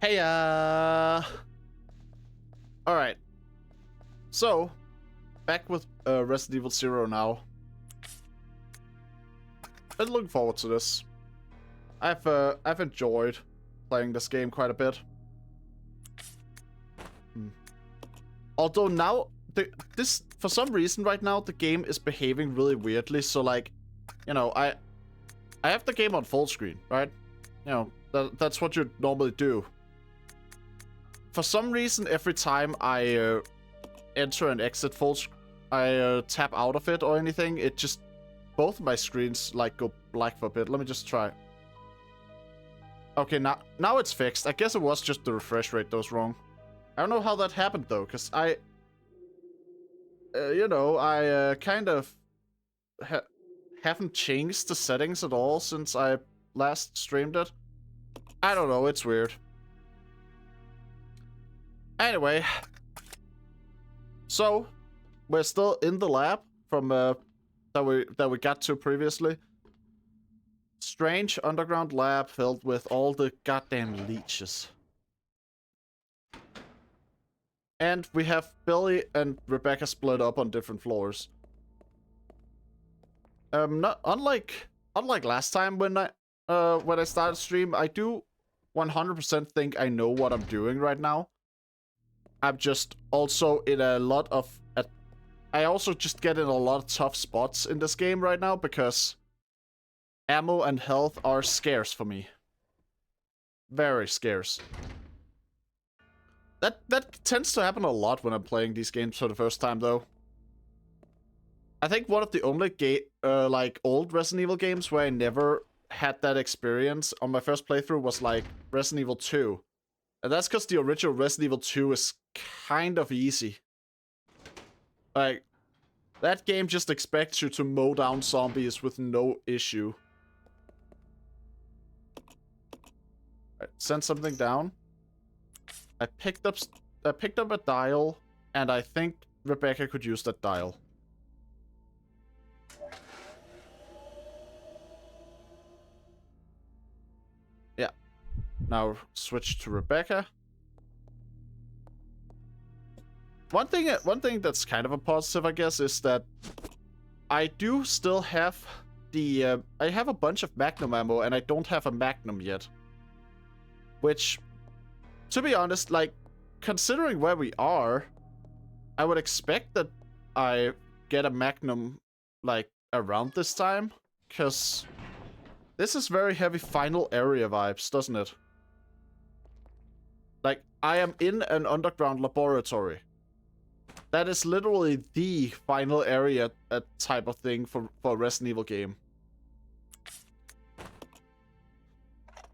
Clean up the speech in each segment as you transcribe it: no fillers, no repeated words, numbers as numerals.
Hey, alright. So, back with Resident Evil Zero now. Been looking forward to this. I've enjoyed playing this game quite a bit. Although now, this for some reason right now, the game is behaving really weirdly. So like, you know, I have the game on full screen, right? You know, that's what you normally do. For some reason, every time I enter and exit full screen, I tap out of it or anything, it just, both of my screens like go black for a bit. Let me just try. Okay, now it's fixed. I guess it was just the refresh rate that was wrong. I don't know how that happened though, because you know, I kind of haven't changed the settings at all since I last streamed it. I don't know, it's weird. Anyway, so we're still in the lab from that we got to previously. Strange underground lab filled with all the goddamn leeches. And we have Billy and Rebecca split up on different floors. Not unlike last time when I started stream, I do 100% think I know what I'm doing right now. I'm just also in a lot of I also just get in a lot of tough spots in this game right now because ammo and health are scarce for me. Very scarce. That tends to happen a lot when I'm playing these games for the first time, though. I think one of the only like old Resident Evil games where I never had that experience on my first playthrough was like Resident Evil 2. And that's because the original Resident Evil 2 is kind of easy. Like, that game just expects you to mow down zombies with no issue. Right, send something down. I picked up a dial, and I think Rebecca could use that dial. Yeah. Now switch to Rebecca. One thing that's kind of a positive, I guess, is that I do still have the I have a bunch of Magnum ammo, and I don't have a Magnum yet. Which, to be honest, like, considering where we are, I would expect that I get a Magnum, like, around this time. Because this is very heavy final area vibes, doesn't it? Like, I am in an underground laboratory. That is literally the final area type of thing for a Resident Evil game.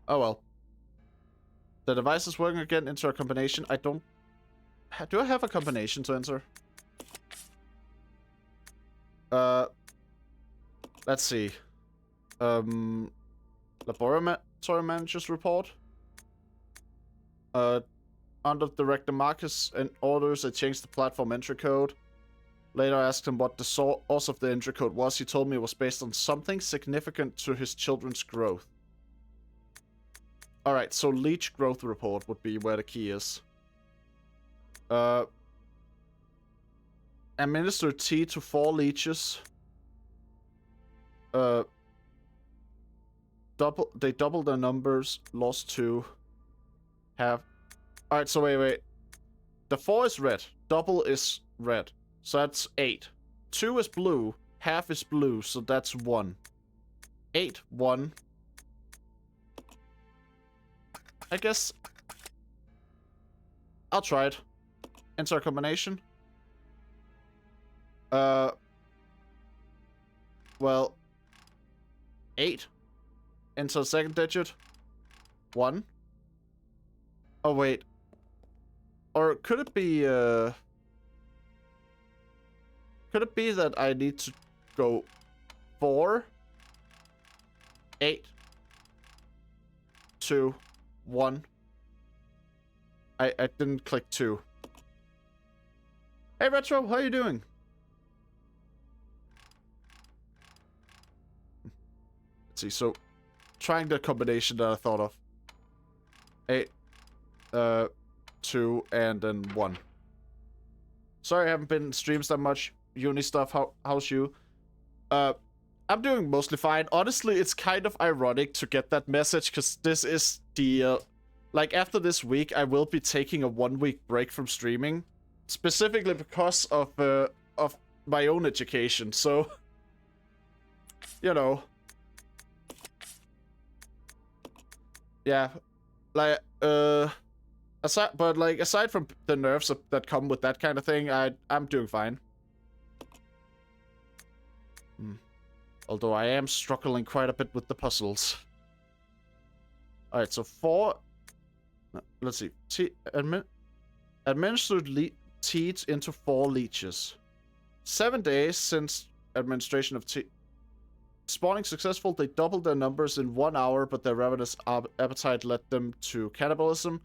Oh well. The device is working again. Enter a combination. I don't... Do I have a combination to enter? Let's see. Laboratory manager's report. Under Director Marcus and orders, I changed the platform entry code. Later I asked him what the source of the entry code was. He told me it was based on something significant to his children's growth. Alright, so leech growth report would be where the key is. Administer T to 4 leeches. They double their numbers. Lost 2. Have... Alright, so wait. The 4 is red. Double is red. So that's 8. 2 is blue. Half is blue, so that's 1. 8, 1. I guess I'll try it. Enter a combination. Well, 8. Enter the second digit. 1. Oh, wait. Or could it be, could it be that I need to go 4, 8, 2, 1. I didn't click 2. Hey Retro, how you doing? Let's see, so trying the combination that I thought of. 8, 2, and then 1. Sorry I haven't been streams that much. Uni stuff, how's you? I'm doing mostly fine. Honestly, it's kind of ironic to get that message, because this is the... like, after this week, I will be taking a 1-week break from streaming. Specifically because of my own education, so... you know... yeah, like, aside from the nerves that come with that kind of thing, I'm doing fine. Although I am struggling quite a bit with the puzzles. Alright, so 4... let's see. Administered teats into 4 leeches. 7 days since administration of teat. Spawning successful, they doubled their numbers in 1 hour, but their ravenous appetite led them to cannibalism.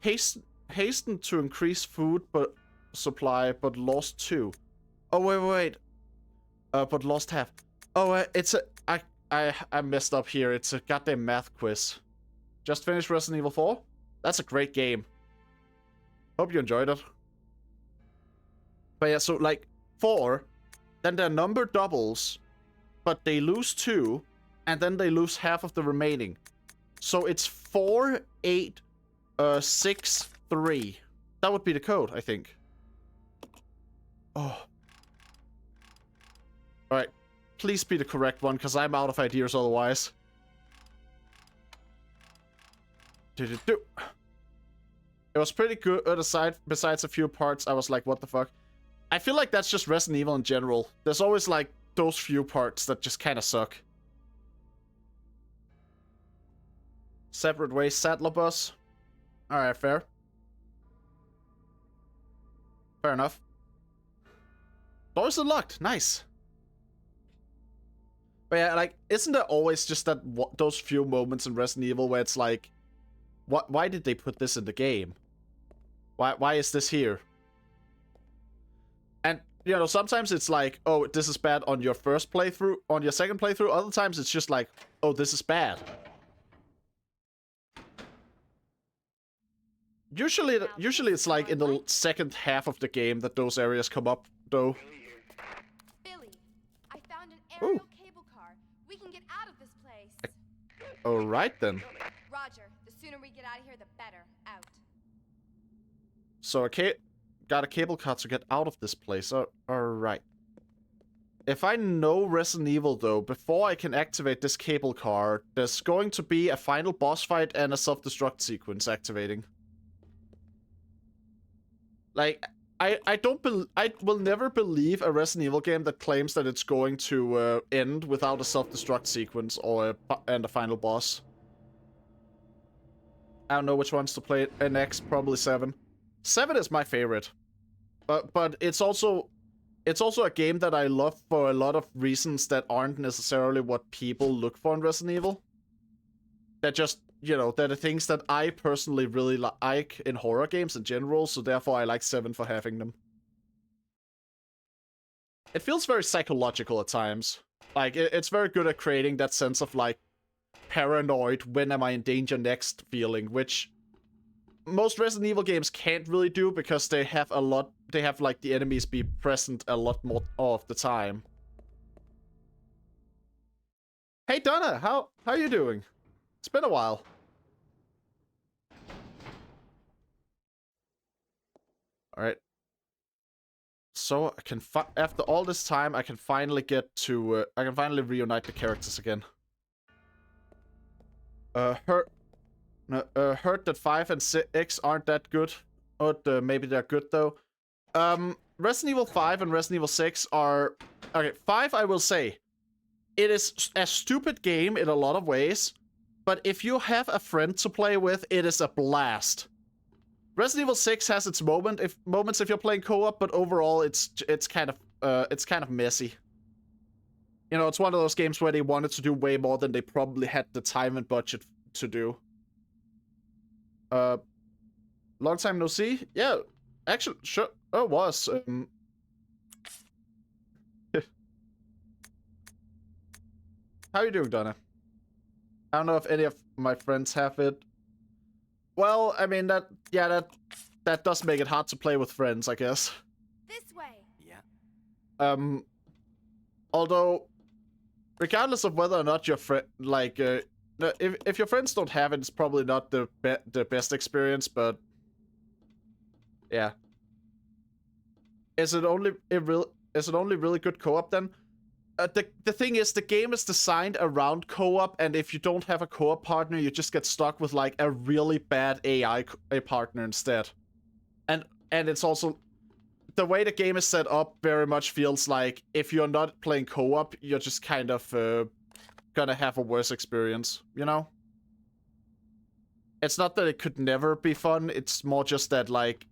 Hastened to increase food supply, but lost 2. Oh, wait. But lost half. Oh, it's a... I messed up here. It's a goddamn math quiz. Just finished Resident Evil 4? That's a great game. Hope you enjoyed it. But yeah, so, like, 4, then their number doubles, but they lose 2, and then they lose half of the remaining. So it's 4, 8, 6, 3. That would be the code, I think. Oh. Alright. Please be the correct one, because I'm out of ideas otherwise. It was pretty good, besides a few parts I was like, what the fuck? I feel like that's just Resident Evil in general. There's always, like, those few parts that just kind of suck. Separate ways, Saddler Bus. Alright, fair. Fair enough. Doors unlocked, nice. But yeah, like, isn't there always just those few moments in Resident Evil where it's like, why did they put this in the game? Why is this here? And, you know, sometimes it's like, oh, this is bad on your first playthrough, on your second playthrough. Other times it's just like, oh, this is bad. Usually it's like in the second half of the game that those areas come up, though. Billy, I found an aerial cable car. We can get out of this place. Alright then. Roger. The sooner we get out of here, the better. Out. So got a cable car to get out of this place. Alright. If I know Resident Evil, though, before I can activate this cable car, there's going to be a final boss fight and a self-destruct sequence activating. Like, I will never believe a Resident Evil game that claims that it's going to end without a self-destruct sequence or and a final boss. I don't know which ones to play next, probably 7. 7 is my favorite. But it's also a game that I love for a lot of reasons that aren't necessarily what people look for in Resident Evil. They're just, you know, they're the things that I personally really like in horror games in general, so therefore I like 7 for having them. It feels very psychological at times. Like, it's very good at creating that sense of, like, paranoid, when am I in danger next feeling, which most Resident Evil games can't really do because they have like the enemies be present a lot more of the time. Hey Donna, how you doing? It's been a while. Alright. So I can after all this time I can finally get to I can finally reunite the characters again. Heard that 5 and 6 aren't that good. But maybe they're good though. Resident Evil 5 and Resident Evil 6 are... Okay, 5 I will say. It is a stupid game in a lot of ways. But if you have a friend to play with, it is a blast. Resident Evil 6 has its moments if you're playing co-op, but overall it's kind of messy. You know, it's one of those games where they wanted to do way more than they probably had the time and budget to do. Long time no see? Yeah, actually, sure, it was. How you doing, Donna? I don't know if any of my friends have it. Well, I mean, that does make it hard to play with friends, I guess. This way. Yeah. Although, regardless of whether or not your friend, like, if your friends don't have it, it's probably not the best experience, but yeah. Is it only really good co-op then? The thing is, the game is designed around co-op, and if you don't have a co-op partner, you just get stuck with like a really bad AI partner instead. And it's also the way the game is set up very much feels like if you're not playing co-op, you're just kind of gonna have a worse experience, you know? It's not that it could never be fun, it's more just that, like,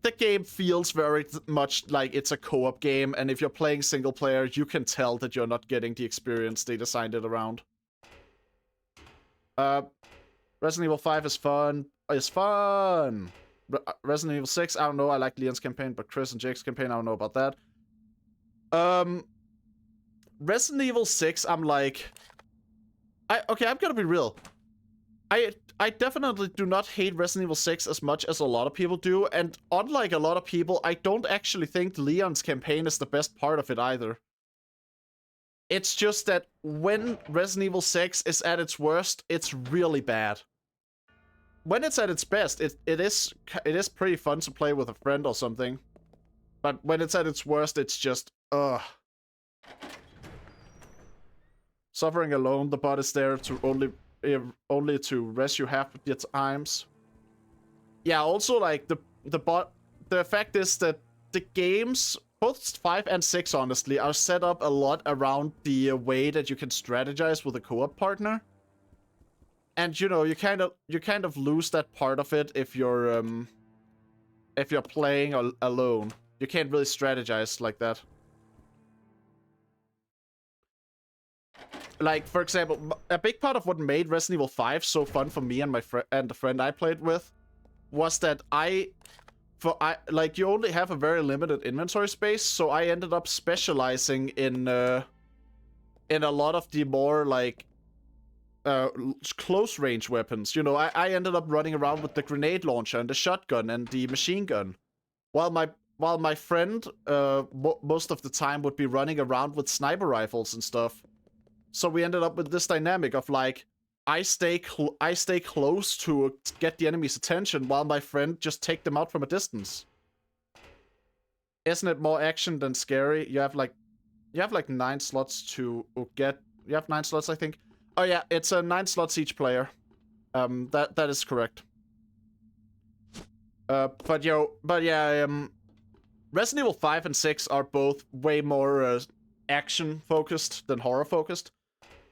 the game feels very much like it's a co-op game, and if you're playing single player, you can tell that you're not getting the experience they designed it around. Resident Evil 5 is fun. Resident Evil 6, I don't know, I like Leon's campaign, but Chris and Jake's campaign, I don't know about that. Resident Evil 6, I'm like... Okay, I'm gonna be real. I definitely do not hate Resident Evil 6 as much as a lot of people do, and unlike a lot of people, I don't actually think Leon's campaign is the best part of it either. It's just that when Resident Evil 6 is at its worst, it's really bad. When it's at its best, it is pretty fun to play with a friend or something. But when it's at its worst, it's just, ugh. Suffering alone, the bot is there to only to rest you half the times. Yeah, also, like, the fact is that the games, both 5 and 6, honestly, are set up a lot around the way that you can strategize with a co-op partner. And, you know, you kind of lose that part of it if you're playing alone. You can't really strategize like that. Like, for example, a big part of what made Resident Evil 5 so fun for me and my the friend I played with was that like, you only have a very limited inventory space, so I ended up specializing in a lot of the more, like, close range weapons. You know, I ended up running around with the grenade launcher and the shotgun and the machine gun, while my friend most of the time would be running around with sniper rifles and stuff. So we ended up with this dynamic of, like, I stay close to get the enemy's attention while my friend just take them out from a distance. Isn't it more action than scary? You have like 9 slots to get. You have 9 slots, I think. Oh yeah, it's 9 slots each player. That is correct. But yeah, Resident Evil 5 and 6 are both way more action focused than horror focused.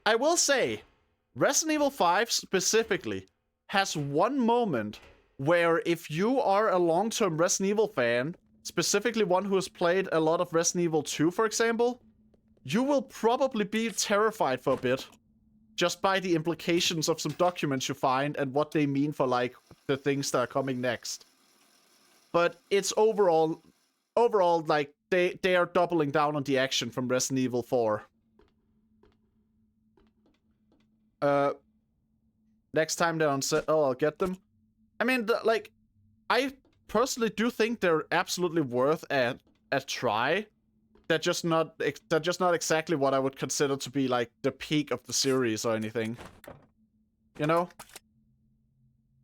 I will say, Resident Evil 5 specifically has one moment where if you are a long-term Resident Evil fan, specifically one who has played a lot of Resident Evil 2, for example, you will probably be terrified for a bit, just by the implications of some documents you find and what they mean for, like, the things that are coming next. But it's overall, like, they are doubling down on the action from Resident Evil 4. Next time they're on set, I'll get them. I mean, like, I personally do think they're absolutely worth a try. They're just not exactly what I would consider to be, like, the peak of the series or anything. You know?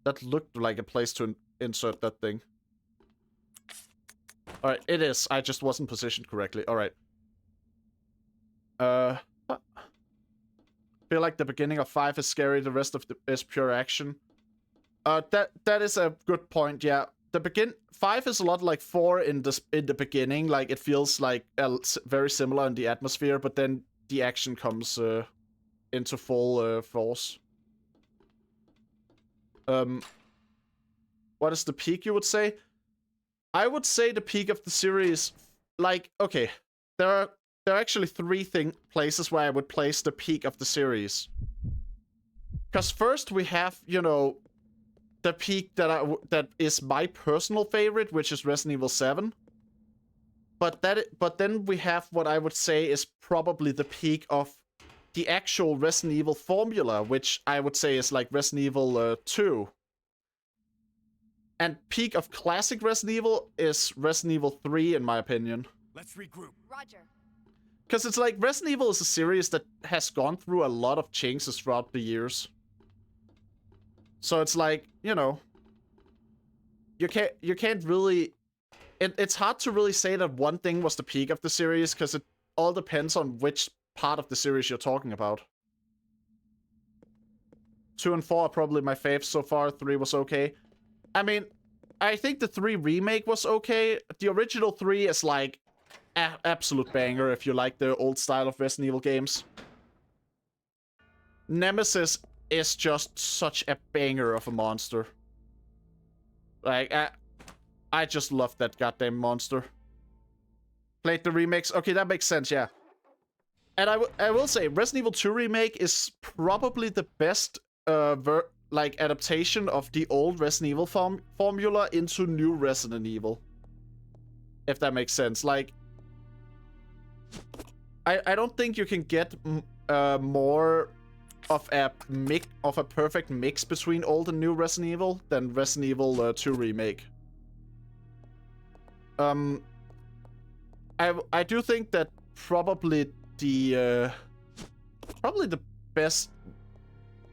That looked like a place to insert that thing. Alright, it is. I just wasn't positioned correctly. Alright. Feel like the beginning of 5 is scary, the rest of is pure action. That is a good point, yeah. 5 is a lot like 4 in the beginning, like, it feels like very similar in the atmosphere, but then the action comes into full force. What is the peak, you would say? I would say the peak of the series, like, okay, there are actually 3 places where I would place the peak of the series. Because first we have, you know, the peak that is my personal favorite, which is Resident Evil 7. But then we have what I would say is probably the peak of the actual Resident Evil formula, which I would say is like Resident Evil 2. And peak of classic Resident Evil is Resident Evil 3, in my opinion. Let's regroup. Roger. Because it's like Resident Evil is a series that has gone through a lot of changes throughout the years. So it's like, you know, you can't really... It's hard to really say that one thing was the peak of the series, because it all depends on which part of the series you're talking about. 2 and 4 are probably my faves so far. 3 was okay. I mean, I think the 3 remake was okay. The original 3 is like absolute banger if you like the old style of Resident Evil games. Nemesis is just such a banger of a monster. Like, I just love that goddamn monster. Played the remakes. Okay, that makes sense, yeah. And I will say, Resident Evil 2 Remake is probably the best adaptation of the old Resident Evil formula into new Resident Evil. If that makes sense. Like, I don't think you can get more of a perfect mix between old and new Resident Evil than Resident Evil 2 Remake. I do think that probably the best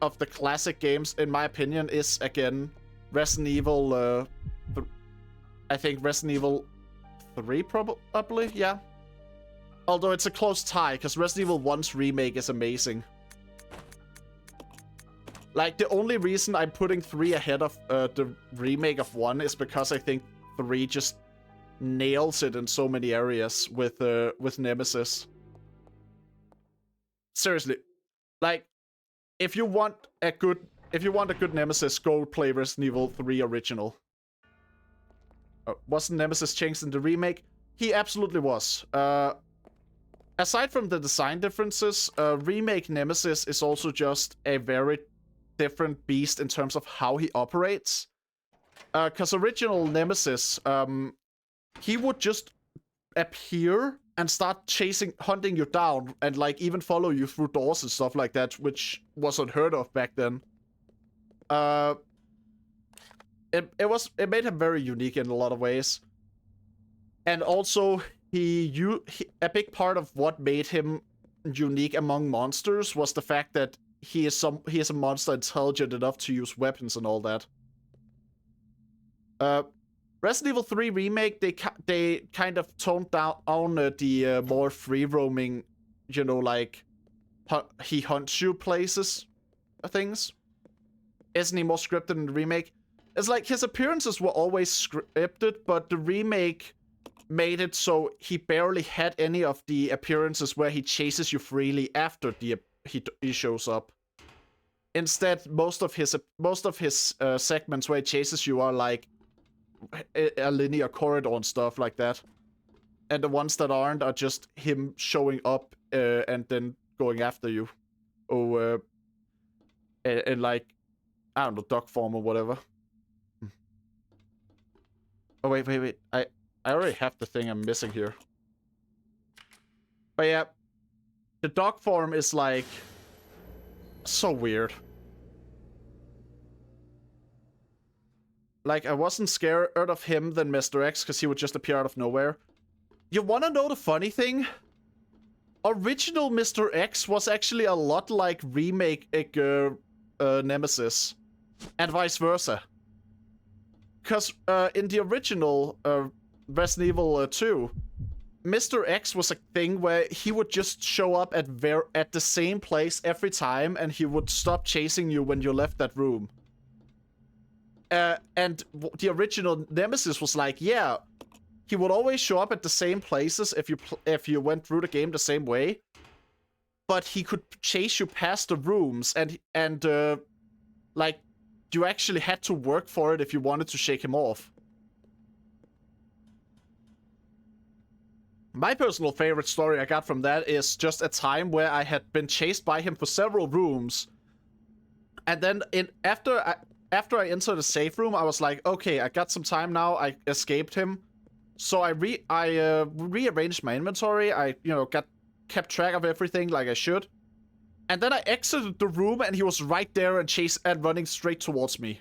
of the classic games, in my opinion, is again Resident Evil. I think Resident Evil 3 probably, yeah. Although it's a close tie, because Resident Evil 1's remake is amazing. Like, the only reason I'm putting 3 ahead of the remake of 1 is because I think 3 just nails it in so many areas with Nemesis. Seriously, like, if you want a good Nemesis, go play Resident Evil 3 original. Wasn't Nemesis changed in the remake? He absolutely was. Aside from the design differences, remake Nemesis is also just a very different beast in terms of how he operates. Because original Nemesis, he would just appear and start hunting you down, and like even follow you through doors and stuff like that, which was unheard of back then. It made him very unique in a lot of ways. And also, a big part of what made him unique among monsters was the fact that he is a monster intelligent enough to use weapons and all that. Resident Evil 3 Remake, they kind of toned down on the more free-roaming, you know, like, he hunts you places, things. Isn't he more scripted in the remake? It's like, his appearances were always scripted, but the remake made it so he barely had any of the appearances where he chases you freely after he shows up. Instead, most of his segments where he chases you are like a linear corridor and stuff like that. And the ones that aren't are just him showing up and then going after you. Or in like, I don't know, dog form or whatever. Oh, wait. I already have the thing I'm missing here. But yeah, the dog form is like so weird. Like, I wasn't scared of him than Mr. X because he would just appear out of nowhere. You wanna know the funny thing? Original Mr. X was actually a lot like remake Nemesis. And vice versa. Because in the original Resident Evil 2, Mr. X was a thing where he would just show up at the same place every time, and he would stop chasing you when you left that room. And the original Nemesis was like, yeah, he would always show up at the same places if you went through the game the same way, but he could chase you past the rooms, and like, you actually had to work for it if you wanted to shake him off. My personal favorite story I got from that is just a time where I had been chased by him for several rooms, and then after I entered the safe room, I was like, okay, I got some time now. I escaped him, so I rearranged my inventory. I kept track of everything like I should, and then I exited the room, and he was right there and running straight towards me.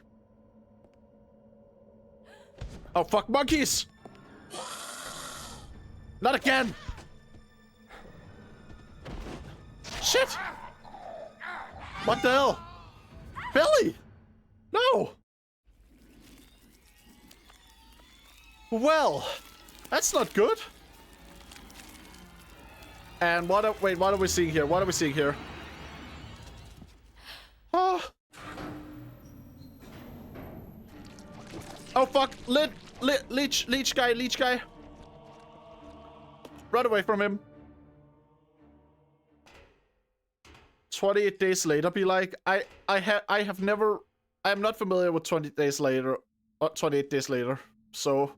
Oh, fuck, monkeys! Not again! Shit! What the hell? Billy! No! Well, that's not good. And what are we seeing here? What are we seeing here? Oh. Oh fuck! Leech guy! Run away from him. 28 days later, be like, I am not familiar with 20 days later, or 28 days later, so,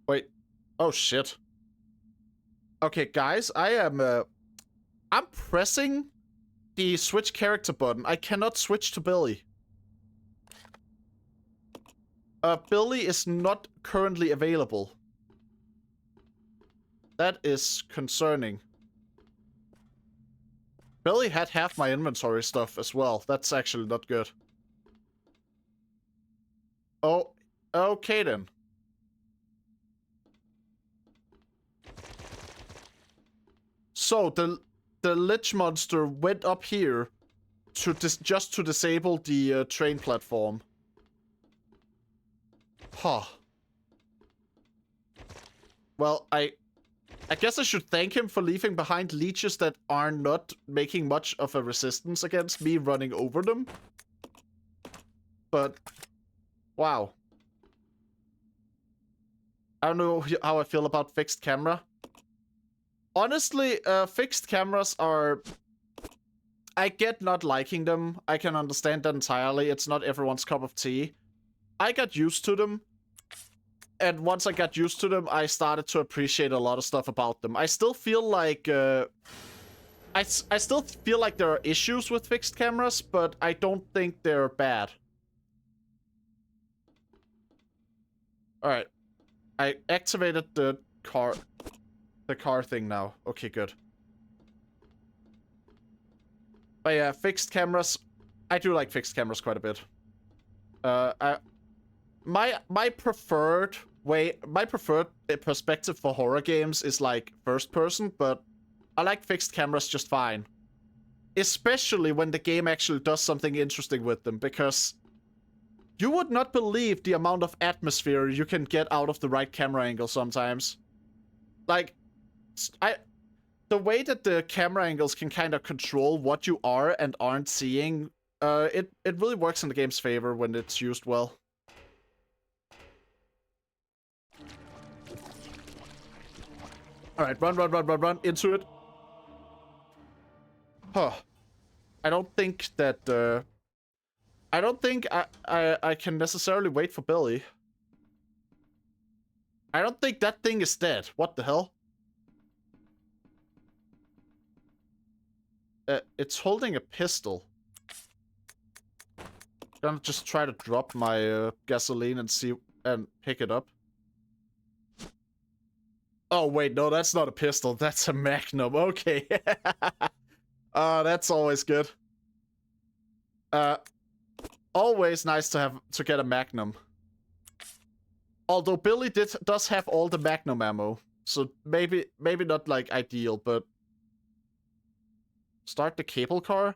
wait, oh shit. Okay, guys, I'm pressing the switch character button. I cannot switch to Billy. Billy is not currently available. That is concerning. Billy had half my inventory stuff as well. That's actually not good. Oh, okay then. So the Lich monster went up here to just to disable the train platform. Huh. Well, I guess I should thank him for leaving behind leeches that are not making much of a resistance against me running over them. But, wow. I don't know how I feel about fixed camera. Honestly, fixed cameras are... I get not liking them. I can understand that entirely. It's not everyone's cup of tea. I got used to them. And once I got used to them, I started to appreciate a lot of stuff about them. I still feel like... I still feel like there are issues with fixed cameras, but I don't think they're bad. Alright. I activated the car thing now. Okay, good. But yeah, fixed cameras. I do like fixed cameras quite a bit. My preferred perspective for horror games is like first person, but I like fixed cameras just fine. Especially when the game actually does something interesting with them, because you would not believe the amount of atmosphere you can get out of the right camera angle sometimes. Like, the way that the camera angles can kind of control what you are and aren't seeing, it really works in the game's favor when it's used well. Alright, run into it. Huh. I don't think that, I don't think I can necessarily wait for Billy. I don't think that thing is dead. What the hell? It's holding a pistol. Gonna just try to drop my gasoline and see and pick it up. Oh wait, no, that's not a pistol. That's a Magnum. Okay. That's always good. Always nice to get a Magnum. Although Billy does have all the Magnum ammo, so maybe not like ideal, but start the cable car.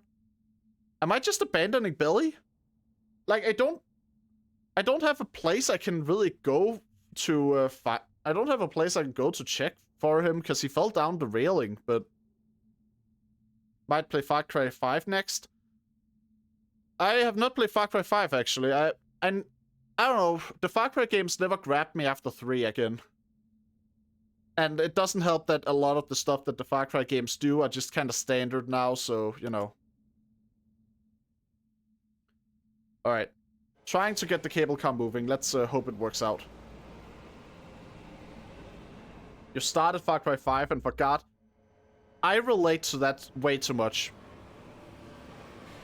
Am I just abandoning Billy? Like I don't have a place I can really go to I don't have a place I can go to check for him because he fell down the railing, but might play Far Cry 5 next. I have not played Far Cry 5 actually. I don't know, the Far Cry games never grabbed me after 3 again. And it doesn't help that a lot of the stuff that the Far Cry games do are just kind of standard now, so, you know. Alright. Trying to get the cable car moving. Let's hope it works out. You started Far Cry 5 and forgot. I relate to that way too much.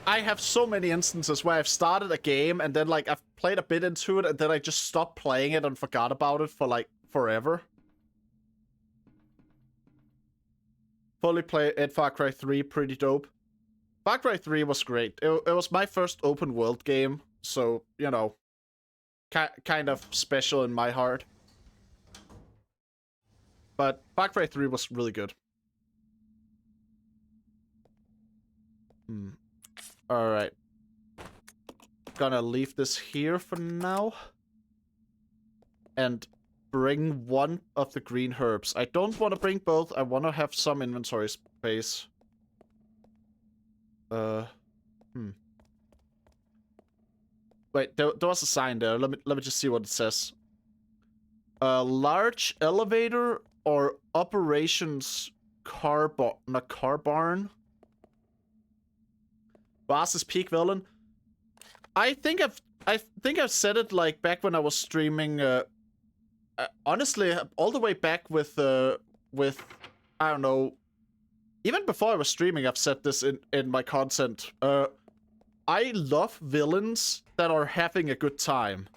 I have so many instances where I've started a game and then, like, I've played a bit into it and then I just stopped playing it and forgot about it for, like, forever. Fully played Far Cry 3, pretty dope. Far Cry 3 was great. It was my first open world game, so, you know. kind of special in my heart. But Far Cry 3 was really good. Alright. Gonna leave this here for now. And bring one of the green herbs. I don't want to bring both. I want to have some inventory space. Wait, there was a sign there. Let me just see what it says. Large elevator or operations car barn. Boss's peak villain. I think I've said it like back when I was streaming. Honestly, all the way back with I don't know. Even before I was streaming, I've said this in my content. I love villains that are having a good time.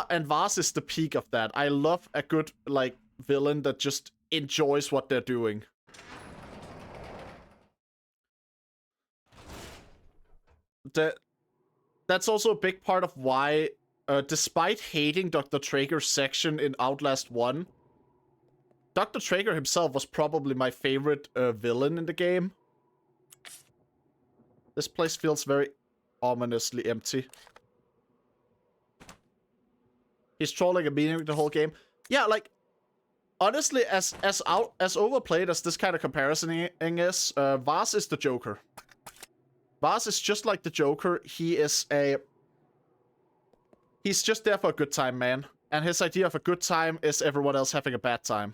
And Vaz is the peak of that. I love a good, like, villain that just enjoys what they're doing. That's also a big part of why, despite hating Dr. Traeger's section in Outlast 1, Dr. Traeger himself was probably my favorite villain in the game. This place feels very ominously empty. He's trolling and meaning the whole game. Yeah, like, honestly, as overplayed as this kind of comparison is, Vaz is the Joker. Vaz is just like the Joker. He's just there for a good time, man. And his idea of a good time is everyone else having a bad time.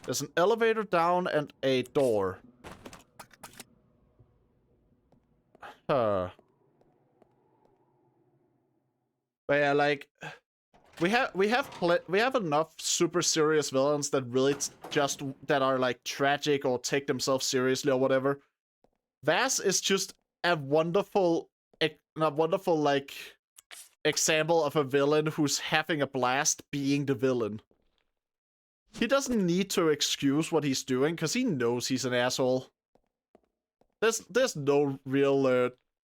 There's an elevator down and a door. But yeah, like, we have enough super serious villains that really that are like tragic or take themselves seriously or whatever. Vaz is just a wonderful like example of a villain who's having a blast being the villain. He doesn't need to excuse what he's doing because he knows he's an asshole. There's no real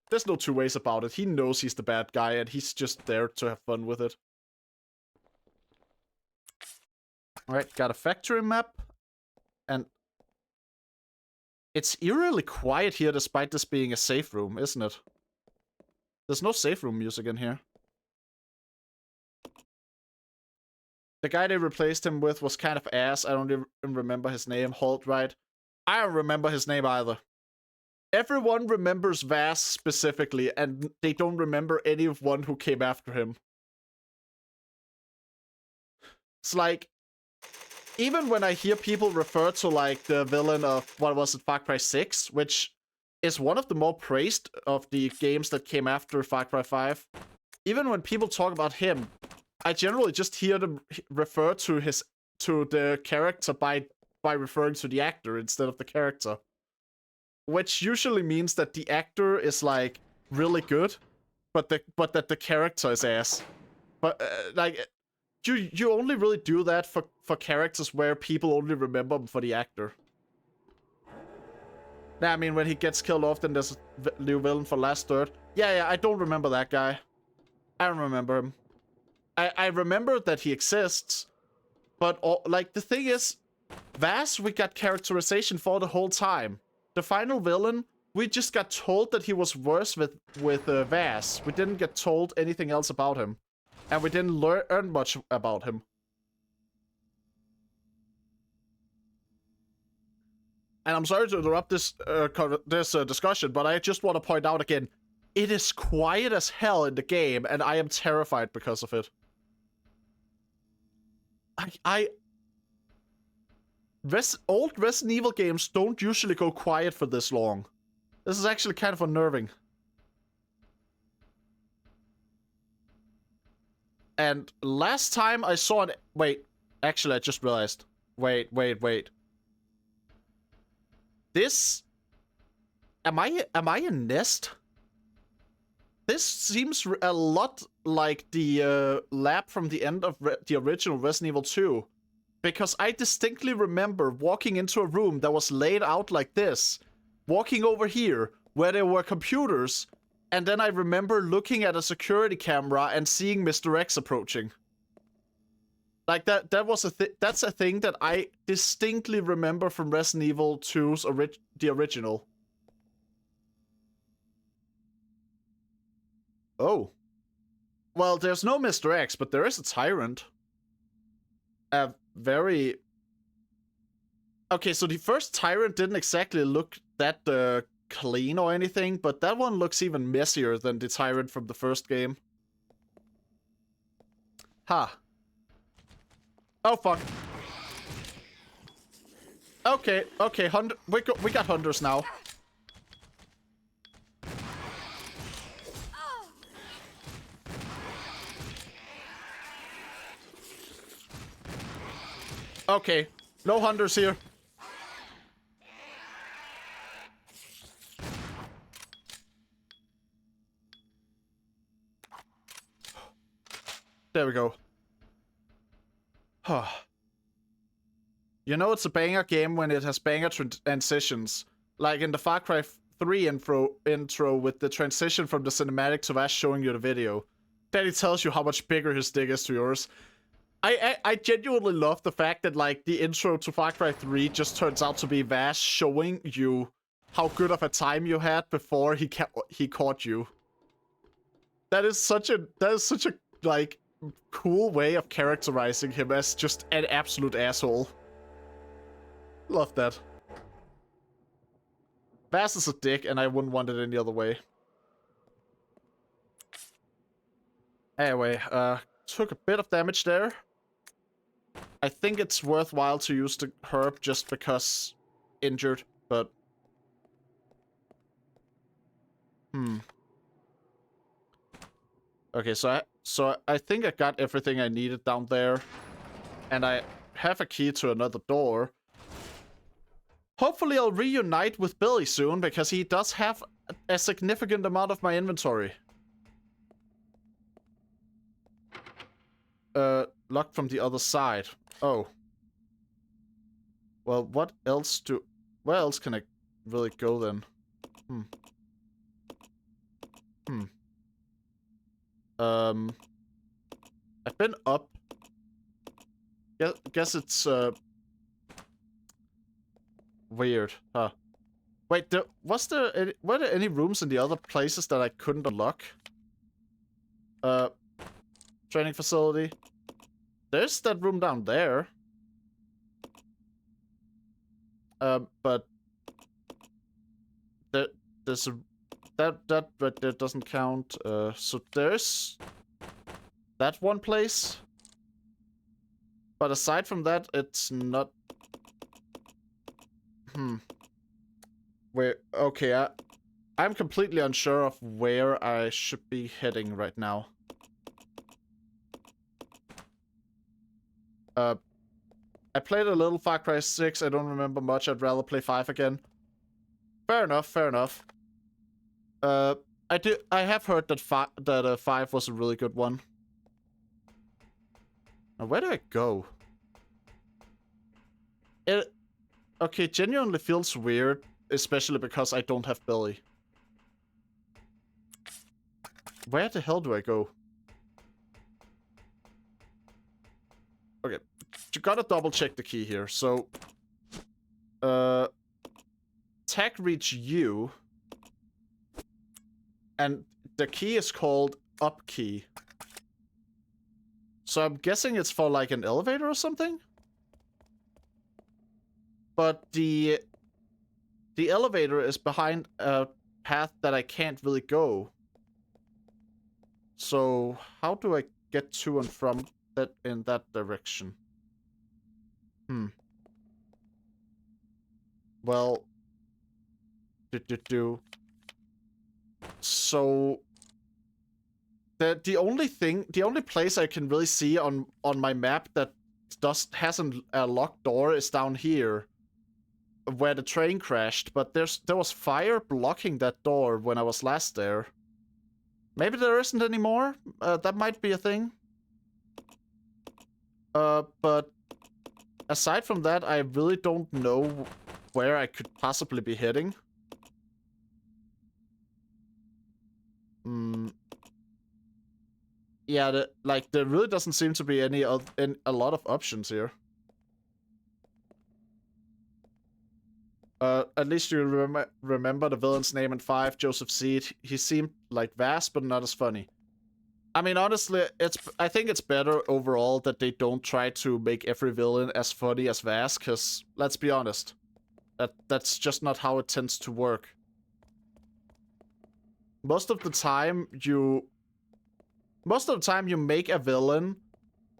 there's no two ways about it. He knows he's the bad guy and he's just there to have fun with it. Alright, got a factory map. And it's eerily quiet here despite this being a safe room, isn't it? There's no safe room music in here. The guy they replaced him with was kind of ass. I don't even remember his name. Holt, right? I don't remember his name either. Everyone remembers Vaz specifically, and they don't remember anyone who came after him. It's like, even when I hear people refer to, like, the villain of, what was it, Far Cry 6, which is one of the more praised of the games that came after Far Cry 5, even when people talk about him, I generally just hear them refer to the character by referring to the actor instead of the character. Which usually means that the actor is, like, really good, but that the character is ass. But, like, you only really do that for characters where people only remember them for the actor. Nah, I mean, when he gets killed off, then there's a new villain for Last Third. Yeah, I don't remember that guy. I don't remember him. I remember that he exists, but, like, the thing is, Vaz, we got characterization for the whole time. The final villain, we just got told that he was worse with Vaz. We didn't get told anything else about him. And we didn't learn much about him. And I'm sorry to interrupt this discussion, but I just want to point out again, it is quiet as hell in the game, and I am terrified because of it. Old Resident Evil games don't usually go quiet for this long. This is actually kind of unnerving. And last time I saw it... Wait, actually I just realized. Wait. This... Am I in Nest? This seems a lot like the lab from the end of the original Resident Evil 2. Because I distinctly remember walking into a room that was laid out like this. Walking over here, where there were computers. And then I remember looking at a security camera and seeing Mr. X approaching. Like that was that's a thing that I distinctly remember from Resident Evil 2's the original. Oh. Well, there's no Mr. X, but there is a Tyrant. A very... Okay, so the first Tyrant didn't exactly look that clean or anything, but that one looks even messier than the Tyrant from the first game. Ha. Oh, fuck. Okay, okay, we got hunters now. Okay, no hunters here. There we go. You know it's a banger game when it has banger transitions. Like in the Far Cry 3 intro with the transition from the cinematic to Vash showing you the video. Then it tells you how much bigger his dick is to yours. I genuinely love the fact that like the intro to Far Cry 3 just turns out to be Vash showing you how good of a time you had before he caught you. That is such a like cool way of characterizing him as just an absolute asshole. Love that. Vash is a dick, and I wouldn't want it any other way. Anyway, took a bit of damage there. I think it's worthwhile to use the herb just because injured, but... Okay, so I think I got everything I needed down there. And I have a key to another door. Hopefully I'll reunite with Billy soon, because he does have a significant amount of my inventory. Locked from the other side. Oh. Well, where else can I really go then? I've been up. Guess it's, weird, huh? Wait, were there any rooms in the other places that I couldn't unlock? Training facility. There's that room down there. But there's a that right there doesn't count. So there's that one place. But aside from that, it's not. Okay, I'm completely unsure of where I should be heading right now. I played a little Far Cry 6. I don't remember much. I'd rather play 5 again. Fair enough, fair enough. I have heard that 5 was a really good one. Now, where do I go? Okay, genuinely feels weird, especially because I don't have Billy. Where the hell do I go? Okay, you gotta double check the key here. So, tag reach U, and the key is called up key. So I'm guessing it's for like an elevator or something? But the elevator is behind a path that I can't really go. So how do I get to and from that in that direction? Well, so the only place I can really see on my map that hasn't a locked door is down here, where the train crashed. But there was fire blocking that door when I was last there. Maybe there isn't anymore. That might be a thing. But aside from that, I really don't know where I could possibly be heading. Yeah, there really doesn't seem to be a lot of options here. At least you remember the villain's name in 5, Joseph Seed. He seemed like vast, but not as funny. I mean, honestly, I think it's better overall that they don't try to make every villain as funny as Vask, because, let's be honest, that's just not how it tends to work. Most of the time you make a villain,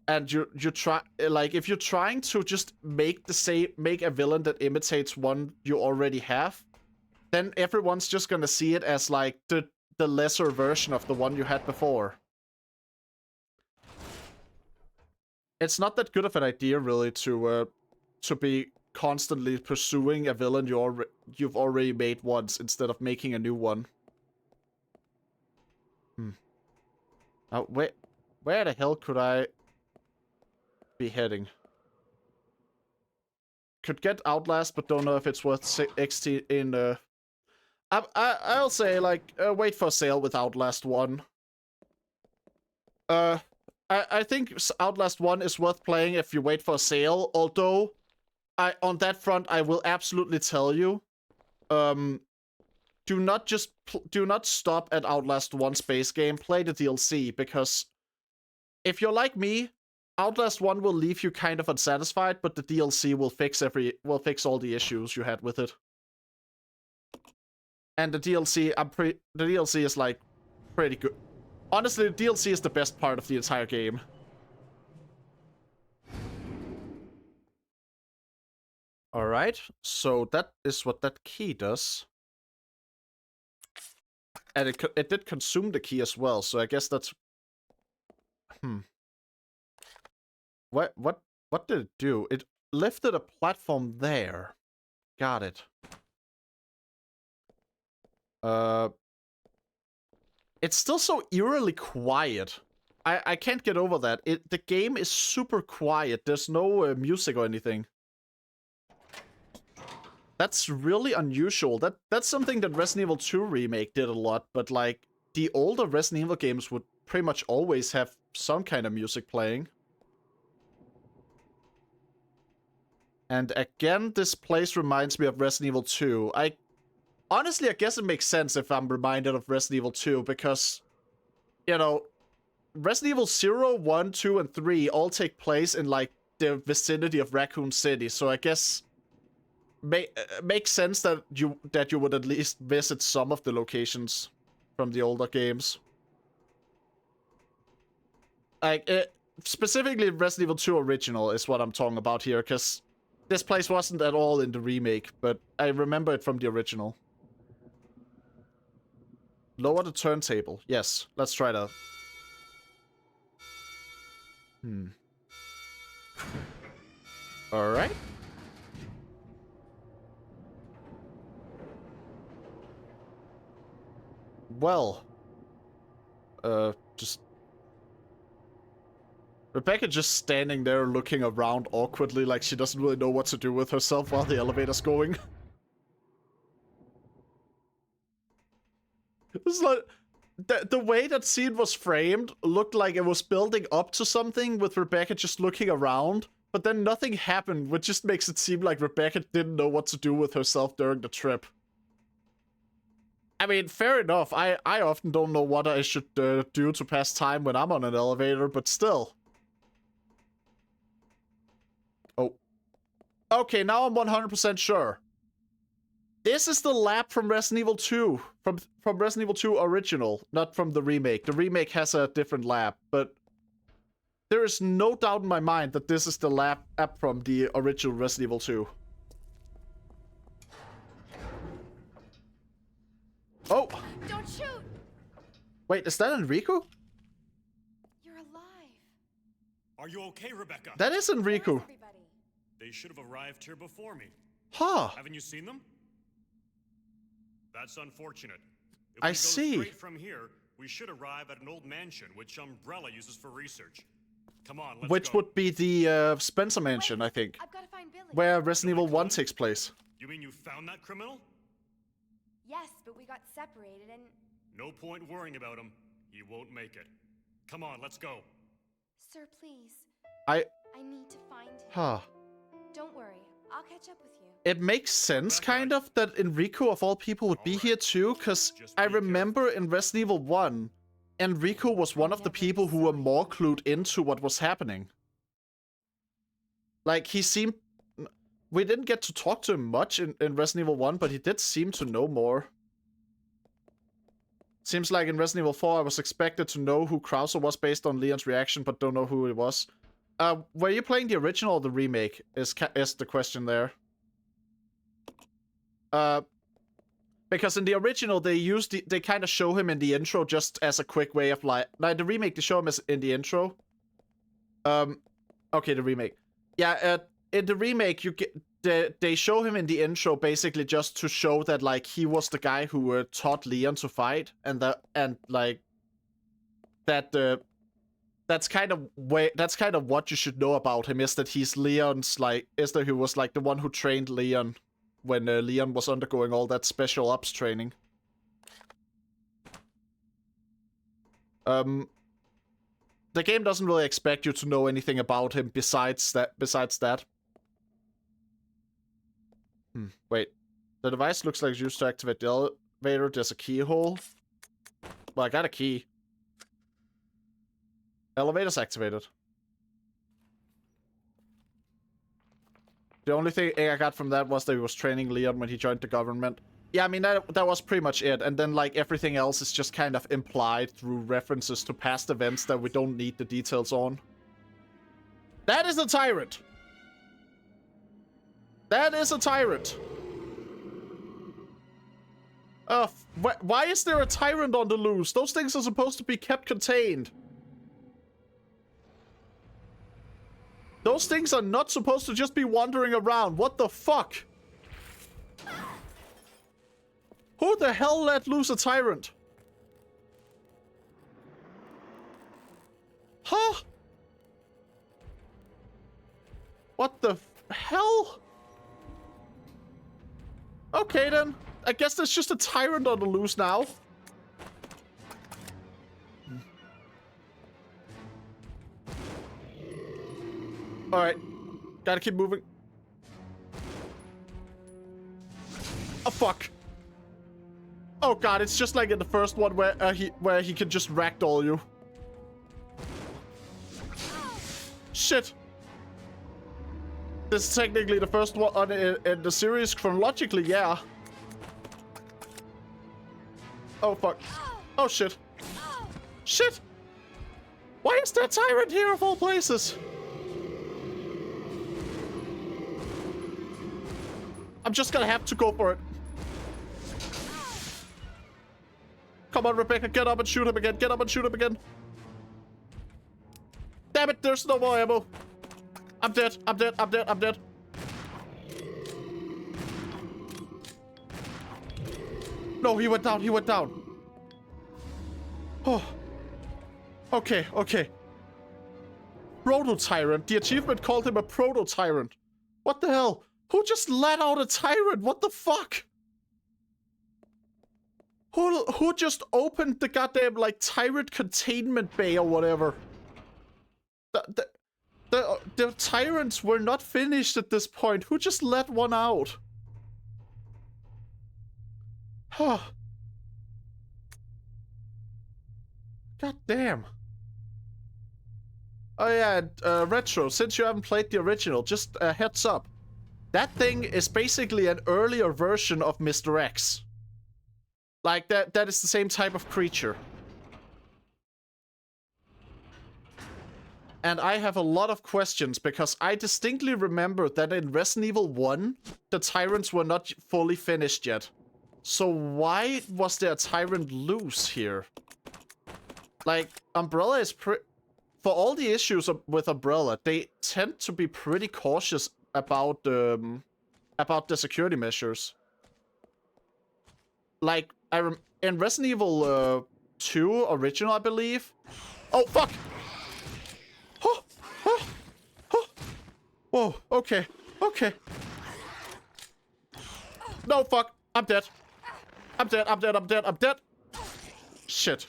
and you try, like, if you're trying to just make a villain that imitates one you already have, then everyone's just gonna see it as like the lesser version of the one you had before. It's not that good of an idea, really, to be constantly pursuing a villain you've already made once instead of making a new one. Now, where the hell could I be heading? Could get Outlast, but don't know if it's worth XT in. I'll say, like, wait for sale with Outlast 1. I think Outlast 1 is worth playing if you wait for a sale, although on that front I will absolutely tell you, do not stop at Outlast 1's base game, play the DLC, because if you're like me, Outlast 1 will leave you kind of unsatisfied, but the DLC will fix all the issues you had with it. And the DLC is like pretty good. Honestly, the DLC is the best part of the entire game. Alright, so that is what that key does. And it did consume the key as well, so I guess that's... What did it do? It lifted a platform there. Got it. It's still so eerily quiet. I can't get over that. The game is super quiet. There's no music or anything. That's really unusual. That's something that Resident Evil 2 Remake did a lot, but like the older Resident Evil games would pretty much always have some kind of music playing. And again, this place reminds me of Resident Evil 2. Honestly, I guess it makes sense if I'm reminded of Resident Evil 2, because, you know, Resident Evil 0, 1, 2, and 3 all take place in, like, the vicinity of Raccoon City, so I guess makes sense that you would at least visit some of the locations from the older games. Like, specifically Resident Evil 2 Original is what I'm talking about here, because this place wasn't at all in the remake, but I remember it from the original. Lower the turntable. Yes, let's try that. Alright. Well. Rebecca just standing there looking around awkwardly like she doesn't really know what to do with herself while the elevator's going. It's like, the way that scene was framed looked like it was building up to something with Rebecca just looking around, but then nothing happened, which just makes it seem like Rebecca didn't know what to do with herself during the trip. I mean, fair enough. I often don't know what I should do to pass time when I'm on an elevator, but still. Oh. Okay, now I'm 100% sure. This is the lab from Resident Evil 2. From Resident Evil 2 Original, not from the remake. The remake has a different lab, but there is no doubt in my mind that this is the lab from the original Resident Evil 2. Oh! Don't shoot! Wait, is that Enrico? You're alive. Are you okay, Rebecca? That is Enrico. Where's everybody? They should have arrived here before me. Huh. Haven't you seen them? That's unfortunate. If I we see. go straight from here, we should arrive at an old mansion which Umbrella uses for research. Come on, let's go. Which would be the Spencer Mansion, Wait, I think. I've got to find Billy. Where Resident Evil 1 takes place. You mean you found that criminal? Yes, but we got separated and... No point worrying about him. He won't make it. Come on, let's go. Sir, please. I need to find him. Huh. Don't worry. I'll catch up with you. It makes sense, kind of, that Enrico, of all people, would be here too, because I remember in Resident Evil 1, Enrico was one of the people who were more clued into what was happening. Like, he seemed... We didn't get to talk to him much in Resident Evil 1, but he did seem to know more. Seems like in Resident Evil 4, I was expected to know who Krauser was based on Leon's reaction, but don't know who it was. Were you playing the original or the remake? Is the question there. Because in the original, they kind of show him in the intro just as a quick way of like the remake, they show him as in the intro. Okay, the remake. Yeah, in the remake, they show him in the intro basically just to show that like he was the guy who taught Leon to fight, that's kind of what you should know about him, is that he's Leon's is that he was like the one who trained Leon when Leon was undergoing all that special ops training. The game doesn't really expect you to know anything about him besides that. Wait. The device looks like it's used to activate the elevator. There's a keyhole. Well, I got a key. Elevator's activated. The only thing I got from that was that he was training Leon when he joined the government. Yeah, I mean, that was pretty much it. And then, like, everything else is just kind of implied through references to past events that we don't need the details on. That is a tyrant! That is a tyrant! Why is there a tyrant on the loose? Those things are supposed to be kept contained. Those things are not supposed to just be wandering around. What the fuck? Who the hell let loose a tyrant? Huh? What the hell? Okay then. I guess there's just a tyrant on the loose now. Alright. Gotta keep moving. Oh, fuck. Oh god, it's just like in the first one where he can just ragdoll you. Shit. This is technically the first one in the series chronologically, yeah. Oh fuck. Oh shit. Shit! Why is there a tyrant here of all places? I'm just gonna have to go for it. Come on, Rebecca, get up and shoot him again. Get up and shoot him again. Damn it, there's no more ammo. I'm dead, I'm dead, I'm dead, I'm dead. No, he went down, he went down. Oh. Okay, okay. Proto-tyrant. The achievement called him a proto-tyrant. What the hell? Who just let out a tyrant? What the fuck? Who just opened the goddamn, like, tyrant containment bay or whatever? The tyrants were not finished at this point. Who just let one out? Huh. God damn. Oh yeah, Retro, since you haven't played the original, just a heads up. That thing is basically an earlier version of Mr. X. Like, that is the same type of creature. And I have a lot of questions, because I distinctly remember that in Resident Evil 1, the tyrants were not fully finished yet. So why was there a tyrant loose here? Like, Umbrella is for all the issues with Umbrella, they tend to be pretty cautious about the security measures. Like, in Resident Evil 2 original, I believe. Oh fuck! Oh, oh, oh. Whoa, okay, okay. No, fuck, I'm dead. I'm dead, I'm dead, I'm dead, I'm dead. Shit.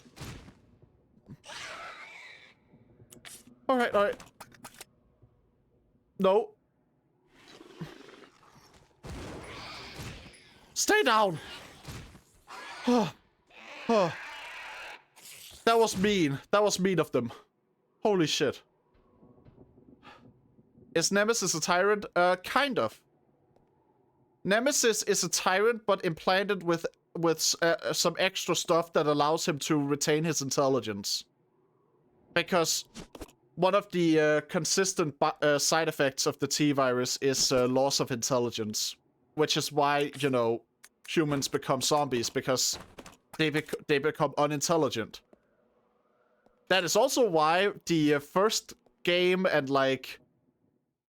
Alright, alright. No. Stay down. That was mean. That was mean of them. Holy shit. Is Nemesis a tyrant? Kind of. Nemesis is a tyrant, but implanted with some extra stuff that allows him to retain his intelligence. Because one of the consistent side effects of the T-virus is loss of intelligence. Which is why, you know, humans become zombies, because they become unintelligent. That is also why the first game and, like,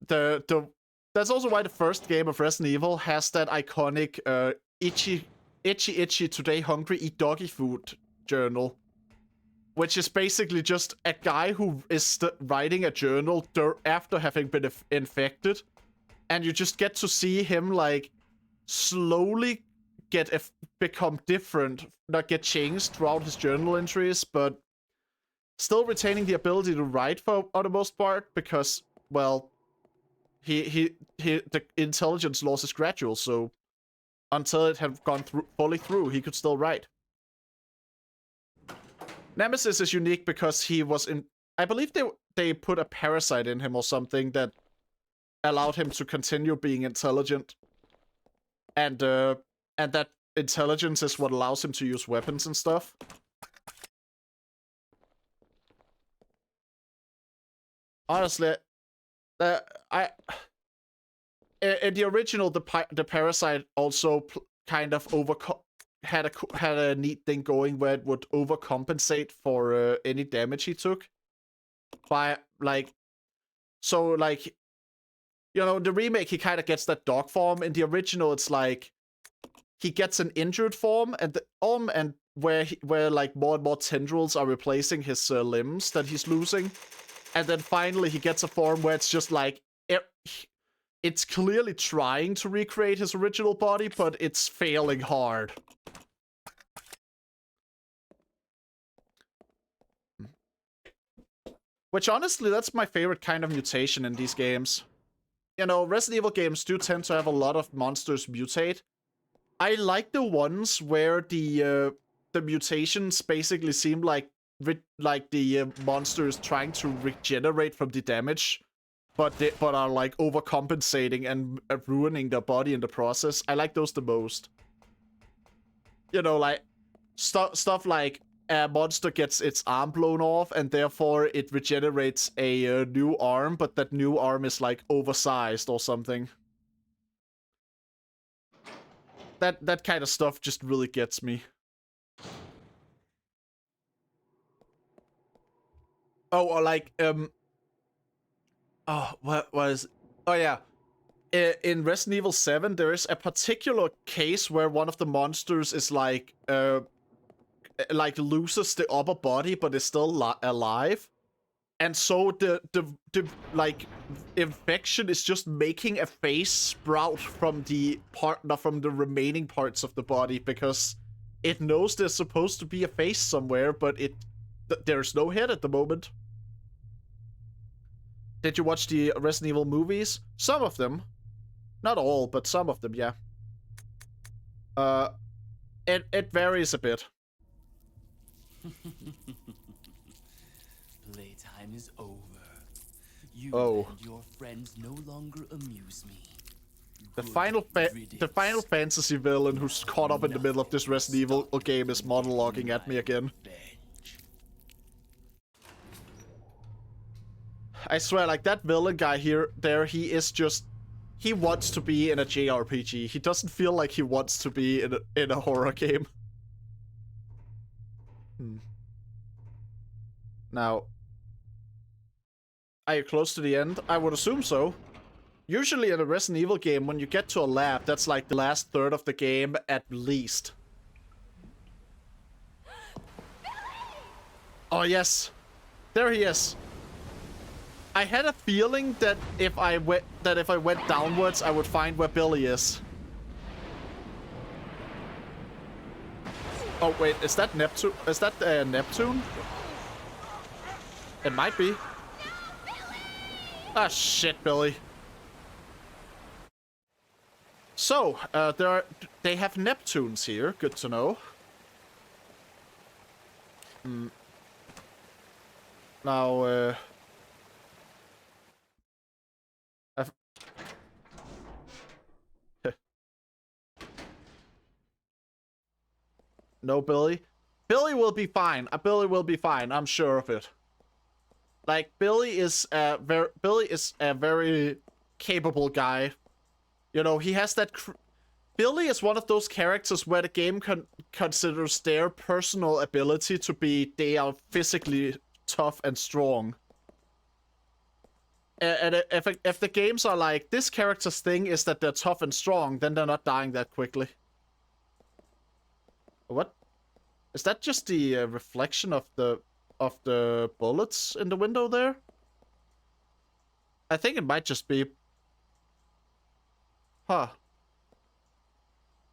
that's also why the first game of Resident Evil has that iconic itchy today hungry eat doggy food journal, which is basically just a guy who is writing a journal after having been infected, and you just get to see him like slowly become different, not get changed throughout his journal entries, but still retaining the ability to write for the most part, because, well, the intelligence loss is gradual, so until it had gone fully through, he could still write. Nemesis is unique because he was in... I believe they put a parasite in him or something that allowed him to continue being intelligent. And that intelligence is what allows him to use weapons and stuff. Honestly, in the original, the parasite also kind of had a neat thing going where it would overcompensate for any damage he took. By like, so like, you know, in the remake he kind of gets that dog form. In the original, it's like he gets an injured form, and where like more and more tendrils are replacing his limbs that he's losing. And then finally he gets a form where it's just like, it's clearly trying to recreate his original body, but it's failing hard. Which honestly, that's my favorite kind of mutation in these games. You know, Resident Evil games do tend to have a lot of monsters mutate. I like the ones where the mutations basically seem like the monster is trying to regenerate from the damage, but are like overcompensating and ruining their body in the process. I like those the most. You know, like stuff like a monster gets its arm blown off and therefore it regenerates a new arm, but that new arm is like oversized or something. That kind of stuff just really gets me. Oh, or like, oh, what was... Oh, yeah. In Resident Evil 7, there is a particular case where one of the monsters is like loses the upper body, but is still alive. And so the like, infection is just making a face sprout from the remaining parts of the body, because it knows there's supposed to be a face somewhere, but there's no head at the moment. Did you watch the Resident Evil movies? Some of them. Not all, but some of them, yeah. It varies a bit. Playtime is over. You and your friends no longer amuse me. The Final Fantasy villain who's caught up in the middle of this Resident Evil game is monologuing at me again. I swear, like, that villain guy he is just... He wants to be in a JRPG. He doesn't feel like he wants to be in a horror game. Now... Are you close to the end? I would assume so. Usually in a Resident Evil game, when you get to a lab, that's like the last third of the game at least. Oh, yes. There he is. I had a feeling that if I went downwards, I would find where Billy is. Oh, wait, is that Neptune? Is that Neptune? It might be. Ah, shit, Billy. So, they have Neptunes here. Good to know. Now, no, Billy. Billy will be fine. Billy will be fine. I'm sure of it. Like, Billy is a very capable guy. You know, he has that... Billy is one of those characters where the game considers their personal ability to be they are physically tough and strong. And if the games are like, this character's thing is that they're tough and strong, then they're not dying that quickly. What? Is that just the reflection of the bullets in the window there? I think it might just be... Huh.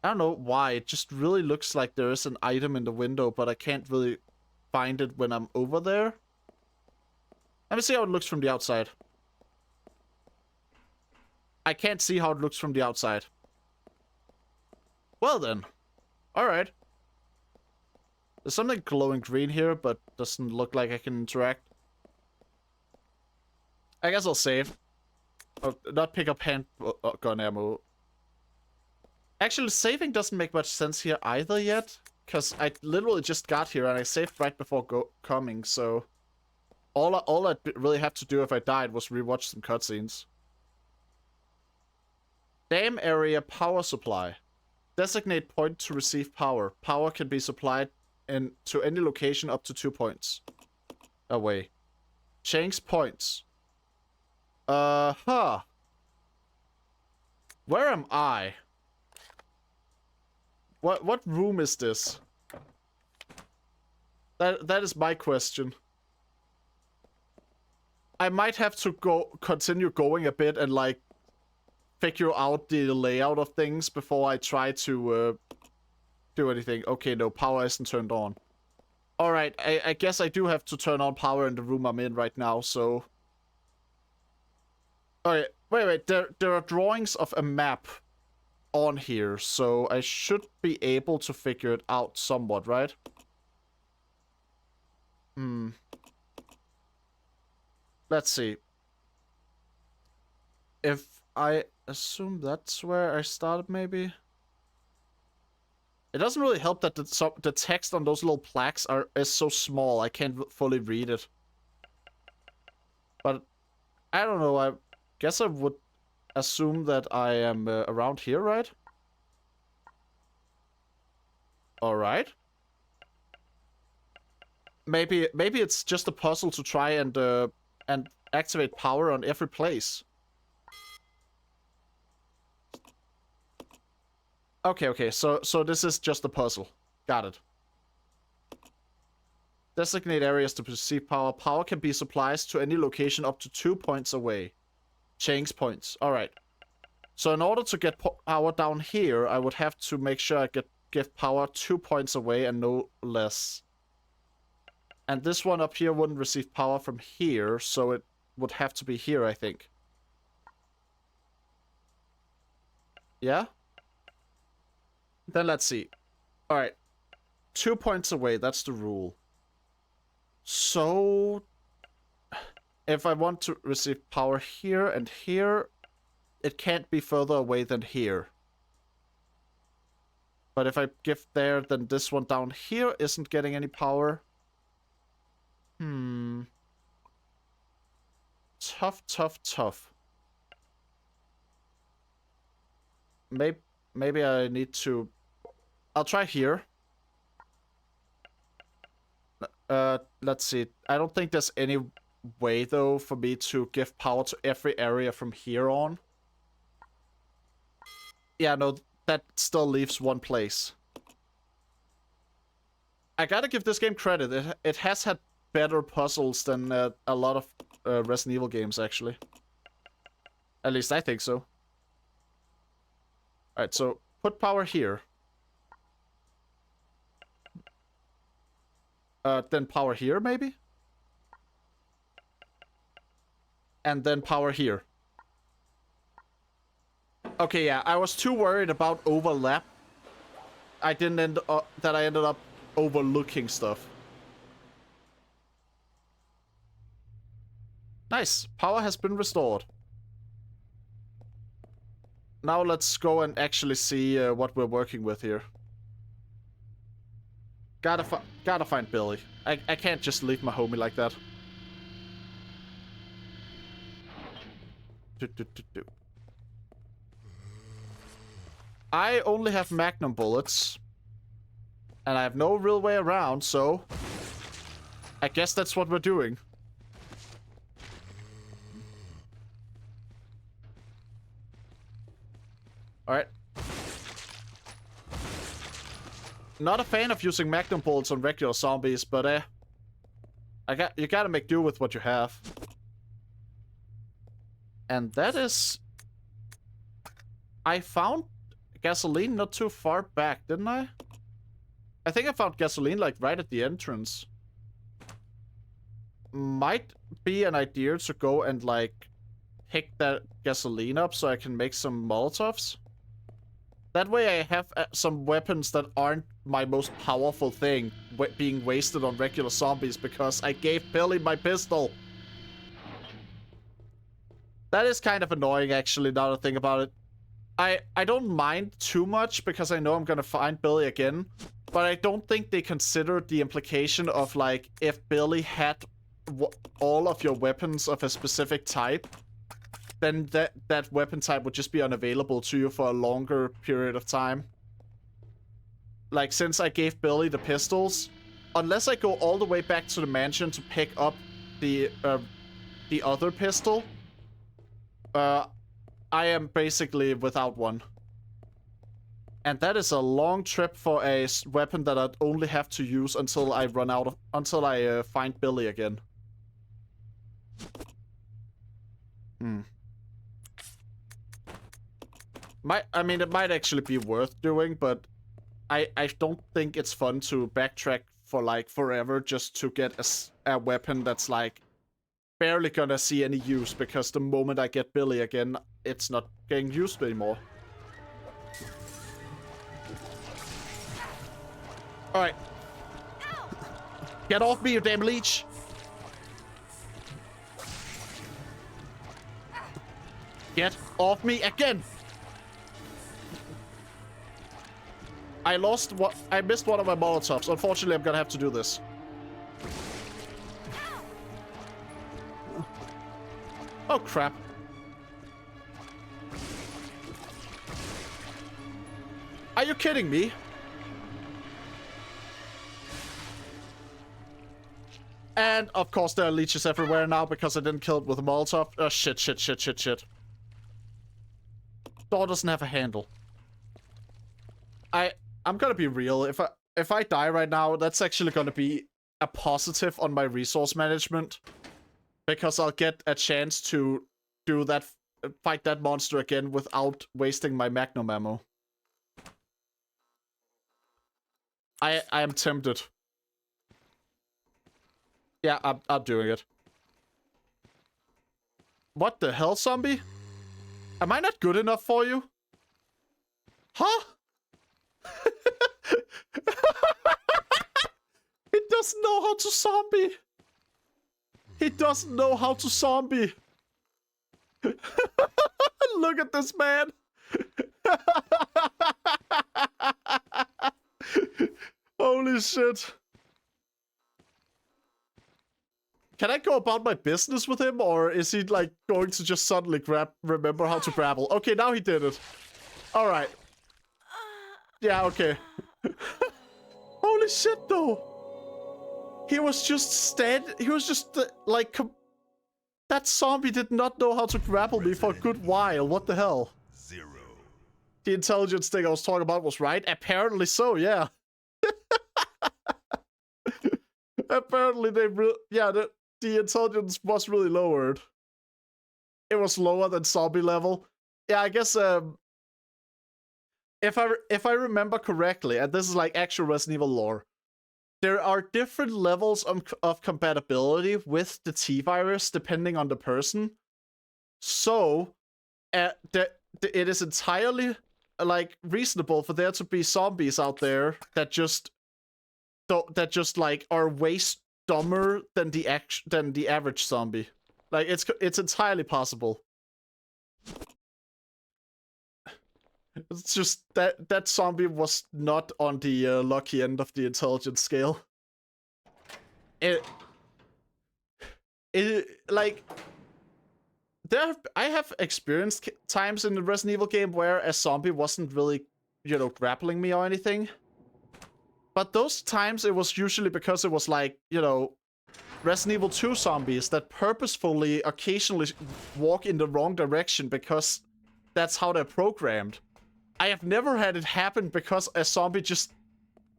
I don't know why. It just really looks like there is an item in the window, but I can't really find it when I'm over there. Let me see how it looks from the outside. I can't see how it looks from the outside. Well then. Alright. There's something glowing green here, but doesn't look like I can interact. I guess I'll save. Oh, not pick up handgun ammo. Actually, saving doesn't make much sense here either yet. Because I literally just got here and I saved right before coming, so... All I'd really have to do if I died was rewatch some cutscenes. Dam area power supply. Designate point to receive power. Power can be supplied to any location up to 2 points away. Change points. Huh. Where am I? What room is this? That is my question. I might have to continue going a bit and like figure out the layout of things before I try to do anything. Okay, no, power isn't turned on. Alright, I guess I do have to turn on power in the room I'm in right now, so... Alright, wait, there are drawings of a map on here, so I should be able to figure it out somewhat, right? Let's see. If I assume that's where I started, maybe? It doesn't really help that the text on those little plaques is so small, I can't fully read it. But, I don't know, I guess I would assume that I am around here, right? Alright. Maybe it's just a puzzle to try and activate power on every place. Okay, so this is just a puzzle. Got it. Designate areas to receive power. Power can be supplied to any location up to 2 points away. Change points. Alright. So in order to get power down here, I would have to make sure I give power 2 points away and no less. And this one up here wouldn't receive power from here, so it would have to be here, I think. Yeah? Then let's see. Alright. 2 points away, that's the rule. So... if I want to receive power here and here, it can't be further away than here. But if I give there, then this one down here isn't getting any power. Tough. Maybe I need to... I'll try here. Let's see. I don't think there's any way, though, for me to give power to every area from here on. Yeah, no, that still leaves one place. I gotta give this game credit. It has had better puzzles than a lot of Resident Evil games, actually. At least I think so. Alright, so put power here. Then power here, maybe? And then power here. Okay, yeah, I was too worried about overlap. I ended up overlooking stuff. Nice. Power has been restored. Now let's go and actually see what we're working with here. Gotta find Billy. I can't just leave my homie like that. I only have magnum bullets. And I have no real way around, so... I guess that's what we're doing. Alright. Not a fan of using magnum bullets on regular zombies, but you gotta make do with what you have. And that is... I found gasoline not too far back, didn't I? I think I found gasoline like right at the entrance. Might be an idea to go and like pick that gasoline up so I can make some Molotovs. That way I have some weapons that aren't my most powerful thing being wasted on regular zombies because I gave Billy my pistol. That is kind of annoying actually, now that I think about it. I don't mind too much because I know I'm gonna find Billy again. But I don't think they considered the implication of like, if Billy had all of your weapons of a specific type, then that weapon type would just be unavailable to you for a longer period of time. Like, since I gave Billy the pistols, unless I go all the way back to the mansion to pick up the other pistol, I am basically without one. And that is a long trip for a weapon that I'd only have to use until I run out of, until I find Billy again. I mean, it might actually be worth doing, but I don't think it's fun to backtrack for like forever just to get a weapon that's like barely gonna see any use, because the moment I get Billy again, it's not getting used anymore. Alright. Get off me, you damn leech! Get off me again! I missed one of my Molotovs. Unfortunately, I'm gonna have to do this. Oh, crap. Are you kidding me? And, of course, there are leeches everywhere now because I didn't kill it with a Molotov. Oh, shit. Door doesn't have a handle. I'm gonna be real. If I die right now, that's actually gonna be a positive on my resource management. Because I'll get a chance to do that, fight that monster again without wasting my magnum ammo. I am tempted. Yeah, I'm doing it. What the hell, zombie? Am I not good enough for you? Huh? He doesn't know how to zombie. He doesn't know how to zombie. Look at this man. Holy shit. Can I go about my business with him, or is he like going to just suddenly remember how to grapple? Okay, now he did it. All right. Yeah, okay. Holy shit, though. He was just he was just like, that zombie did not know how to grapple me for a good while. What the hell? 0. The intelligence thing I was talking about was right. Apparently so, yeah. Apparently the intelligence was really lowered. It was lower than zombie level. Yeah, I guess if I remember correctly, and this is like actual Resident Evil lore, there are different levels of compatibility with the T-virus depending on the person. So, it is entirely like reasonable for there to be zombies out there that just like are way dumber than the average zombie. Like it's entirely possible. It's just that zombie was not on the lucky end of the intelligence scale. It like I have experienced times in the Resident Evil game where a zombie wasn't really, you know, grappling me or anything. But those times it was usually because it was like, you know, Resident Evil 2 zombies that purposefully occasionally walk in the wrong direction because that's how they're programmed. I have never had it happen because a zombie just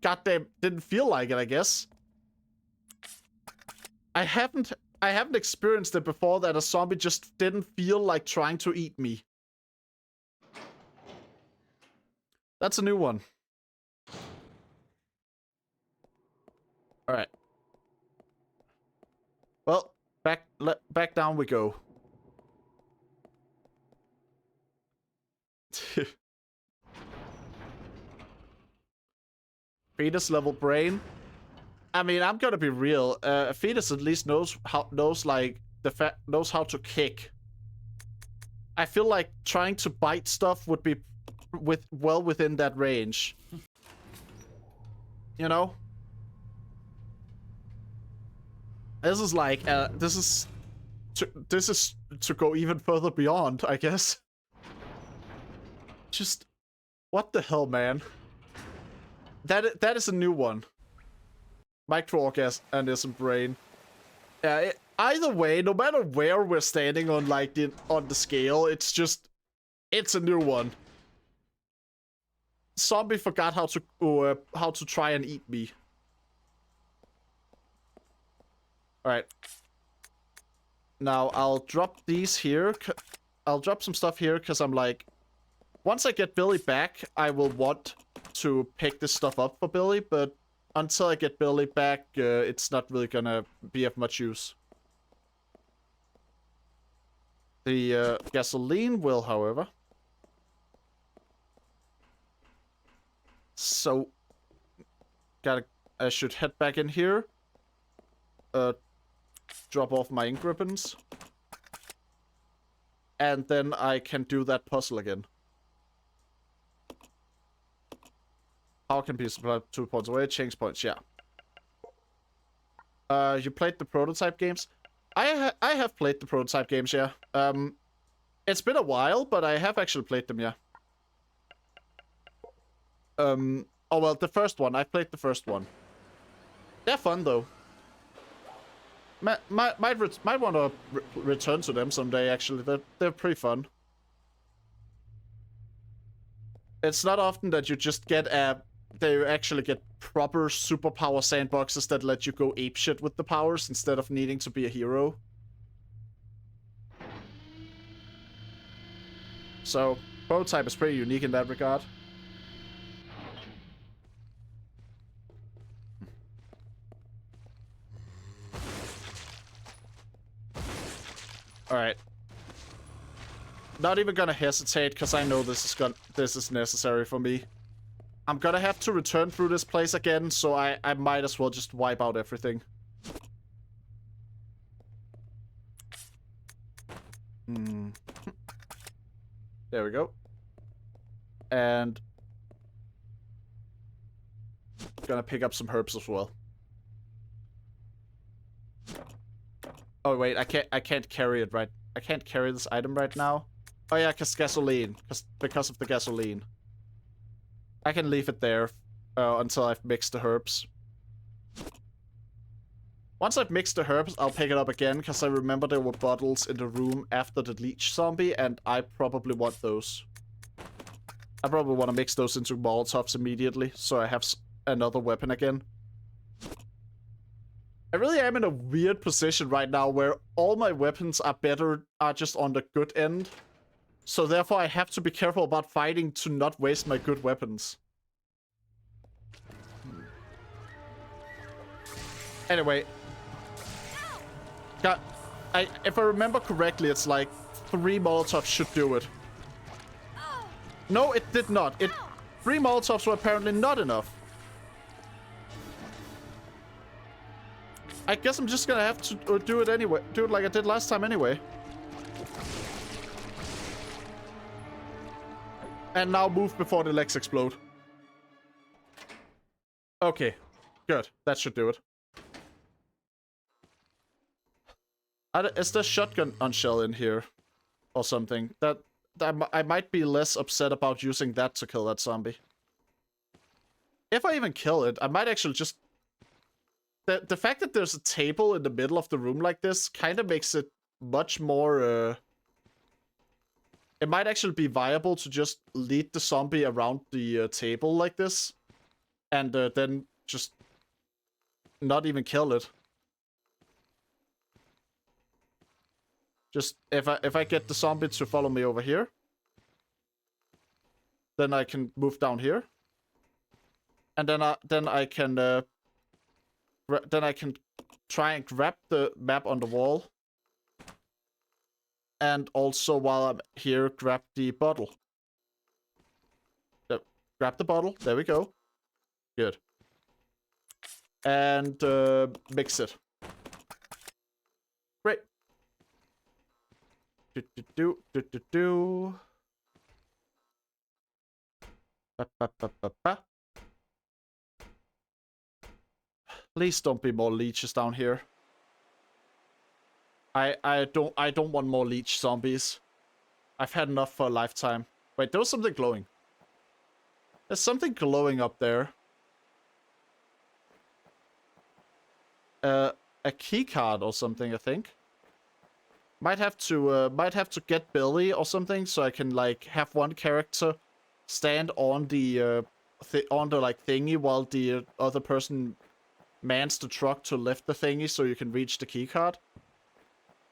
goddamn didn't feel like it, I guess. I haven't experienced it before that a zombie just didn't feel like trying to eat me. That's a new one. Alright. Well, back down we go. Fetus level brain. I mean, I'm gonna be real. A fetus at least knows how to kick. I feel like trying to bite stuff would be well within that range. You know? This is like this is to go even further beyond, I guess. Just what the hell, man? That is a new one. Microorganism brain. Either way, no matter where we're standing on like on the scale, it's a new one. Zombie forgot how to try and eat me. All right. Now I'll drop these here. I'll drop some stuff here because I'm like, once I get Billy back, I will want to pick this stuff up for Billy, but until I get Billy back, it's not really gonna be of much use. The gasoline will, however. So, I should head back in here. Drop off my ink ribbons. And then I can do that puzzle again. How can be supplied 2 points away? Change points, yeah. You played the prototype games? I have played the prototype games, yeah. It's been a while, but I have actually played them, yeah. Oh well, the first one. I played the first one. They're fun though. Might want to return to them someday. Actually, they're pretty fun. It's not often that you just get they actually get proper superpower sandboxes that let you go apeshit with the powers instead of needing to be a hero. So, prototype is pretty unique in that regard. Alright. Not even gonna hesitate, because I know this is necessary for me. I'm gonna have to return through this place again, so I might as well just wipe out everything. There we go. And gonna pick up some herbs as well. Oh wait, I can't carry it right. I can't carry this item right now. Oh yeah, because gasoline. Because of the gasoline. I can leave it there until I've mixed the herbs. Once I've mixed the herbs, I'll pick it up again, because I remember there were bottles in the room after the leech zombie, and I probably want those. I probably want to mix those into Molotovs immediately, so I have another weapon again. I really am in a weird position right now where all my weapons are just on the good end. So therefore I have to be careful about fighting to not waste my good weapons. Anyway. If I remember correctly, it's like 3 Molotovs should do it. No, it did not. 3 Molotovs were apparently not enough. I guess I'm just gonna have to do it anyway. Do it like I did last time anyway. And now move before the legs explode. Okay. Good. That should do it. Is there shotgun on shell in here? Or something? That I might be less upset about using that to kill that zombie. If I even kill it, I might actually just... The fact that there's a table in the middle of the room like this kind of makes it much more... It might actually be viable to just lead the zombie around the table like this. And then just not even kill it. Just if I get the zombie to follow me over here, then I can move down here, and then I can try and grab the map on the wall, and also while I'm here, grab the bottle. Grab the bottle. There we go. Good. And mix it. Great. Please don't be more leeches down here. I don't want more leech zombies. I've had enough for a lifetime. Wait, there was something glowing. There's something glowing up there. A key card or something, I think. Might have to get Billy or something, so I can like have one character stand on the like thingy while the other person mans the truck to lift the thingy, so you can reach the key card.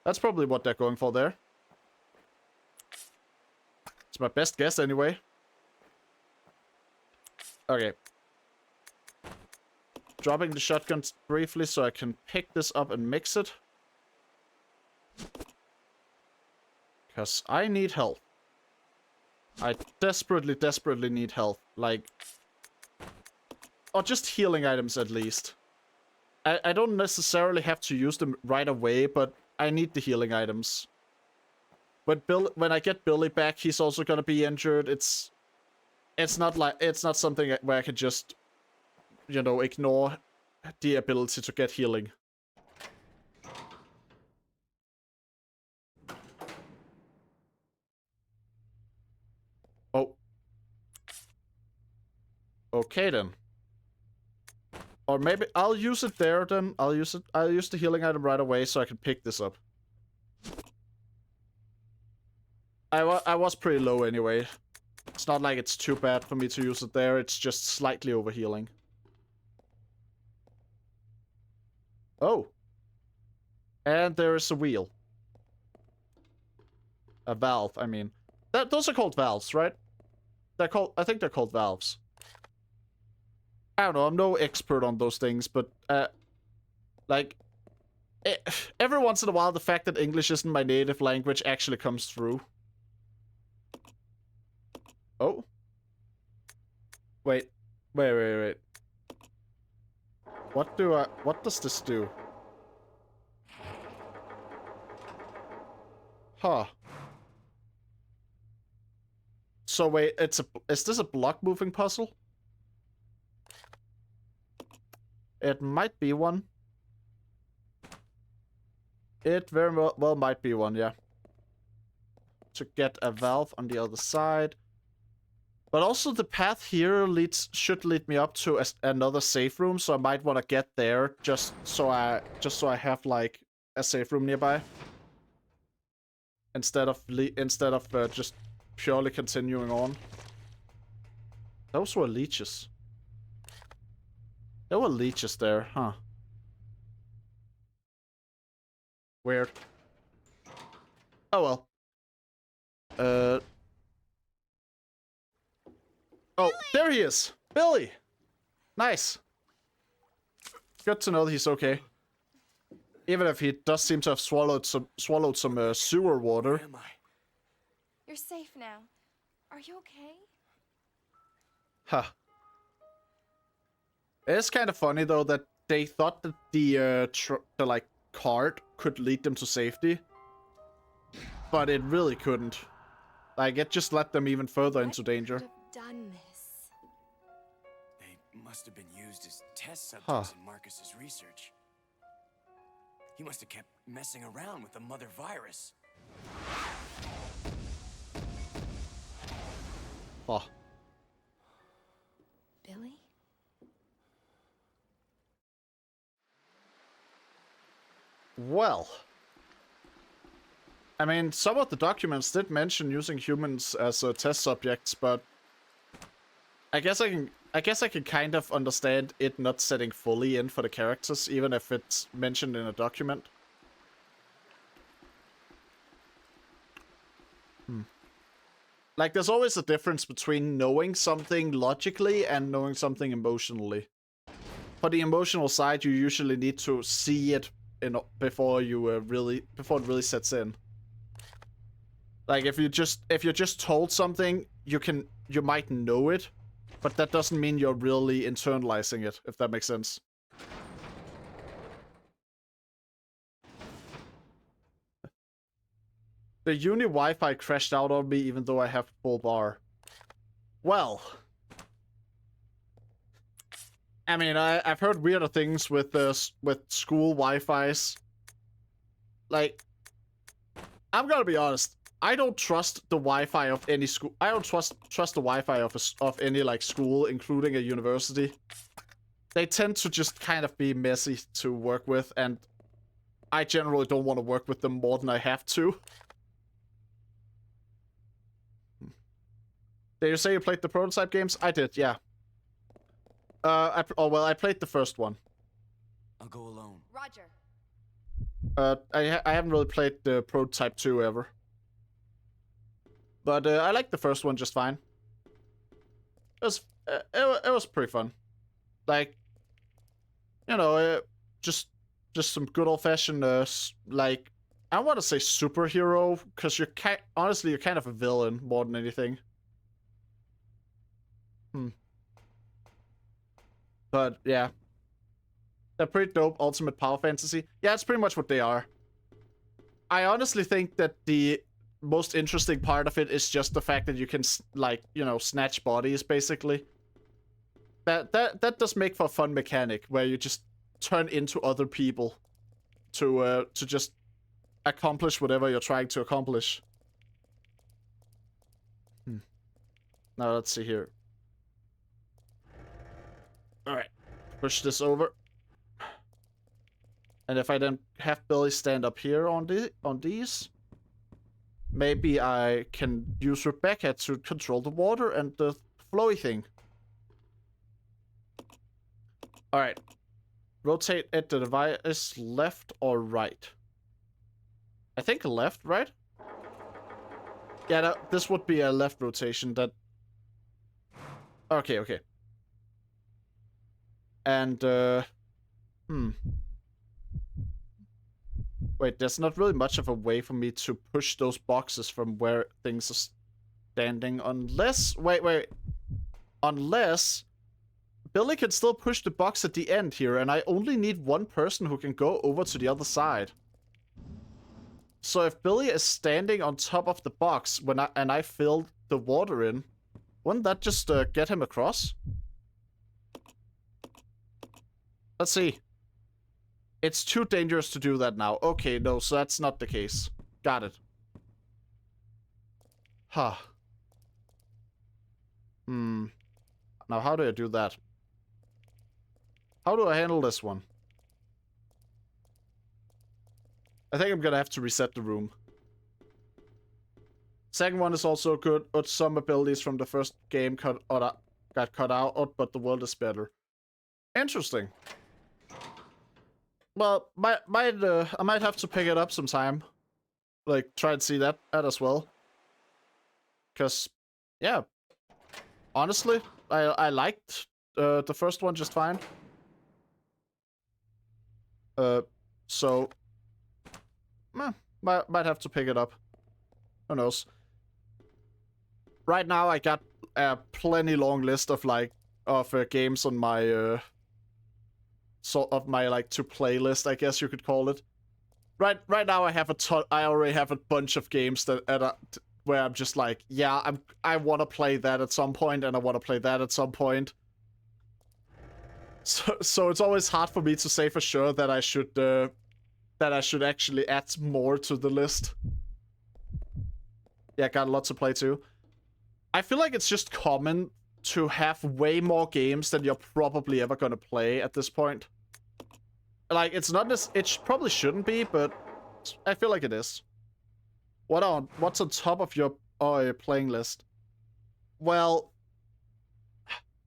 That's probably what they're going for there. It's my best guess anyway. Okay. Dropping the shotguns briefly so I can pick this up and mix it. Because I need help. I desperately, desperately need help. Like... Or just healing items at least. I don't necessarily have to use them right away, but I need the healing items. When I get Billy back, he's also gonna be injured. It's not something where I can just, you know, ignore the ability to get healing. Oh. Okay then. Or maybe I'll use it there then. I'll use the healing item right away so I can pick this up. I was pretty low anyway. It's not like it's too bad for me to use it there. It's just slightly overhealing. Oh. And there is a wheel. A valve, I mean. Those are called valves, right? I think they're called valves. I don't know, I'm no expert on those things, but, like, every once in a while, the fact that English isn't my native language actually comes through. Oh. Wait. What does this do? Huh. So wait, is this a block moving puzzle? It might be one. It very well might be one, yeah. To get a valve on the other side. But also the path here should lead me up to another safe room, so I might want to get there just so I have like a safe room nearby. Instead of just purely continuing on. Those were leeches. There were leeches there, huh? Weird. Oh well. Oh, there he is! Billy! Nice. good to know that he's okay. Even if he does seem to have swallowed some sewer water. Where am I? You're safe now. Are you okay? Huh. It's kind of funny though that they thought that the like card could lead them to safety, but it really couldn't. Like it just led them even further into danger. Could have done this. They must have been used as test subjects in Marcus's research. He must have kept messing around with the mother virus. Oh. Billy? Well, I mean, some of the documents did mention using humans as test subjects, but I guess I can kind of understand it not setting fully in for the characters, even if it's mentioned in a document. Like, there's always a difference between knowing something logically and knowing something emotionally. For the emotional side, you usually need to see it before it really sets in. Like, if you're just told something, you might know it, but that doesn't mean you're really internalizing it, if that makes sense. The uni Wi-Fi crashed out on me even though I have full bar. Well, I mean, I've heard weirder things with school Wi-Fis. Like, I'm gonna be honest. I don't trust the Wi-Fi of any school. I don't trust the Wi-Fi of any like school, including a university. They tend to just kind of be messy to work with, and I generally don't want to work with them more than I have to. Did you say you played the prototype games? I did, yeah. I played the first one. I'll go alone. Roger. I haven't really played the prototype 2 ever. But I liked the first one just fine. It was pretty fun. Like, you know, just some good old-fashioned like, I want to say superhero, because honestly you're kind of a villain more than anything. But yeah, they're pretty dope. Ultimate power fantasy. Yeah, it's pretty much what they are. I honestly think that the most interesting part of it is just the fact that you can, like, you know, snatch bodies, basically. That does make for a fun mechanic, where you just turn into other people to just accomplish whatever you're trying to accomplish. Now, let's see here. Alright, push this over. And if I then have Billy stand up here on these, maybe I can use Rebecca to control the water and the flowy thing. Alright. Rotate at the device left or right? I think left, right? Yeah, this would be a left rotation. Okay. And, wait, there's not really much of a way for me to push those boxes from where things are standing, unless... Wait. Unless... Billy can still push the box at the end here, and I only need one person who can go over to the other side. So if Billy is standing on top of the box and I fill the water in, wouldn't that just get him across? Let's see. It's too dangerous to do that now. Okay, no, so that's not the case. Got it. Huh. Now how do I do that? How do I handle this one? I think I'm gonna have to reset the room. Second one is also good, but some abilities from the first game got cut out, but the world is better. Interesting. Well, I might have to pick it up sometime. Like, try and see that as well. Because, yeah. Honestly, I liked the first one just fine. So might have to pick it up. Who knows? Right now, I got a plenty long list of games on my like to play list, I guess you could call it. Right now, I already have a bunch of games where I'm just like, yeah, I want to play that at some point, and I want to play that at some point. So it's always hard for me to say for sure that I should actually add more to the list. Yeah, got a lot to play too. I feel like it's just common to have way more games than you're probably ever gonna play at this point. Like, it's not this. It probably shouldn't be, but I feel like it is. What's on top of your playing list? Well,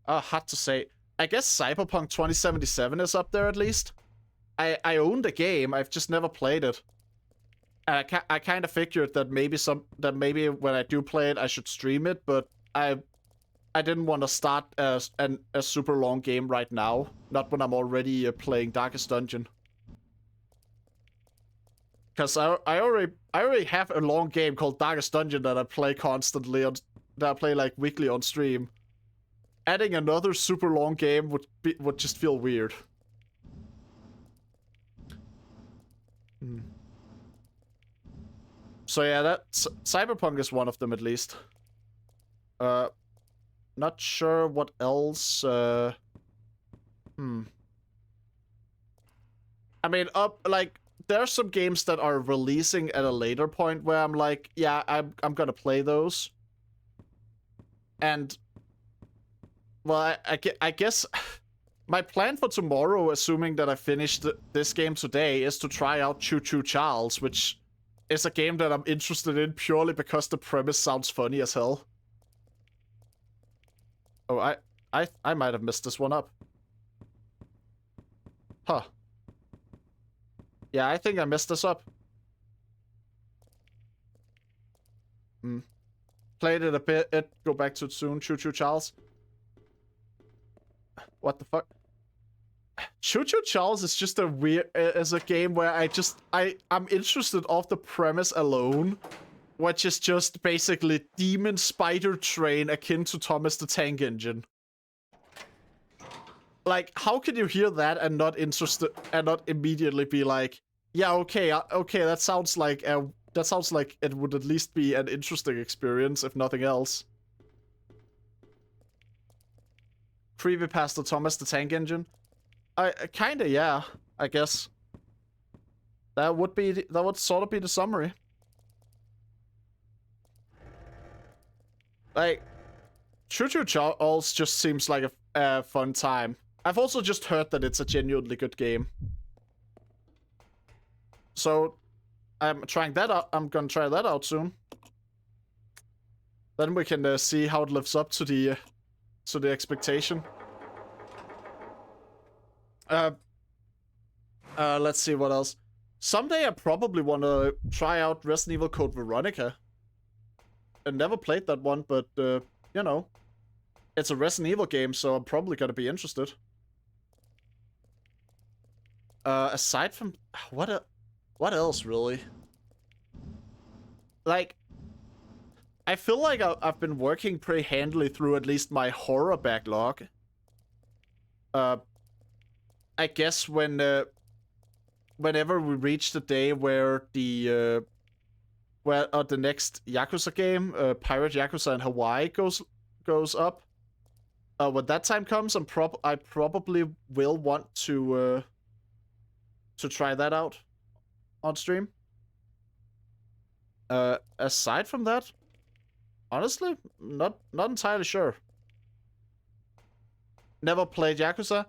hard to say. I guess Cyberpunk 2077 is up there at least. I own the game. I've just never played it. I kind of figured that maybe when I do play it, I should stream it, but I didn't want to start a super long game right now. Not when I'm already playing Darkest Dungeon. Because I already have a long game called Darkest Dungeon that I play constantly that I play like weekly on stream. Adding another super long game would just feel weird. So yeah, Cyberpunk is one of them at least. Not sure what else. I mean, there are some games that are releasing at a later point where I'm like, yeah, I'm gonna play those. And well, I guess my plan for tomorrow, assuming that I finished this game today, is to try out Choo Choo Charles, which is a game that I'm interested in purely because the premise sounds funny as hell. Oh, I might have messed this one up. Huh. Yeah, I think I messed this up. Played it a bit. Go back to it soon. Choo Choo Charles. What the fuck? Choo Choo Charles is just a game where I'm interested off the premise alone, which is just basically demon spider train akin to Thomas the Tank Engine. Like, how can you hear that and not interested and not immediately be like, yeah, okay, that sounds like it would at least be an interesting experience, if nothing else. Creepypasta Thomas the Tank Engine. Kinda, yeah, I guess. That would sort of be the summary. Like, Choo Choo Charles just seems like a fun time. I've also just heard that it's a genuinely good game. So, I'm trying that out. I'm gonna try that out soon. Then we can see how it lives up to the expectation. Let's see what else. Someday I probably want to try out Resident Evil Code Veronica. I never played that one, but you know, it's a Resident Evil game, so I'm probably gonna be interested. Aside from what else really? Like, I feel like I've been working pretty handily through at least my horror backlog. I guess whenever we reach the day where the next Yakuza game, Pirate Yakuza in Hawaii goes up, when that time comes, I probably will want to try that out on stream. Aside from that, honestly, not entirely sure. Never played Yakuza.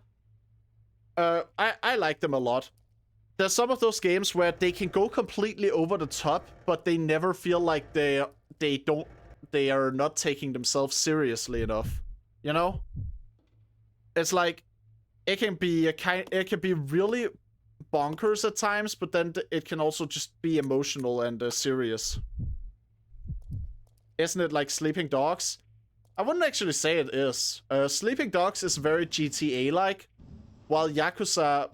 I like them a lot. There's some of those games where they can go completely over the top, but they never feel like they are not taking themselves seriously enough. You know? It's like it can be really bonkers at times, but then it can also just be emotional and serious. Isn't it like Sleeping Dogs? I wouldn't actually say it is. Sleeping Dogs is very GTA-like, while Yakuza,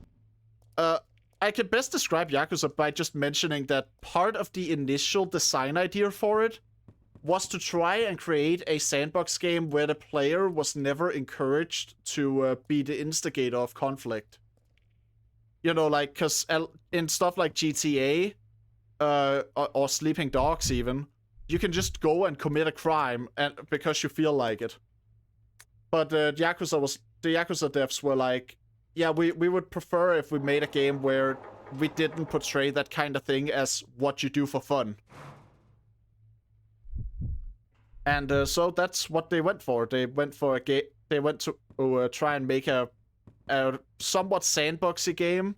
I can best describe Yakuza by just mentioning that part of the initial design idea for it was to try and create a sandbox game where the player was never encouraged to be the instigator of conflict. You know, like, because in stuff like GTA or Sleeping Dogs even, you can just go and commit a crime because you feel like it. But the Yakuza devs were like, yeah, we would prefer if we made a game where we didn't portray that kind of thing as what you do for fun. And so that's what they went for. They went for a game. They went to try and make a somewhat sandboxy game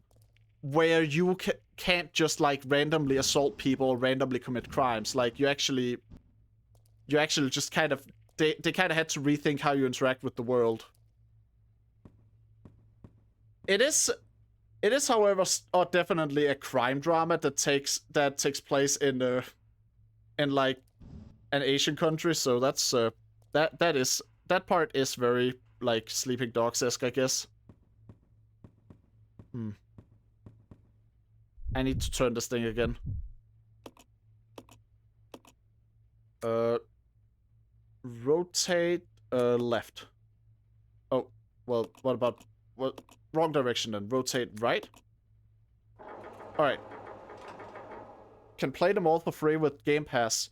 where you can't just like randomly assault people or randomly commit crimes. Like you actually just kind of they kind of had to rethink how you interact with the world. It is, however, definitely a crime drama that takes place in like an Asian country. So that's that part is very like Sleeping Dogs-esque, I guess. I need to turn this thing again. Rotate left. Oh, well, what about what? Wrong direction then. Rotate right. Alright. Can play them all for free with Game Pass.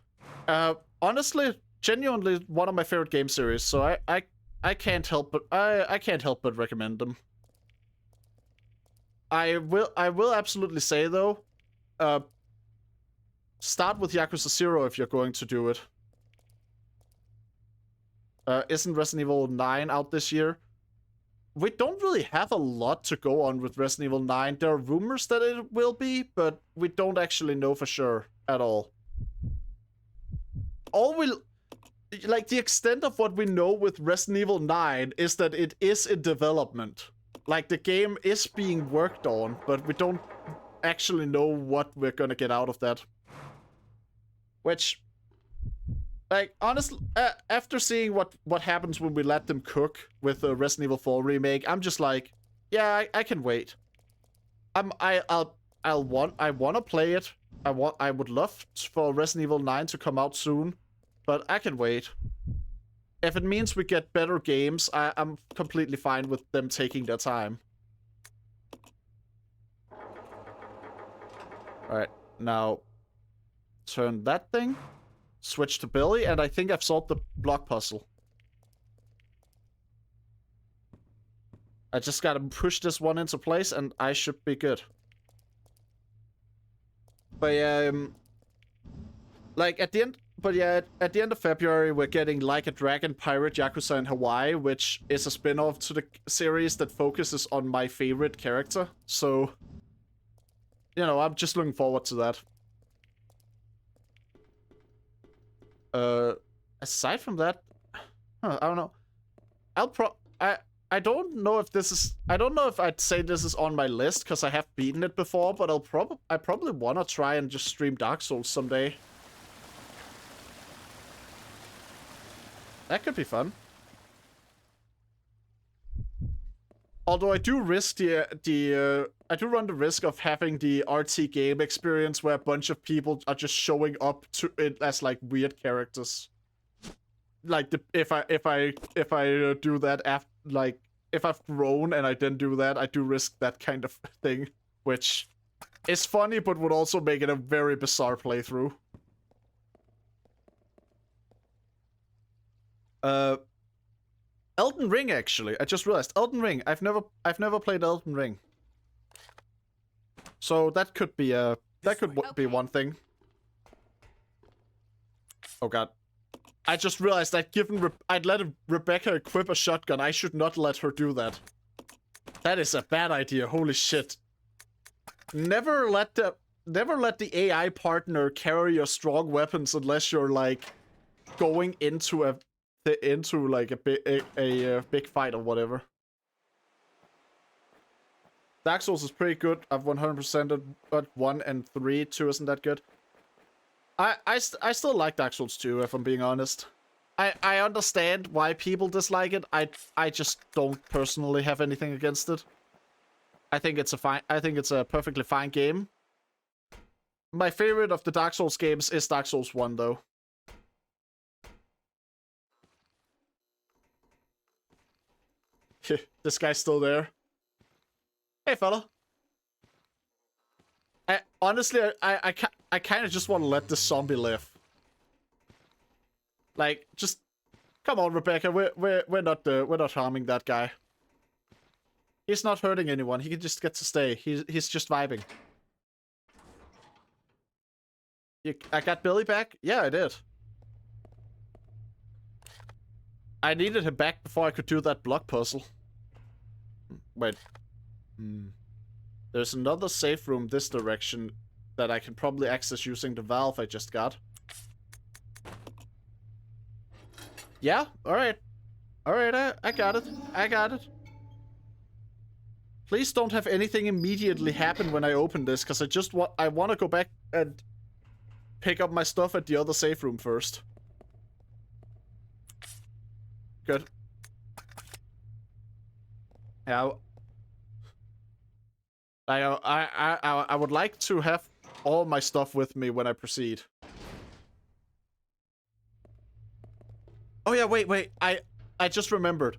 Honestly, genuinely one of my favorite game series, so I can't help but recommend them. I will absolutely say though, start with Yakuza 0 if you're going to do it. Isn't Resident Evil 9 out this year? We don't really have a lot to go on with Resident Evil 9. There are rumors that it will be, but we don't actually know for sure at all. Like, the extent of what we know with Resident Evil 9 is that it is in development. Like, the game is being worked on, but we don't actually know what we're gonna get out of that. Which, like, honestly, after seeing what happens when we let them cook with the Resident Evil 4 remake, I'm just like, yeah, I can wait. I want to play it. I would love for Resident Evil 9 to come out soon, but I can wait. If it means we get better games, I'm completely fine with them taking their time. Alright, now turn that thing, switch to Billy, and I think I've solved the block puzzle. I just gotta push this one into place and I should be good. But like at the end of February we're getting Like a Dragon Pirate Yakuza in Hawaii, which is a spin-off to the series that focuses on my favorite character. So, you know, I'm just looking forward to that. Aside from that, I don't know. I don't know if this is, I don't know if I'd say this is on my list because I have beaten it before, but I probably want to try and just stream Dark Souls someday. That could be fun. Although I do risk I do run the risk of having the RT game experience where a bunch of people are just showing up to it as like weird characters. Like if I do that after, like if I've grown and I then do that, I do risk that kind of thing, which is funny but would also make it a very bizarre playthrough. Elden Ring, actually. I just realized. Elden Ring. I've never played Elden Ring. So that could be be one thing. Oh god. I just realized that I'd let Rebecca equip a shotgun. I should not let her do that. That is a bad idea. Holy shit. Never let the AI partner carry your strong weapons unless you're like going into like a big fight or whatever. Dark Souls is pretty good. I've 100%ed at 1 and 3. 2 isn't that good. I still like Dark Souls 2, if I'm being honest. I understand why people dislike it. I just don't personally have anything against it. I think it's a perfectly fine game. My favorite of the Dark Souls games is Dark Souls 1, though. This guy's still there. Hey, fella. Honestly, I kind of just want to let this zombie live. Like, just come on, Rebecca. We're not harming that guy. He's not hurting anyone. He just gets to stay. He's just vibing. I got Billy back? Yeah, I did. I needed him back before I could do that block puzzle. Wait. There's another safe room this direction that I can probably access using the valve I just got. Yeah, alright. Alright, I got it. I got it. Please don't have anything immediately happen when I open this, because I want to go back and pick up my stuff at the other safe room first. Good. Yeah. I would like to have all my stuff with me when I proceed. Oh yeah, wait. I just remembered.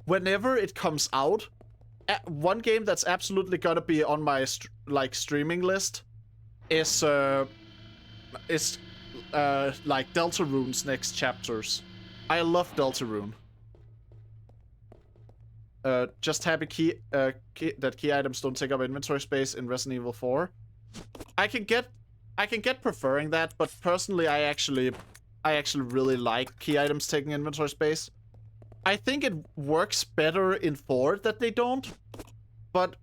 Whenever it comes out, one game that's absolutely gonna be on my streaming list is like Deltarune's next chapters. I love Deltarune. Just happy that key items don't take up inventory space in Resident Evil 4. I can get preferring that, but personally I actually really like key items taking inventory space. I think it works better in 4 that they don't, but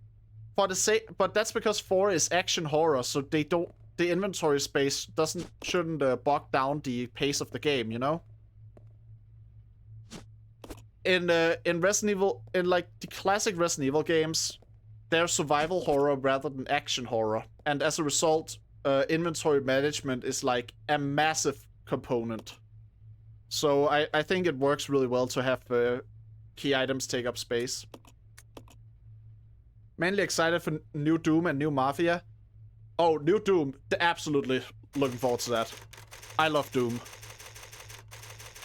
that's because 4 is action horror, so the inventory space shouldn't bog down the pace of the game, you know? In Resident Evil, in like the classic Resident Evil games, they're survival horror rather than action horror, and as a result, inventory management is like a massive component. So I think it works really well to have key items take up space. Mainly excited for new Doom and new Mafia. Oh, new Doom, absolutely looking forward to that. I love Doom.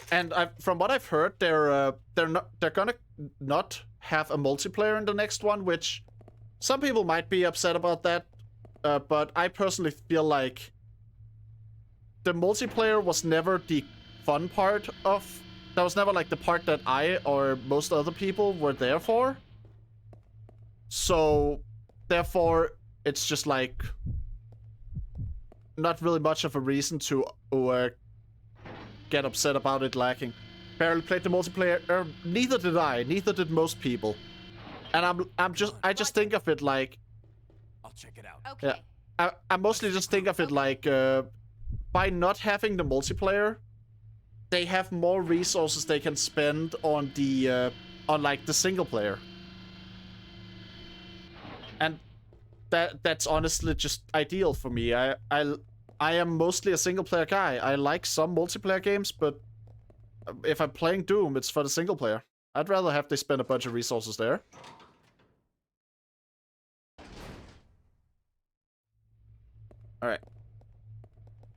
And from what I've heard, they're gonna not have a multiplayer in the next one, which some people might be upset about that. But I personally feel like the multiplayer was never the fun part of. That was never like the part that I or most other people were there for. So therefore, it's just like not really much of a reason to get upset about it lacking. Barely played the multiplayer. Neither did I. Neither did most people. And I just think of it like. I'll check it out. Okay. Yeah. I mostly just think of it like by not having the multiplayer, they have more resources they can spend on the like the single player. And that's honestly just ideal for me. I am mostly a single player guy. I like some multiplayer games, but if I'm playing Doom, it's for the single player. I'd rather have they spend a bunch of resources there. Alright.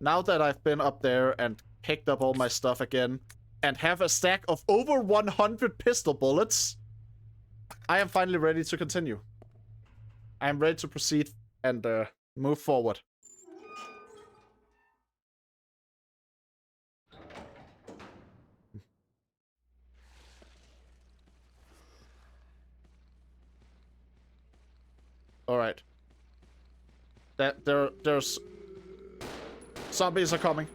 Now that I've been up there and picked up all my stuff again, and have a stack of over 100 pistol bullets, I am finally ready to continue. I am ready to proceed and move forward. Alright. There's... Zombies are coming.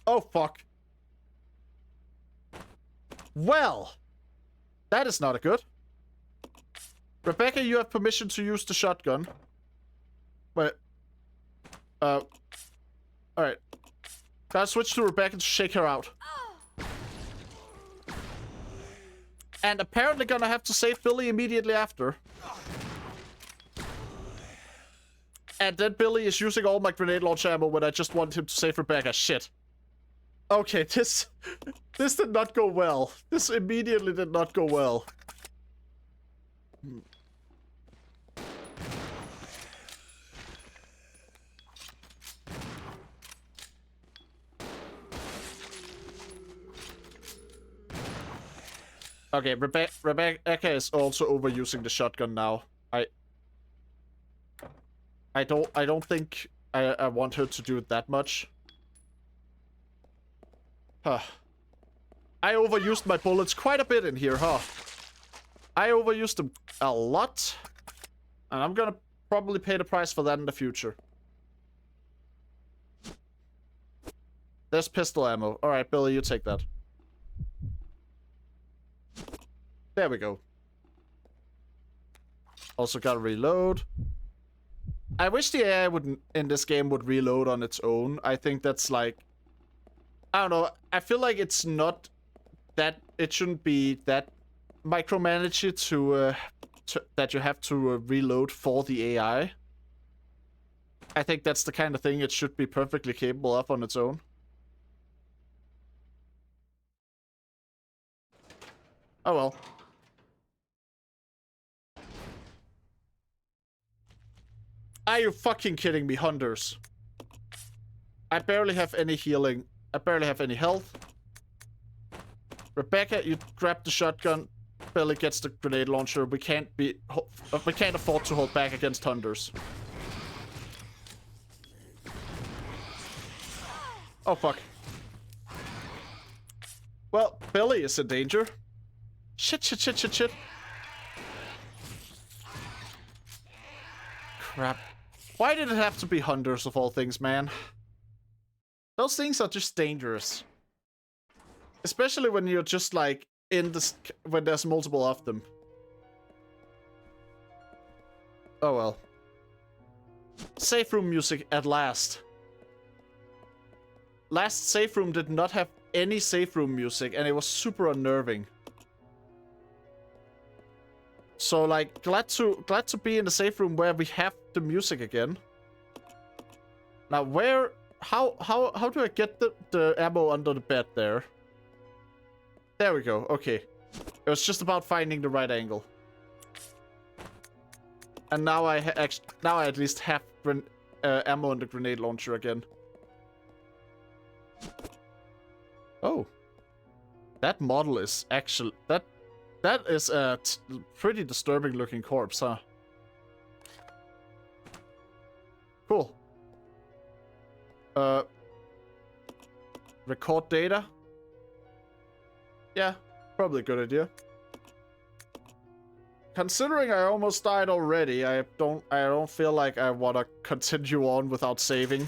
Oh, fuck. Well. That is not a good. Rebecca, you have permission to use the shotgun. Wait. Alright. Gotta switch to Rebecca to shake her out. And apparently gonna have to save Billy immediately after. And then Billy is using all my grenade launch ammo when I just want him to save Rebecca. Shit. Okay, this did not go well. This immediately did not go well. Okay, Rebecca is also overusing the shotgun now. I don't think I want her to do it that much. Huh. I overused my bullets quite a bit in here, huh? I overused them a lot. And I'm gonna probably pay the price for that in the future. There's pistol ammo. Alright, Billy, you take that. There we go. Also gotta reload. I wish the AI in this game would reload on its own. I think that's like... I don't know. I feel like it's not that... It shouldn't be that micromanaged to that you have to reload for the AI. I think that's the kind of thing it should be perfectly capable of on its own. Oh well. Are you fucking kidding me, hunters? I barely have any healing. I barely have any health. Rebecca, you grab the shotgun. Billy gets the grenade launcher. We can't afford to hold back against hunters. Oh fuck. Well, Billy is in danger. Shit. Crap. Why did it have to be hunters of all things, man? Those things are just dangerous. Especially when you're just like in this, when there's multiple of them. Oh well. Safe room music at last. Last safe room did not have any safe room music and it was super unnerving. So like glad to be in the safe room where we have the music again. Now where how do I get the ammo under the bed there? There we go. Okay. It was just about finding the right angle. And now I at least have ammo in the grenade launcher again. Oh. That model is actually that is a pretty disturbing looking corpse, huh? Cool. Record data? Yeah, probably a good idea. Considering I almost died already, I don't feel like I want to continue on without saving.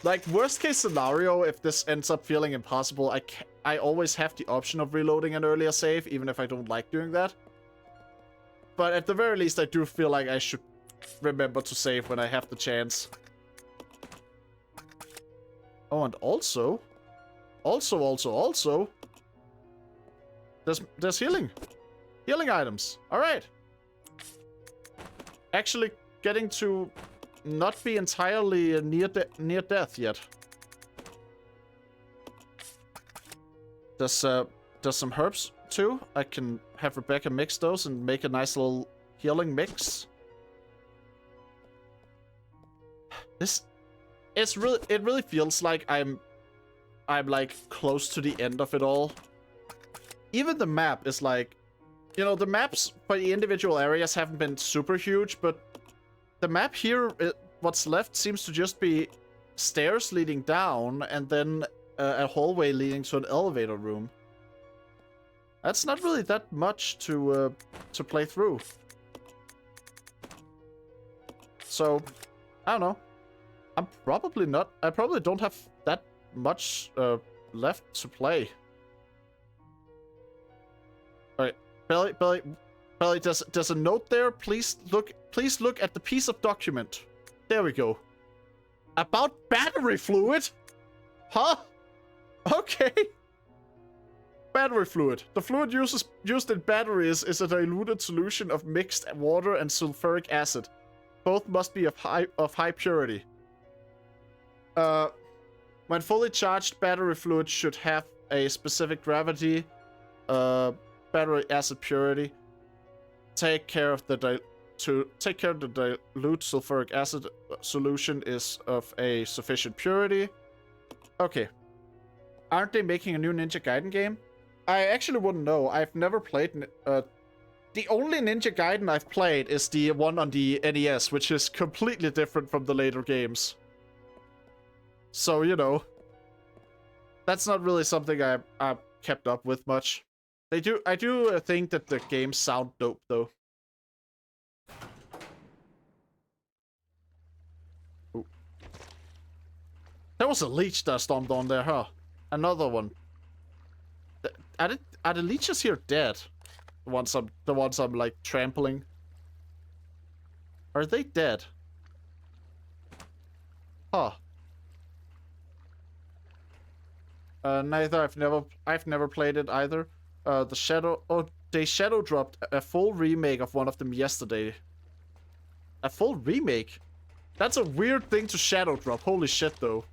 Like, worst case scenario, if this ends up feeling impossible, I always have the option of reloading an earlier save, even if I don't like doing that. But at the very least, I do feel like I should remember to save when I have the chance. Oh, and also... Also... There's healing. Healing items. Alright. Actually getting to not be entirely near death yet. There's some herbs too. I can have Rebecca mix those and make a nice little healing mix. It really feels like I'm like close to the end of it all. Even the map is like, you know, the maps for the individual areas haven't been super huge, but the map here, what's left seems to just be stairs leading down and then a hallway leading to an elevator room. That's not really that much to play through. So, I don't know. I probably don't have that much left to play. Alright, Belly, there's a note there. Please look at the piece of document. There we go. About battery fluid? Huh? Okay. Battery fluid. The fluid used in batteries is a diluted solution of mixed water and sulfuric acid. Both must be of high purity. When fully charged, battery fluid should have a specific gravity, battery acid purity. Take care of the dilute sulfuric acid solution is of a sufficient purity. Okay. Aren't they making a new Ninja Gaiden game? I actually wouldn't know. I've never played. The only Ninja Gaiden I've played is the one on the NES, which is completely different from the later games. So, you know, that's not really something I've kept up with much. I do think that the games sound dope, though. Ooh. There was a leech that stomped on there, huh? Another one. Are the leeches here dead? The ones I'm like trampling. Are they dead? Huh. Neither. I've never played it either. They shadow dropped a full remake of one of them yesterday. A full remake? That's a weird thing to shadow drop. Holy shit, though.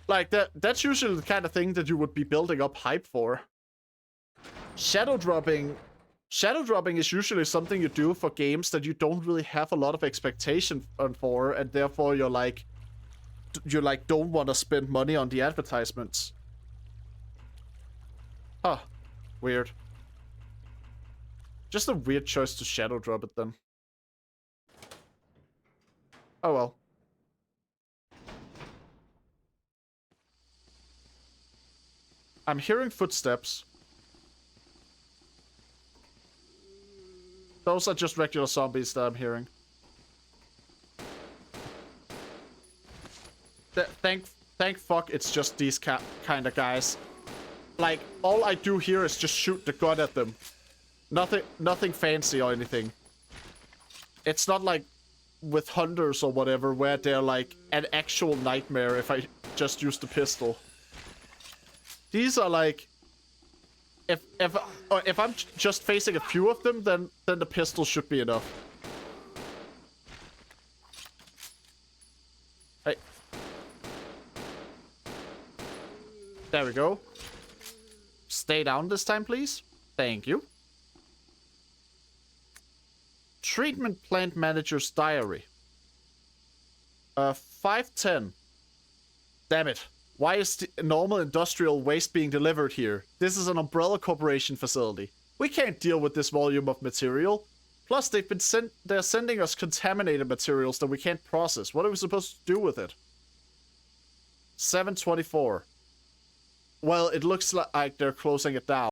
Like that's usually the kind of thing that you would be building up hype for. Shadow dropping is usually something you do for games that you don't really have a lot of expectation for, and therefore you don't want to spend money on the advertisements. Huh. Weird. Just a weird choice to shadow drop it then. Oh well. I'm hearing footsteps. Those are just regular zombies that I'm hearing. Thank fuck it's just these kind of guys. Like, all I do here is just shoot the gun at them. Nothing fancy or anything. It's not like with hunters or whatever, where they're like an actual nightmare if I just use the pistol. These are like... If I'm just facing a few of them, then the pistol should be enough. Hey. There we go. Stay down this time, please. Thank you. Treatment plant manager's diary. 510. Damn it. Why is the normal industrial waste being delivered here? This is an Umbrella Corporation facility. We can't deal with this volume of material. Plus, they're sending us contaminated materials that we can't process. What are we supposed to do with it? 724. Well, it looks like they're closing it down.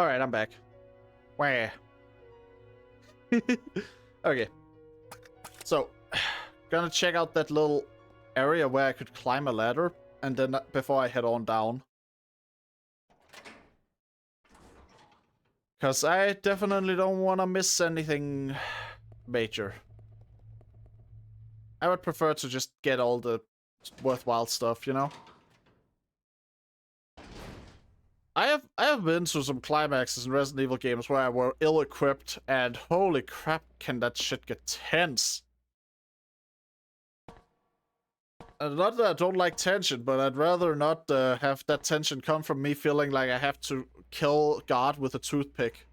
Alright, I'm back. Where? Okay. So, gonna check out that little area where I could climb a ladder, and then before I head on down. Because I definitely don't want to miss anything major. I would prefer to just get all the worthwhile stuff, you know? I have been to some climaxes in Resident Evil games where I were ill-equipped, and holy crap, can that shit get tense. And not that I don't like tension, but I'd rather not have that tension come from me feeling like I have to kill God with a toothpick.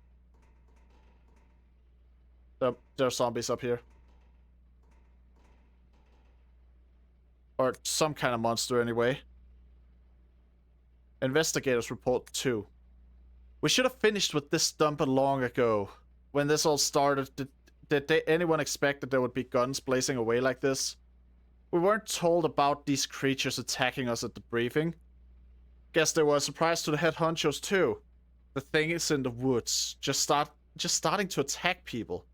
There are zombies up here. Or some kind of monster anyway. Investigators report 2. We should have finished with this dump long ago. When this all started, did anyone expect that there would be guns blazing away like this? We weren't told about these creatures attacking us at the briefing. Guess they were a surprise to the head honchos too. The thing is in the woods, just starting to attack people.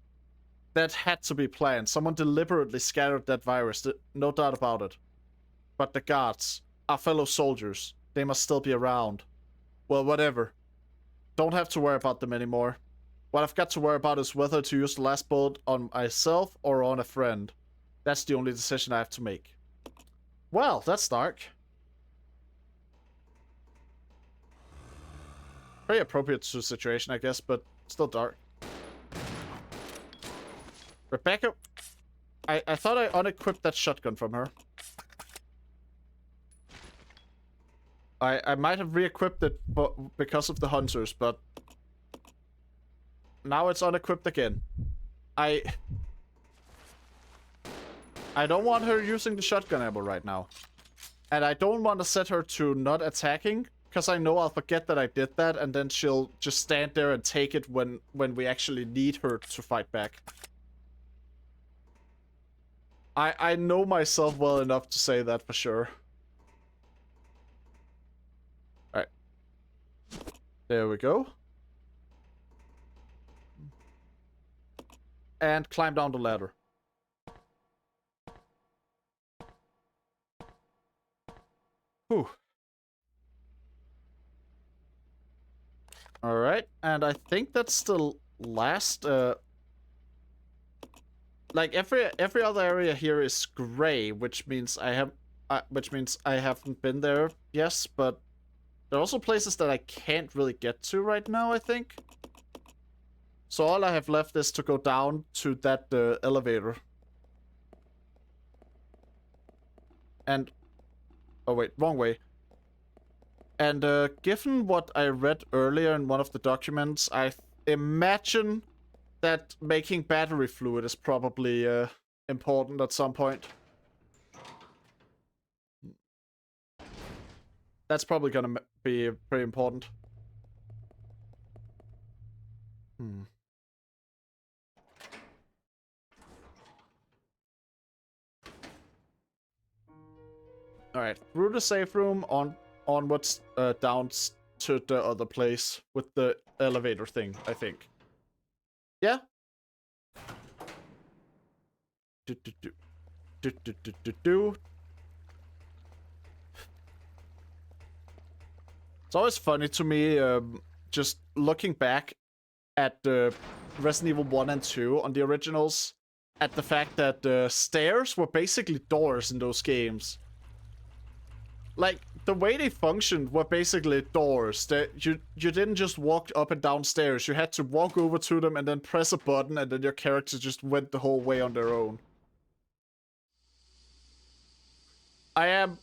That had to be planned. Someone deliberately scattered that virus, no doubt about it. But the guards, our fellow soldiers, they must still be around. Well, whatever. Don't have to worry about them anymore. What I've got to worry about is whether to use the last bullet on myself or on a friend. That's the only decision I have to make. Well, that's dark. Very appropriate to the situation, I guess, but still dark. Rebecca... I thought I unequipped that shotgun from her. I might have re-equipped it because of the hunters, but... now it's unequipped again. I don't want her using the shotgun ammo right now. And I don't want to set her to not attacking, because I know I'll forget that I did that, and then she'll just stand there and take it when we actually need her to fight back. I know myself well enough to say that for sure. Alright. There we go. And climb down the ladder. Whew. Alright, and I think that's the last, like every other area here is gray, which means I haven't been there, yes, but there are also places that I can't really get to right now, I think. So all I have left is to go down to that elevator. And... oh wait, wrong way. And given what I read earlier in one of the documents, I imagine that making battery fluid is probably important at some point. That's probably gonna be pretty important. Alright, through the safe room, onwards, down to the other place with the elevator thing, I think. Yeah? It's always funny to me, just looking back at Resident Evil 1 and 2 on the originals, at the fact that stairs were basically doors in those games. Like, the way they functioned were basically doors. You didn't just walk up and down stairs. You had to walk over to them and then press a button, and then your character just went the whole way on their own. I am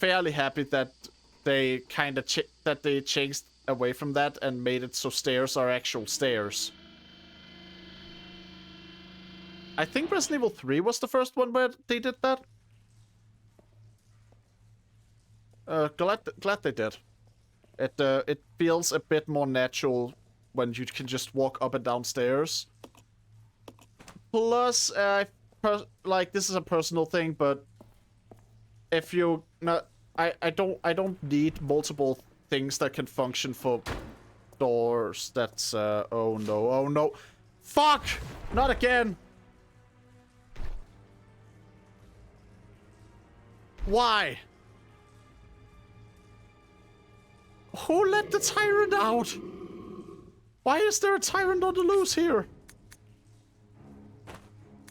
fairly happy that they kind of changed away from that and made it so stairs are actual stairs. I think Resident Evil 3 was the first one where they did that. Glad they did. It feels a bit more natural when you can just walk up and down stairs. Plus, like, this is a personal thing, but if you not, I don't need multiple things that can function for doors. That's, oh no, oh no. Fuck! Not again! Why? Who let the tyrant out? Why is there a tyrant on the loose here?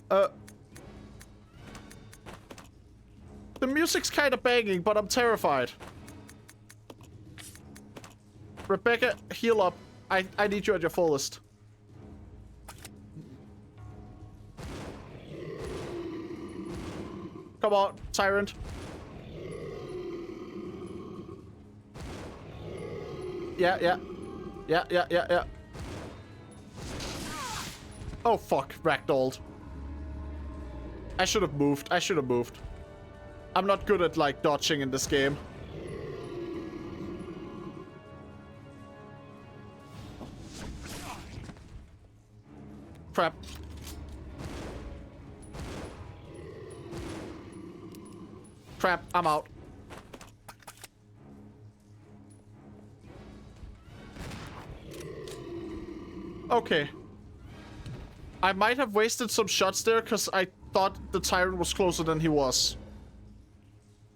The music's kind of banging, but I'm terrified. Rebecca, heal up. I need you at your fullest. Come on, tyrant. Yeah. Oh, fuck. Ragdolled. I should have moved. I'm not good at, like, dodging in this game. Crap. Crap, I'm out. Okay. I might have wasted some shots there because I thought the tyrant was closer than he was.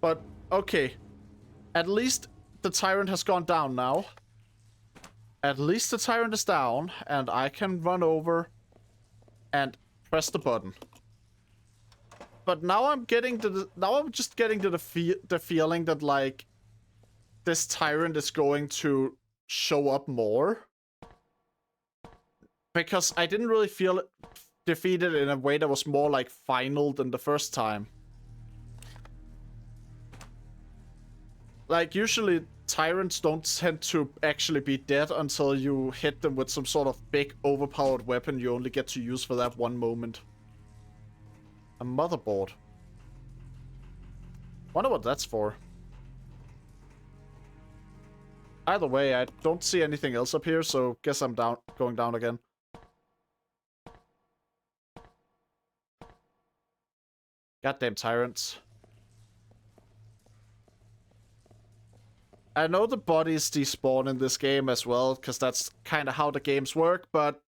But, okay. At least the tyrant has gone down now. At least the tyrant is down, and I can run over and press the button. But now I'm just getting to the feeling that, like, this tyrant is going to show up more. Because I didn't really feel defeated in a way that was more, like, final than the first time. Like, usually tyrants don't tend to actually be dead until you hit them with some sort of big overpowered weapon you only get to use for that one moment. A motherboard. Wonder what that's for. Either way, I don't see anything else up here, so guess I'm going down again. Goddamn tyrants. I know the bodies despawn in this game as well, because that's kind of how the games work, but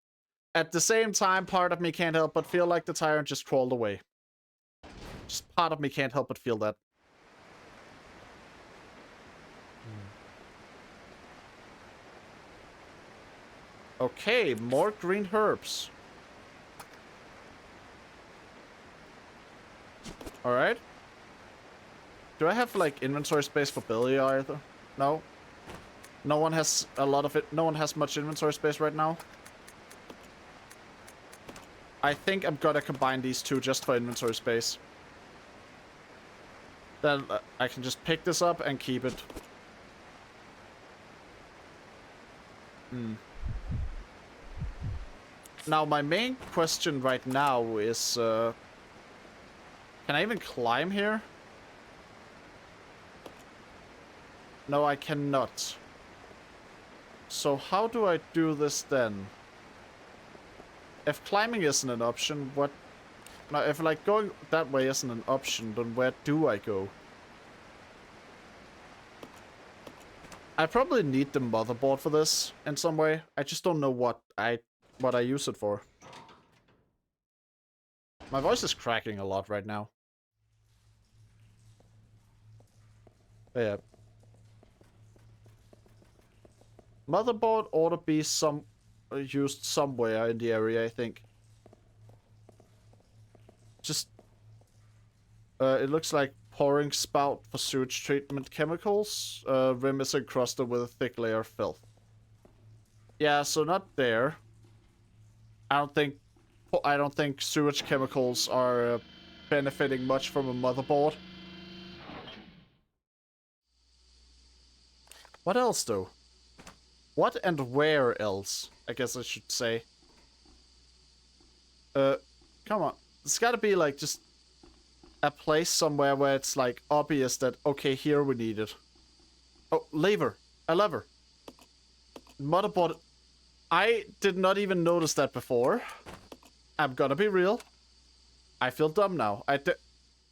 at the same time, part of me can't help but feel like the tyrant just crawled away. Just part of me can't help but feel that. Okay, more green herbs. Alright. Do I have, like, inventory space for Billy either? No? No one has a lot of it. No one has much inventory space right now. I think I'm gonna combine these two just for inventory space. Then I can just pick this up and keep it. Now, my main question right now is, can I even climb here? No, I cannot. So how do I do this then? If climbing isn't an option, what... Now, if, like, going that way isn't an option, then where do I go? I probably need the motherboard for this in some way. I just don't know what I use it for. My voice is cracking a lot right now. Yeah. Motherboard ought to be used somewhere in the area, I think. Just... it looks like pouring spout for sewage treatment chemicals. Rim is encrusted with a thick layer of filth. Yeah, so not there. I don't think sewage chemicals are benefiting much from a motherboard. What else, though? What and where else, I guess I should say. Come on. There's gotta be, like, just a place somewhere where it's, like, obvious that, okay, here we need it. Oh, lever. A lever. Motherboard. I did not even notice that before. I'm gonna be real. I feel dumb now.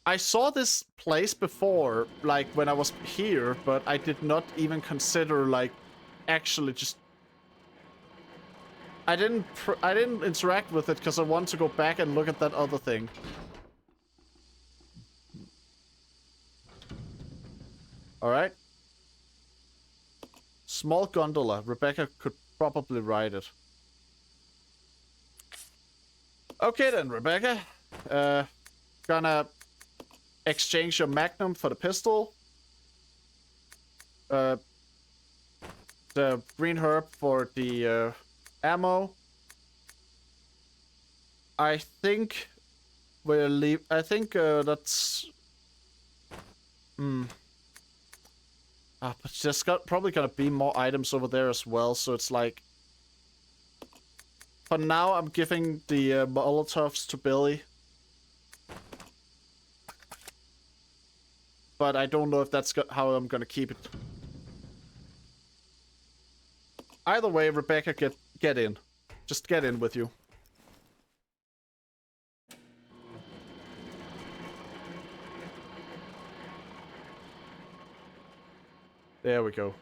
I saw this place before, like, when I was here, but I did not even consider, like, actually just I didn't interact with it because I want to go back and look at that other thing. Alright. Small gondola. Rebecca could probably ride it. Okay then, Rebecca. Gonna exchange your magnum for the pistol. The green herb for the ammo. I think we'll leave. I think that's. But there's probably gonna be more items over there as well, so it's like. For now, I'm giving the Molotovs to Billy. But I don't know if that's how I'm gonna keep it. Either way, Rebecca, get in. Just get in with you. There we go.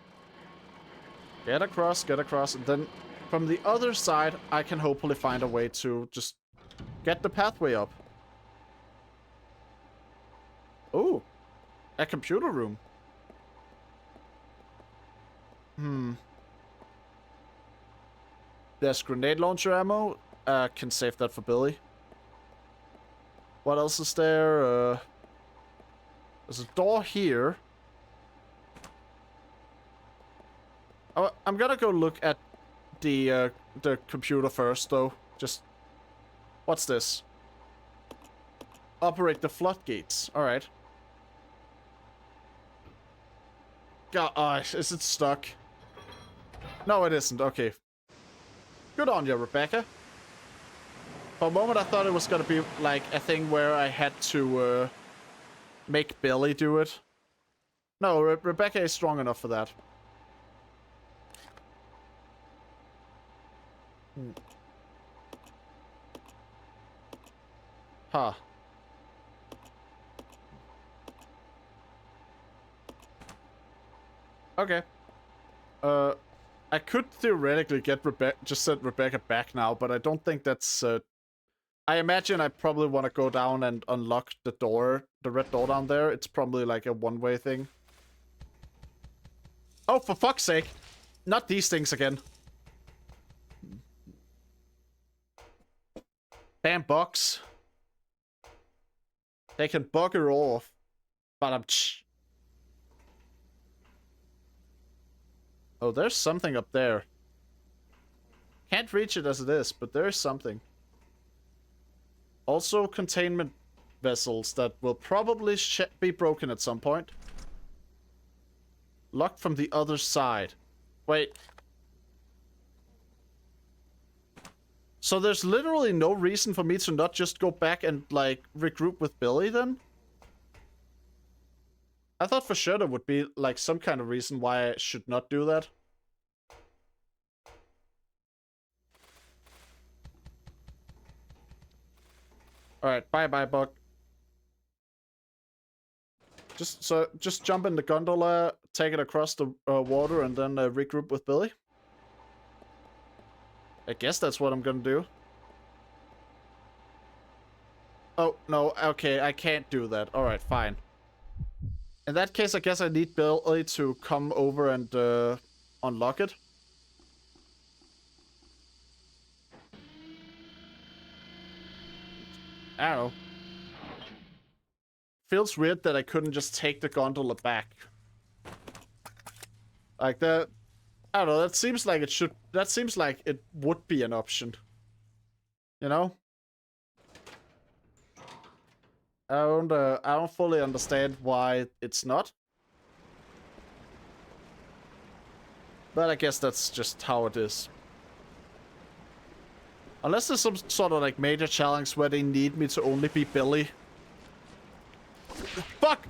Get across, and then from the other side, I can hopefully find a way to just get the pathway up. Ooh, a computer room. There's grenade launcher ammo. Can save that for Billy. What else is there? There's a door here. I'm gonna go look at the computer first, though. Just what's this? Operate the floodgates. All right. God, is it stuck? No, it isn't. Okay. Good on you, Rebecca. For a moment, I thought it was gonna be like a thing where I had to make Billy do it. No, Rebecca is strong enough for that. Huh. Okay. I could theoretically get just send Rebecca back now, but I don't think that's I imagine I probably want to go down and unlock the door, the red door down there. It's probably like a one-way thing. Oh, for fuck's sake. Not these things again. Damn bugs. They can bugger off. But I'm... Oh, there's something up there. Can't reach it as it is, but there is something. Also, containment vessels that will probably be broken at some point. Locked from the other side. Wait. So there's literally no reason for me to not just go back and, like, regroup with Billy, then? I thought for sure there would be, like, some kind of reason why I should not do that. Alright, bye-bye, Buck. Just jump in the gondola, take it across the water, and then regroup with Billy. I guess that's what I'm gonna do. Oh, no, okay, I can't do that. Alright, fine. In that case, I guess I need Billy to come over and unlock it. I don't know. Feels weird that I couldn't just take the gondola back. Like that. I don't know, that seems like it should... That seems like it would be an option. You know? I don't fully understand why it's not. But I guess that's just how it is. Unless there's some sort of like major challenge where they need me to only be Billy. Fuck!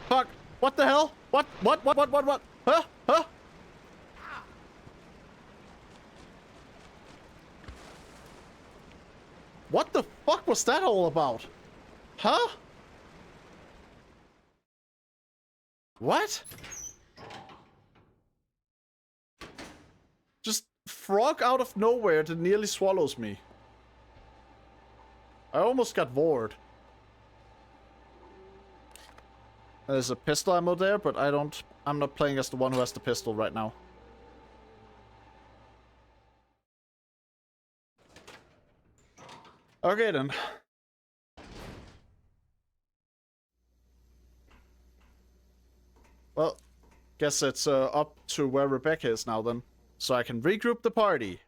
Fuck! What the hell? What? Huh? Huh? What the fuck was that all about? Huh? What? just frog out of nowhere that nearly swallows me. I almost got bored. There's a pistol ammo there, but I'm not playing as the one who has the pistol right now. Okay then. Well, guess it's up to where Rebecca is now then. So I can regroup the party.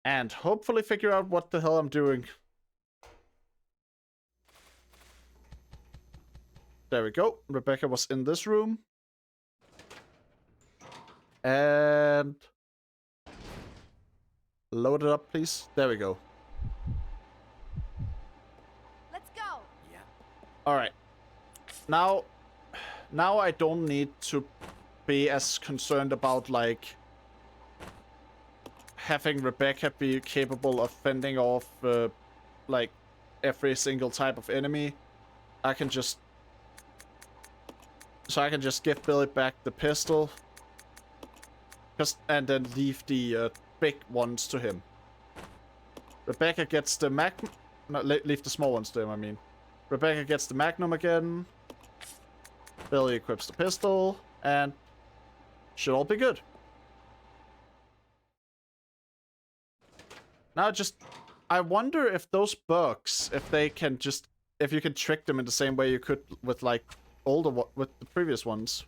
And hopefully figure out what the hell I'm doing. There we go. Rebecca was in this room. And... load it up, please. There we go. Let's go. Yeah. Alright. Now I don't need to be as concerned about, like, having Rebecca be capable of fending off, like, every single type of enemy. I can just give Billy back the pistol. And then leave the big ones to him. Rebecca gets the magnum. No, leave the small ones to him, I mean. Rebecca gets the magnum again. Billy equips the pistol. And should all be good. Now I wonder if those bugs, if you can trick them in the same way you could with, like, with the previous ones.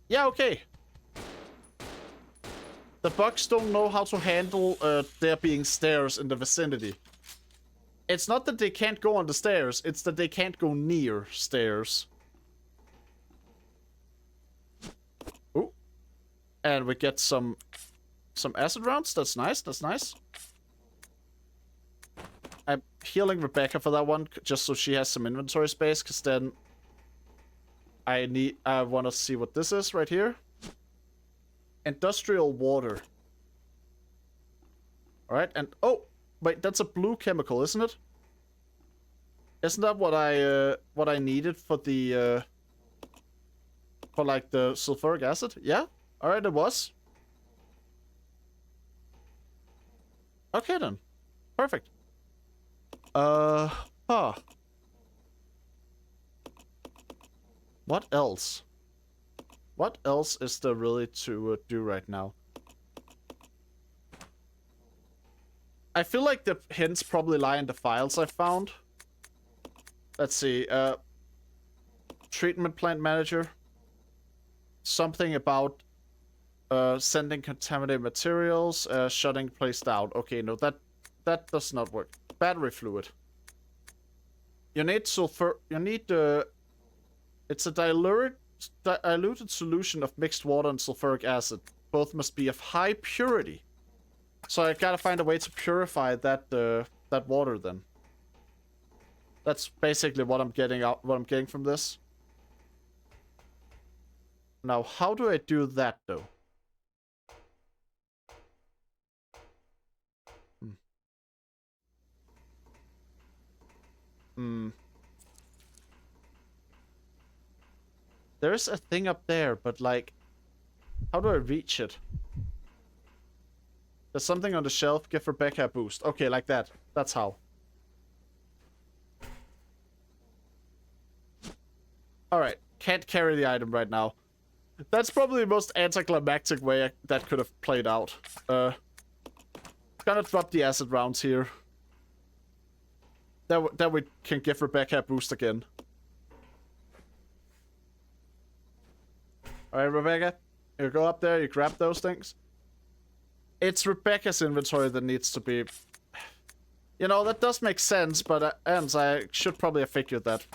Yeah, okay. The bugs don't know how to handle there being stairs in the vicinity. It's not that they can't go on the stairs, it's that they can't go near stairs. Ooh. And we get some acid rounds. That's nice, that's nice. I'm healing Rebecca for that one, just so she has some inventory space, because then I want to see what this is right here. Industrial water. Alright, and oh, wait, that's a blue chemical, isn't it? Isn't that what I needed for the for, like, the sulfuric acid? Yeah? Alright, it was. Okay then. Perfect. What else? What else is there really to do right now? I feel like the hints probably lie in the files I found. Let's see. Treatment plant manager. Something about sending contaminated materials, shutting place down. Okay, no, that does not work. Battery fluid. You need sulfur. You need it's a diluted solution of mixed water and sulfuric acid. Both must be of high purity. So I gotta find a way to purify that that water then. That's basically what I'm getting out. What I'm getting from this. Now, how do I do that though? There's a thing up there, but, like, how do I reach it? There's something on the shelf. Give Rebecca a boost. Okay, like that. That's how. Alright. Can't carry the item right now. That's probably the most anticlimactic way that could have played out. Gonna drop the acid rounds here. That we can give Rebecca a boost again. Alright, Rebecca. You go up there, you grab those things. It's Rebecca's inventory that needs to be... You know, that does make sense, but I should probably have figured that.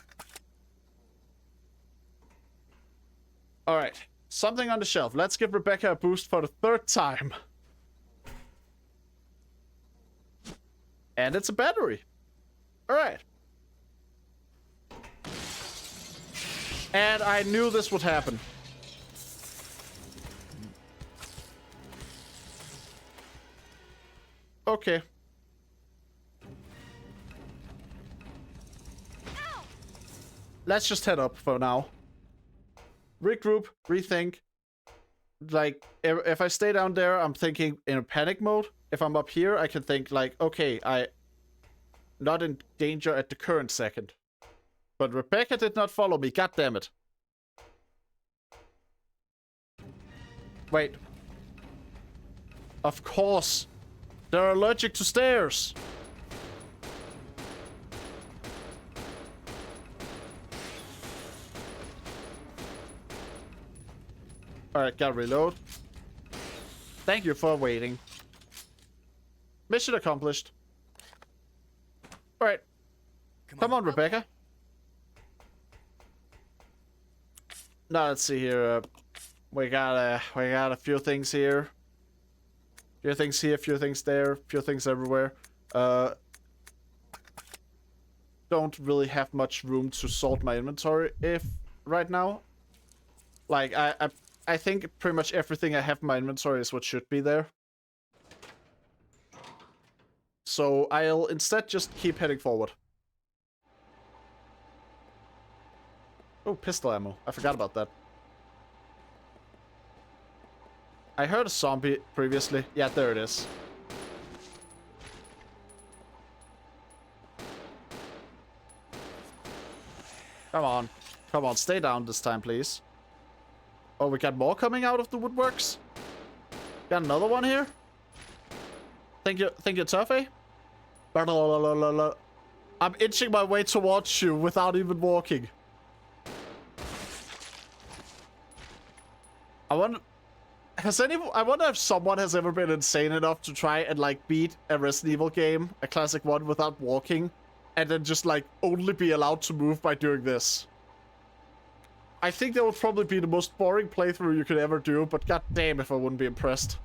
Alright. Something on the shelf. Let's give Rebecca a boost for the third time. And it's a battery. Alright. And I knew this would happen. Okay. Ow! Let's just head up for now. Regroup, rethink. like, if I stay down there, I'm thinking in a panic mode. If I'm up here, I can think like, okay, I not in danger at the current second. But Rebecca did not follow me. God damn it. Wait. Of course. They're allergic to stairs. Alright, gotta reload. Thank you for waiting. Mission accomplished. Alright. Come on, Rebecca. Now let's see here. We got a few things here. Few things here, few things there, few things everywhere. Don't really have much room to sort my inventory right now. Like I think pretty much everything I have in my inventory is what should be there. So I'll instead just keep heading forward. Oh, pistol ammo. I forgot about that. I heard a zombie previously. Yeah, there it is. Come on. Come on, stay down this time, please. Oh, we got more coming out of the woodworks? Got another one here? Think you're tough, eh? I'm inching my way towards you without even walking. I wonder if someone has ever been insane enough to try and like beat a Resident Evil game, a classic one, without walking, and then just like only be allowed to move by doing this. I think that would probably be the most boring playthrough you could ever do, but god damn if I wouldn't be impressed.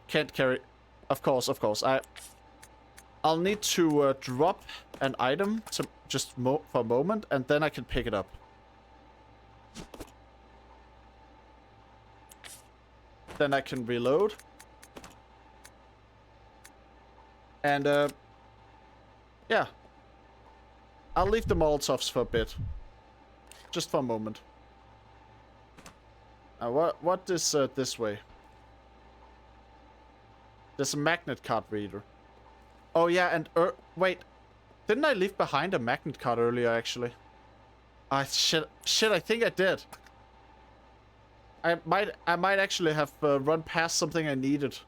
Can't carry. Of course. I'll need to drop an item to just for a moment, and then I can pick it up. Then I can reload. And, yeah. I'll leave the Molotovs for a bit. Just for a moment. What is, this way? There's a magnet card reader. Oh, yeah, and, wait. Didn't I leave behind a magnet card earlier, actually? Ah, shit, I think I did. I might actually have run past something I needed.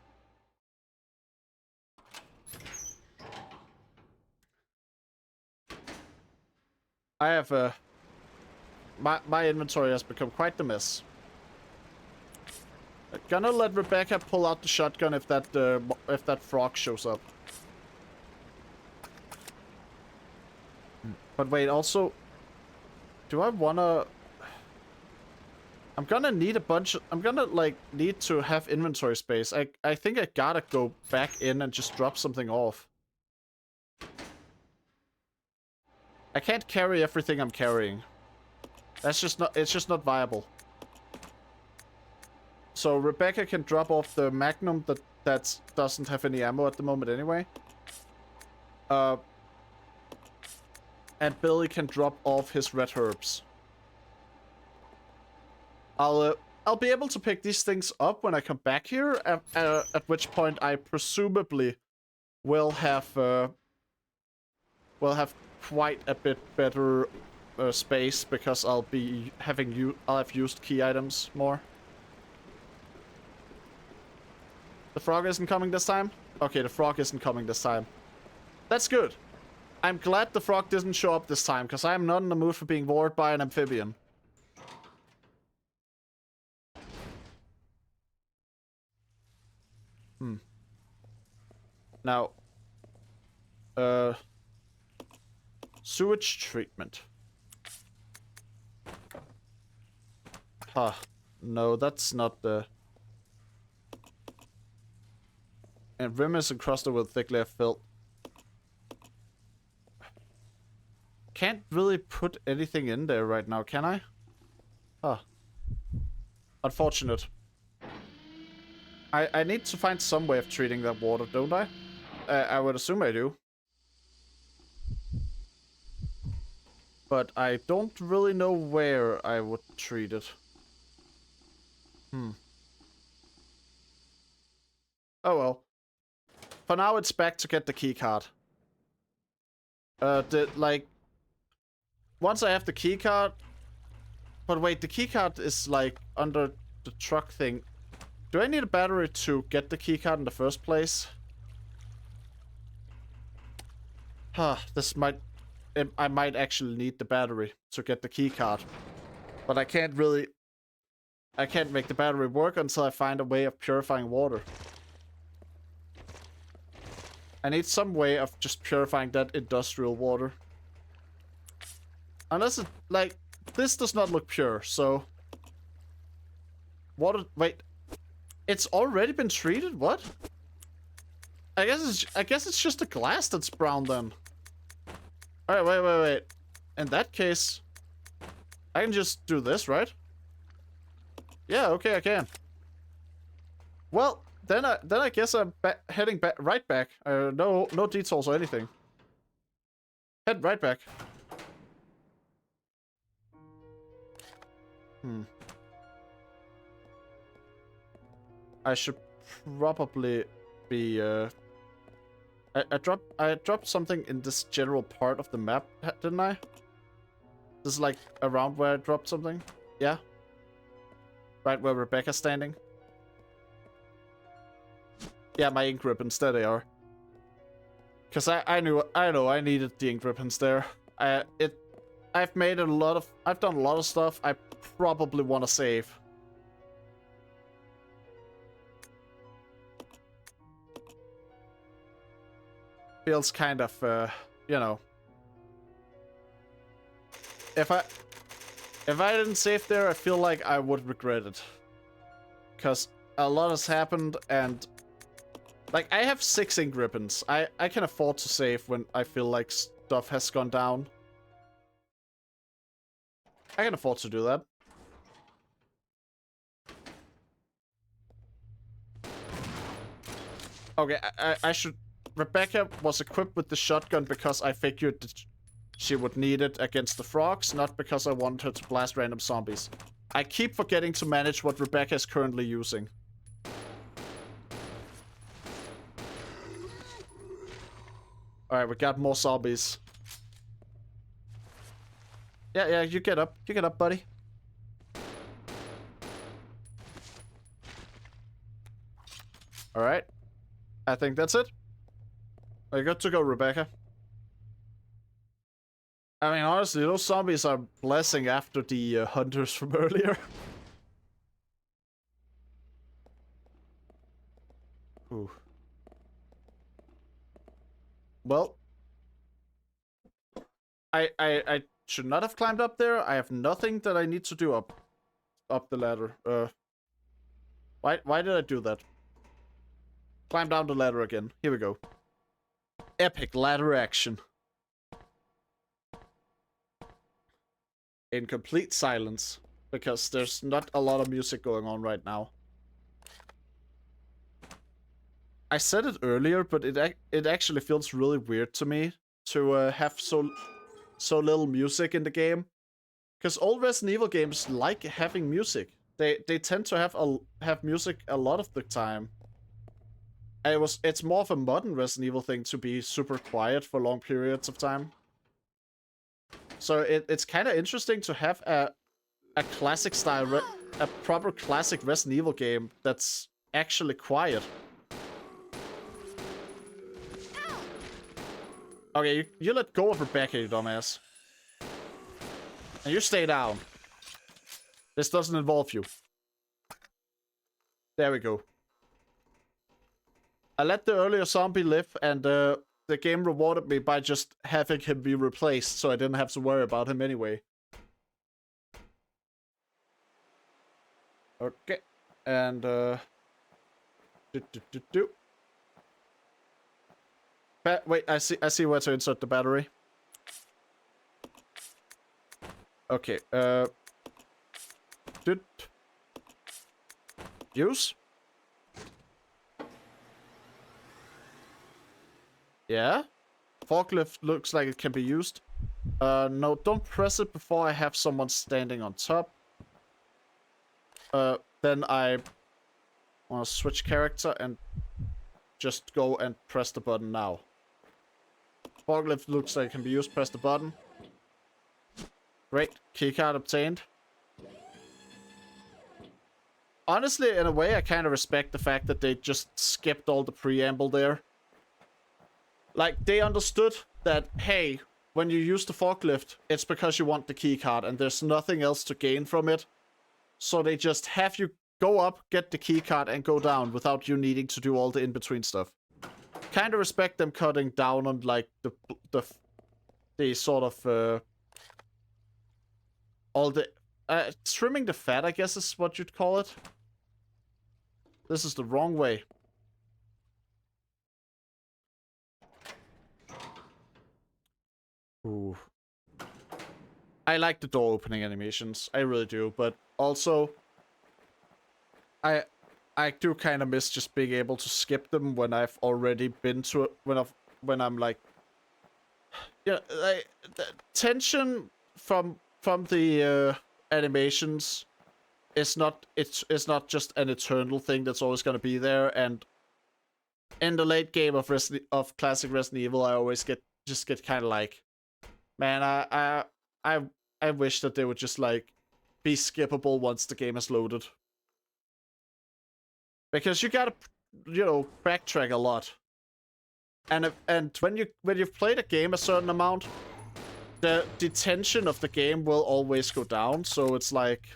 I have my inventory has become quite the mess. I'm gonna let Rebecca pull out the shotgun if that frog shows up. But wait, also, do I wanna? I'm gonna need a bunch. I'm gonna like need to have inventory space. I think I gotta go back in and just drop something off. I can't carry everything I'm carrying. That's just not. It's just not viable. So Rebecca can drop off the Magnum that doesn't have any ammo at the moment anyway. And Billy can drop off his red herbs. I'll be able to pick these things up when I come back here, at which point I presumably will have quite a bit better space because I'll have used key items more. The frog isn't coming this time? Okay, the frog isn't coming this time. That's good. I'm glad the frog didn't show up this time, because I'm not in the mood for being bored by an amphibian. Now, sewage treatment. Huh. No, that's not the... And rim is encrusted with thick layer of filth. Can't really put anything in there right now, can I? Huh. Unfortunate. I need to find some way of treating that water, don't I? I would assume I do. but I don't really know where I would treat it. Oh well. For now, it's back to get the keycard. Once I have the keycard... But wait, the keycard is, like, under the truck thing. Do I need a battery to get the keycard in the first place? This might... I might actually need the battery to get the keycard. But I can't really... I can't make the battery work until I find a way of purifying water. I need some way of just purifying that industrial water. Unless it, like, this does not look pure, so... Water, wait. It's already been treated? What? I guess it's just the glass that's brown then. Alright, wait. In that case, I can just do this, right? Yeah, okay, I can. Well, then I guess I'm heading right back. No details or anything. Head right back. I should probably be I dropped something in this general part of the map, didn't I? This is like around where I dropped something. Yeah. Right where Rebecca's standing. Yeah, my ink ribbons, there they are. Cause I know I needed the ink ribbons there. I've done a lot of stuff I probably want to save. Feels kind of, you know. If I didn't save there, I feel like I would regret it. Cause a lot has happened and... Like, I have 6 ink ribbons. I can afford to save when I feel like stuff has gone down. I can afford to do that. Okay, I should... Rebecca was equipped with the shotgun because I figured that she would need it against the frogs, not because I wanted her to blast random zombies. I keep forgetting to manage what Rebecca is currently using. Alright, we got more zombies. Yeah, you get up. You get up, buddy. Alright. I think that's it. We're good to go, Rebecca. I mean, honestly, those zombies are blessing after the hunters from earlier. Ooh. Well, I should not have climbed up there. I have nothing that I need to do up the ladder. Why did I do that? Climb down the ladder again. Here we go. Epic ladder action. In complete silence, because there's not a lot of music going on right now. I said it earlier, but it actually feels really weird to me to have so little music in the game. Because old Resident Evil games like having music. They tend to have music a lot of the time. It's more of a modern Resident Evil thing to be super quiet for long periods of time. So it's kind of interesting to have a classic style, a proper classic Resident Evil game that's actually quiet. Okay, you let go of Rebecca, you dumbass. And you stay down. This doesn't involve you. There we go. I let the earlier zombie live, and the game rewarded me by just having him be replaced, so I didn't have to worry about him anyway. Okay, and wait, I see where to insert the battery. Okay, use? Yeah? Forklift looks like it can be used. No, don't press it before I have someone standing on top. Then I want to switch character and just go and press the button now. Forklift looks like it can be used. Press the button. Great. Keycard obtained. Honestly, in a way, I kind of respect the fact that they just skipped all the preamble there. Like, they understood that, hey, when you use the forklift, it's because you want the keycard, and there's nothing else to gain from it. So they just have you go up, get the keycard, and go down without you needing to do all the in-between stuff. Kind of respect them cutting down on, like, the sort of, all the... trimming the fat, I guess is what you'd call it. This is the wrong way. Ooh. I like the door opening animations. I really do, but also I do kind of miss just being able to skip them when I've already been to it, when I'm like, yeah, like the tension from the animations is not not just an eternal thing that's always going to be there. And in the late game of classic Resident Evil, I always get kind of like, man, I wish that they would just like be skippable once the game is loaded. Because you gotta, you know, backtrack a lot. And when you've played a game a certain amount, the tension of the game will always go down. So it's like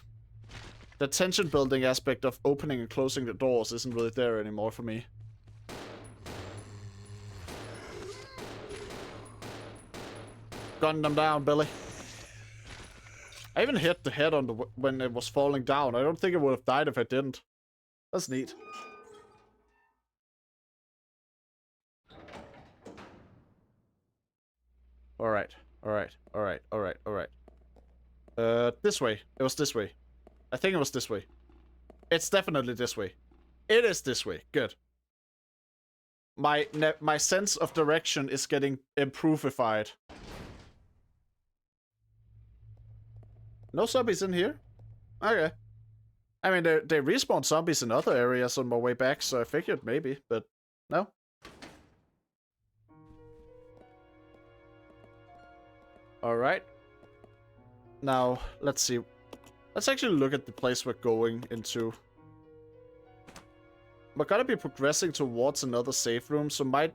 the tension building aspect of opening and closing the doors isn't really there anymore for me. Gun them down, Billy. I even hit the head on when it was falling down. I don't think it would have died if I didn't. That's neat. Alright. This way. It was this way. I think it was this way. It's definitely this way. It is this way. Good. My sense of direction is getting improvified. No zombies in here? Okay. I mean, they respawn zombies in other areas on my way back, so I figured maybe, but no. Alright. Now, let's see. Let's actually look at the place we're going into. We're gonna be progressing towards another safe room, so might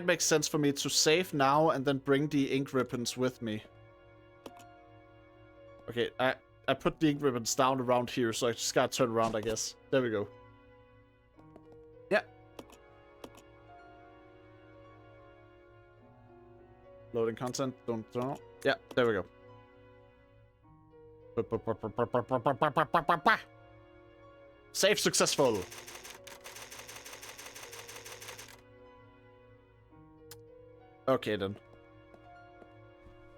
make sense for me to save now and then bring the ink ribbons with me. Okay, I put the ink ribbons down around here, so I just gotta turn around, I guess. There we go. Yeah. Loading content. Don't. Yeah, there we go. Save successful. Okay then.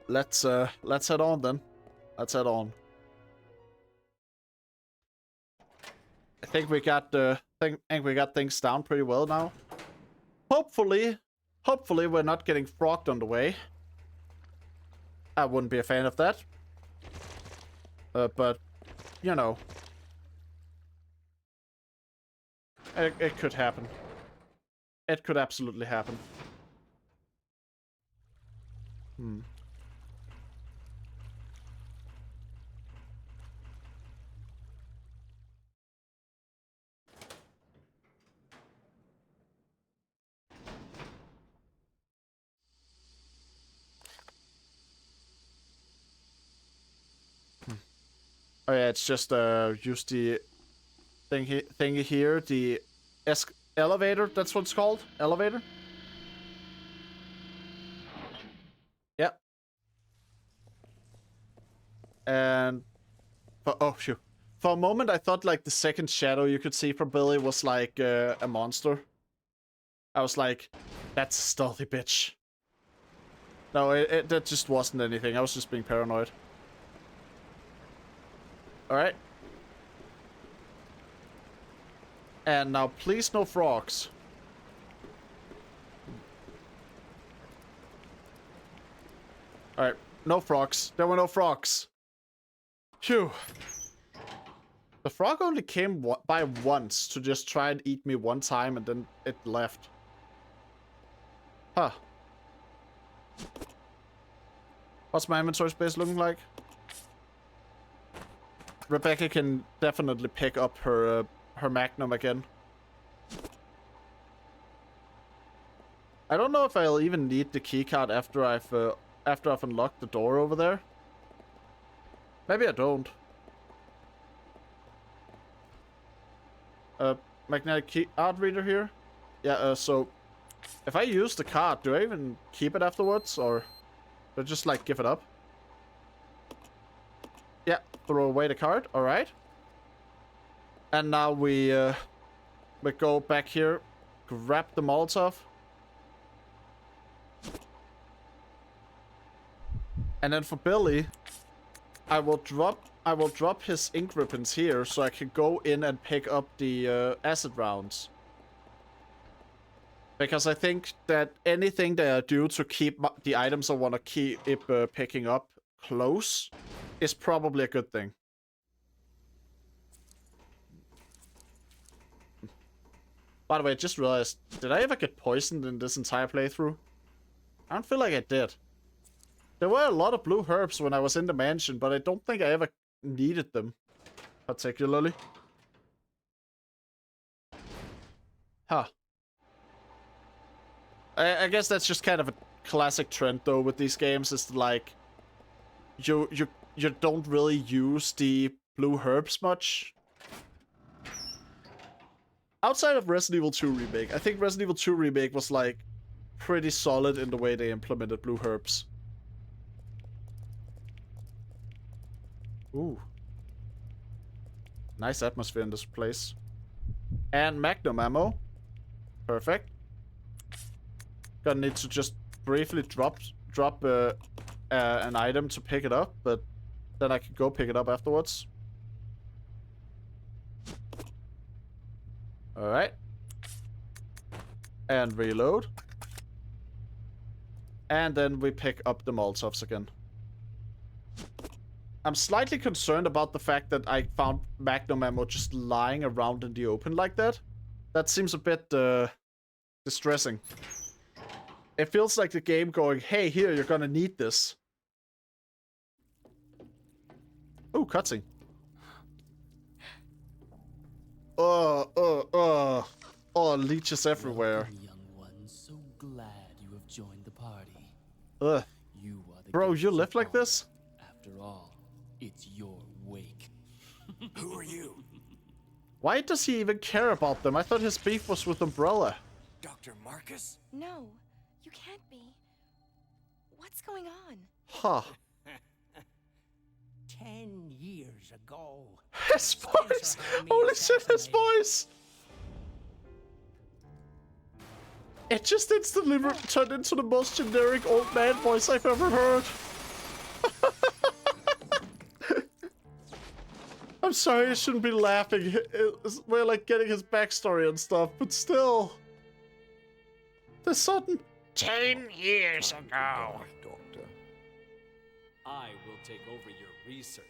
Let's head on then. Let's head on. I think we got things down pretty well now. Hopefully we're not getting frogged on the way. I wouldn't be a fan of that. But you know, it could happen. It could absolutely happen. Oh yeah, it's just use the thingy here, the elevator. That's what it's called, elevator. Yep. And oh shoot, for a moment I thought like the second shadow you could see from Billy was like a monster. I was like, that's a stealthy bitch. No, that just wasn't anything. I was just being paranoid. Alright. And now please no frogs. No frogs. There were no frogs. Phew. The frog only came by once to just try and eat me one time, and then it left. Huh. What's my inventory space looking like? Rebecca can definitely pick up her her Magnum again. I don't know if I'll even need the keycard after I've unlocked the door over there. Maybe I don't. Magnetic key card reader here. Yeah. So if I use the card, do I even keep it afterwards, or do I just like give it up? Yeah. Throw away the card. All right. And now we go back here, grab the Molotov. And then for Billy, I will drop his ink ribbons here so I can go in and pick up the acid rounds. Because I think that anything that I do to keep the items I want to keep picking up close is probably a good thing. By the way, I just realized, did I ever get poisoned in this entire playthrough? I don't feel like I did. There were a lot of blue herbs when I was in the mansion, but I don't think I ever needed them, particularly. Huh. I guess that's just kind of a classic trend, though, with these games, is like, you don't really use the blue herbs much. Outside of Resident Evil 2 Remake, I think Resident Evil 2 Remake was, like, pretty solid in the way they implemented blue herbs. Ooh. Nice atmosphere in this place. And Magnum ammo. Perfect. Gonna need to just briefly drop an item to pick it up, but then I can go pick it up afterwards. Alright. And reload. And then we pick up the Molotovs again. I'm slightly concerned about the fact that I found Magnum ammo just lying around in the open like that. That seems a bit distressing. It feels like the game going, hey, here, you're gonna need this. Ooh, cutscene. Oh, leeches everywhere. Young one, so glad you have joined the party. Ugh. You are the Bro, you gifts live of like this? After all, it's your wake. Who are you? Why does he even care about them? I thought his beef was with Umbrella. Dr. Marcus? No, you can't be. What's going on? Huh. 10 years ago. His voice! Holy shit, his voice! It just instantly turned into the most generic old man voice I've ever heard. I'm sorry, I shouldn't be laughing. We're like getting his backstory and stuff, but still. The sudden 10 years ago. Doctor. I will take over your research.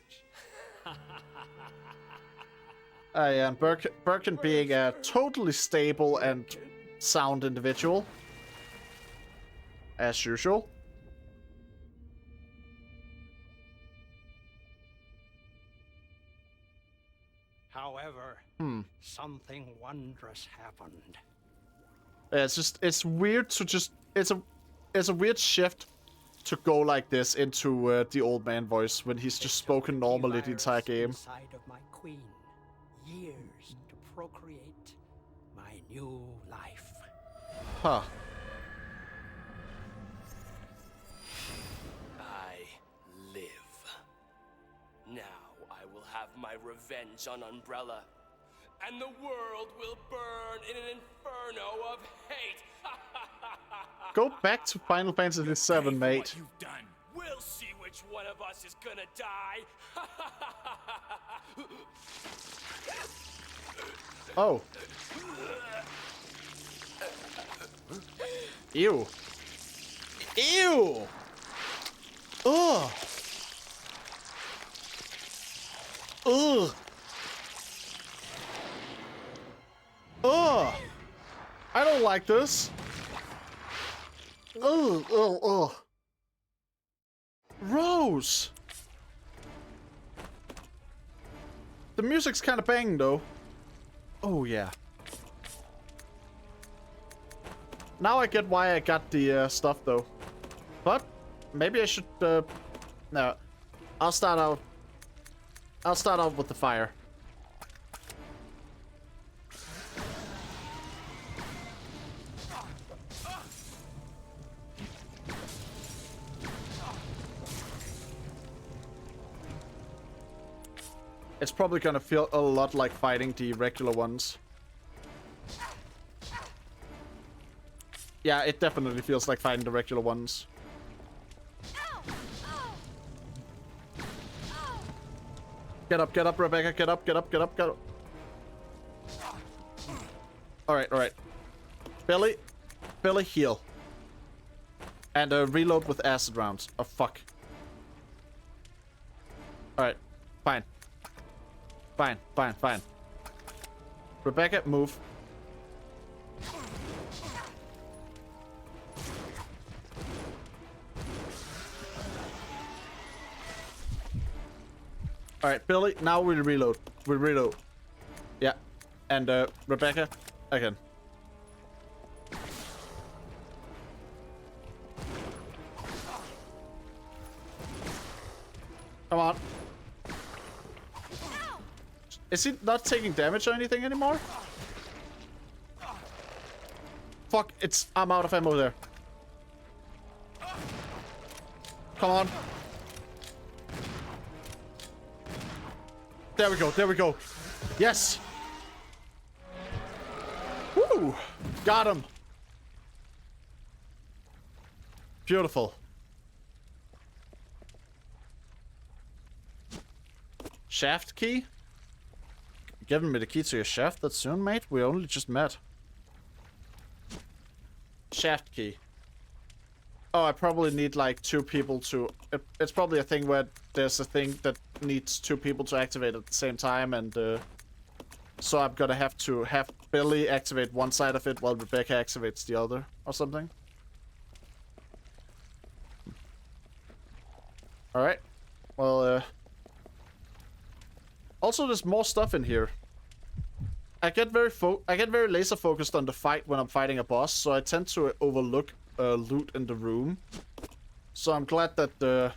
Yeah, and Birkin being a totally stable and sound individual. As usual. However, something wondrous happened. Yeah, it's weird to just, it's a weird shift to go like this into the old man voice when he's just spoken normally the entire game. Inside of my queen, years to procreate my new life. Huh. I live. Now I will have my revenge on Umbrella, and the world will burn in an inferno of hate. Go back to Final Fantasy VII, mate. What you've done. We'll see which one of us is gonna die. Oh. Ew. Ew! Ugh. Ugh. Ugh. I don't like this. Ugh, ugh, ugh. Rose. The music's kind of banging though. Oh yeah. Now I get why I got the stuff though. But maybe I should no. I'll start out with the fire. It's probably gonna feel a lot like fighting the regular ones. Yeah, it definitely feels like fighting the regular ones. Get up, Rebecca. Get up. Alright. Billy, heal. And reload with acid rounds. Oh, fuck. Alright, fine. Fine. Rebecca, move. Alright, Billy, now we'll reload. Yeah. And, Rebecca, again. Come on. Is he not taking damage or anything anymore? Fuck, I'm out of ammo there. Come on. There we go. Yes. Woo! Got him. Beautiful. Shaft key? Giving me the key to your shaft that soon, mate? We only just met. Shaft key. Oh, I probably need like 2 people to... It's probably a thing where there's a thing that needs 2 people to activate at the same time, and so I'm gonna have to have Billy activate one side of it while Rebecca activates the other, or something. Alright. Well, also, there's more stuff in here. I get very laser focused on the fight when I'm fighting a boss, so I tend to overlook loot in the room. So I'm glad that the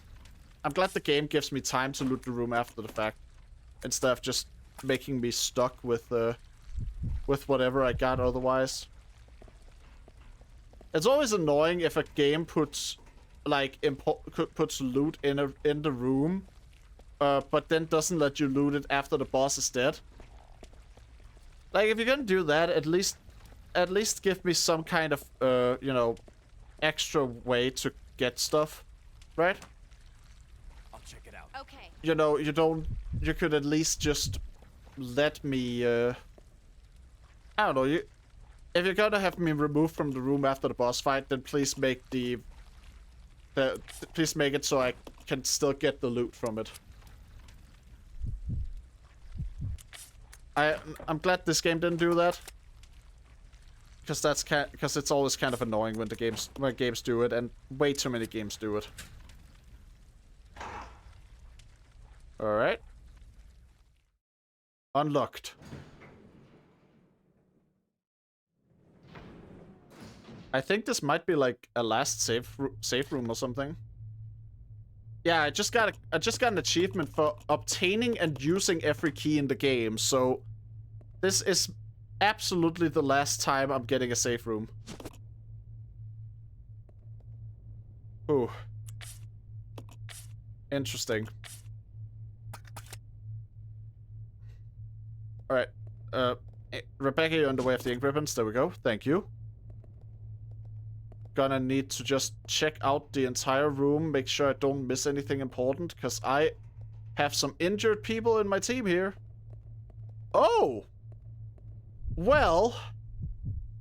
game gives me time to loot the room after the fact, instead of just making me stuck with whatever I got otherwise. It's always annoying if a game puts like puts loot in the room. But then doesn't let you loot it after the boss is dead. Like, if you're gonna do that, at least give me some kind of, you know, extra way to get stuff, right? I'll check it out. Okay. You know, you could at least just let me, I don't know, if you're gonna have me removed from the room after the boss fight, then please make please make it so I can still get the loot from it. I'm glad this game didn't do that, because it's always kind of annoying when games do it, and way too many games do it. All right. Unlocked. I think this might be like a last safe room or something. Yeah, I just got an achievement for obtaining and using every key in the game, so this is absolutely the last time I'm getting a safe room. Ooh. Interesting. Alright. Rebecca, you're on the way of the ink ribbons. There we go. Thank you. Gonna need to just check out the entire room, make sure I don't miss anything important, because I have some injured people in my team here. Oh! Well,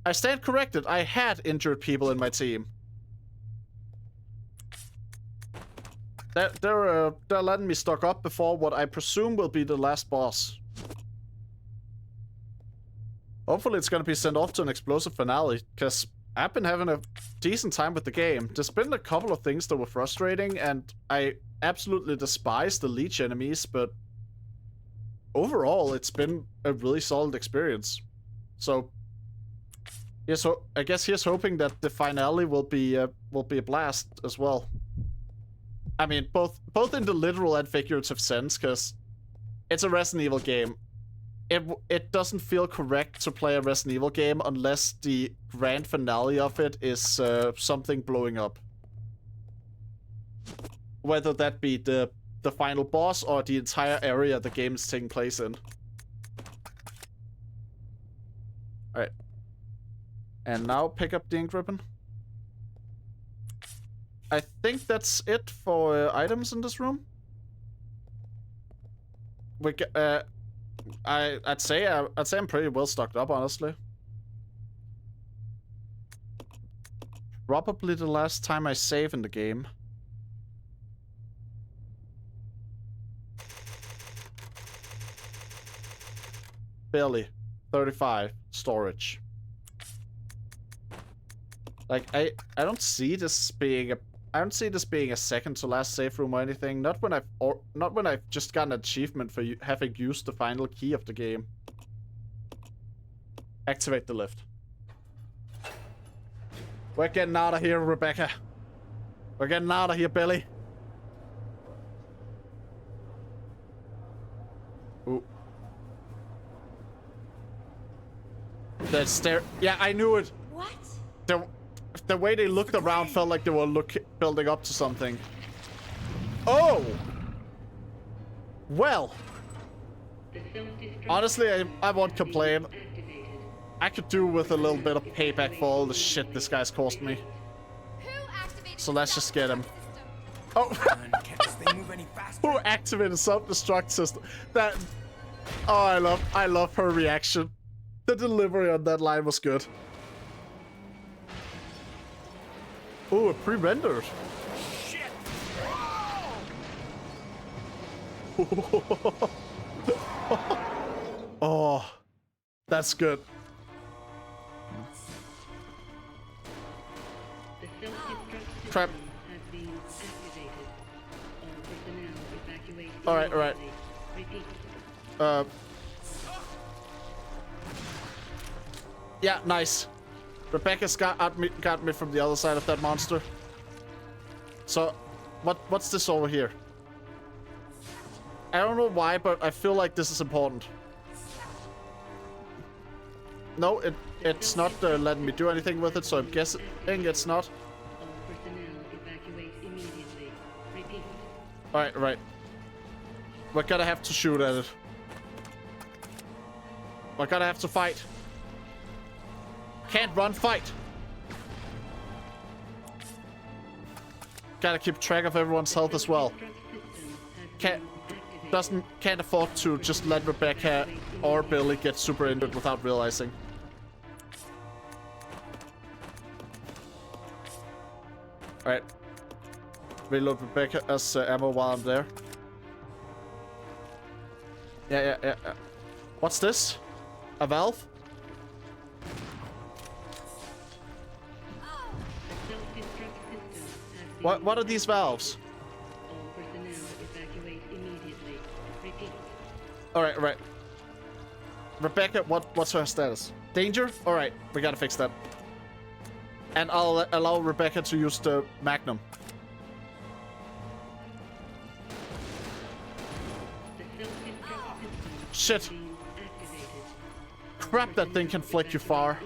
I stand corrected. I had injured people in my team. They're letting me stock up before what I presume will be the last boss. Hopefully it's gonna be sent off to an explosive finale, because I've been having a decent time with the game. There's been a couple of things that were frustrating, and I absolutely despise the leech enemies, but overall it's been a really solid experience. So, yeah, so I guess here's hoping that the finale will be a blast as well. I mean, both in the literal and figurative sense, because it's a Resident Evil game. It doesn't feel correct to play a Resident Evil game unless the grand finale of it is something blowing up. Whether that be the final boss or the entire area the game is taking place in. Alright. And now pick up the ink ribbon. I think that's it for items in this room. I'd say I'm pretty well stocked up, honestly. Probably the last time I save in the game. Barely. 35 storage. Like I don't see this being a second to last save room or anything. Not when I've just gotten an achievement for having used the final key of the game. Activate the lift. We're getting out of here, Rebecca. We're getting out of here, Billy. Ooh. The stair. Yeah, I knew it. What? The way they looked around felt like they were building up to something. Oh! Well. Honestly, I won't complain. I could do with a little bit of payback for all the shit this guy's cost me. So let's just get him. Oh! Who activated self-destruct system? That... Oh, I love her reaction. The delivery on that line was good. Oh, a pre-rendered. Shit! Oh, that's good. Crap. Alright, alright. Yeah, nice. Rebecca's got me from the other side of that monster. So, what's this over here? I don't know why, but I feel like this is important. No, it's not letting me do anything with it, so I'm guessing it's not. Alright, right. We're gonna have to shoot at it. We're gonna have to fight. Can't run, fight! Gotta keep track of everyone's health as well. Can't afford to just let Rebecca or Billy get super injured without realizing. Alright. Reload Rebecca as ammo while I'm there. Yeah. What's this? A valve? What are these valves? Alright. Rebecca, what's her status? Danger? Alright, we gotta fix that. And I'll allow Rebecca to use the Magnum. Shit. Crap, that thing can flick you far.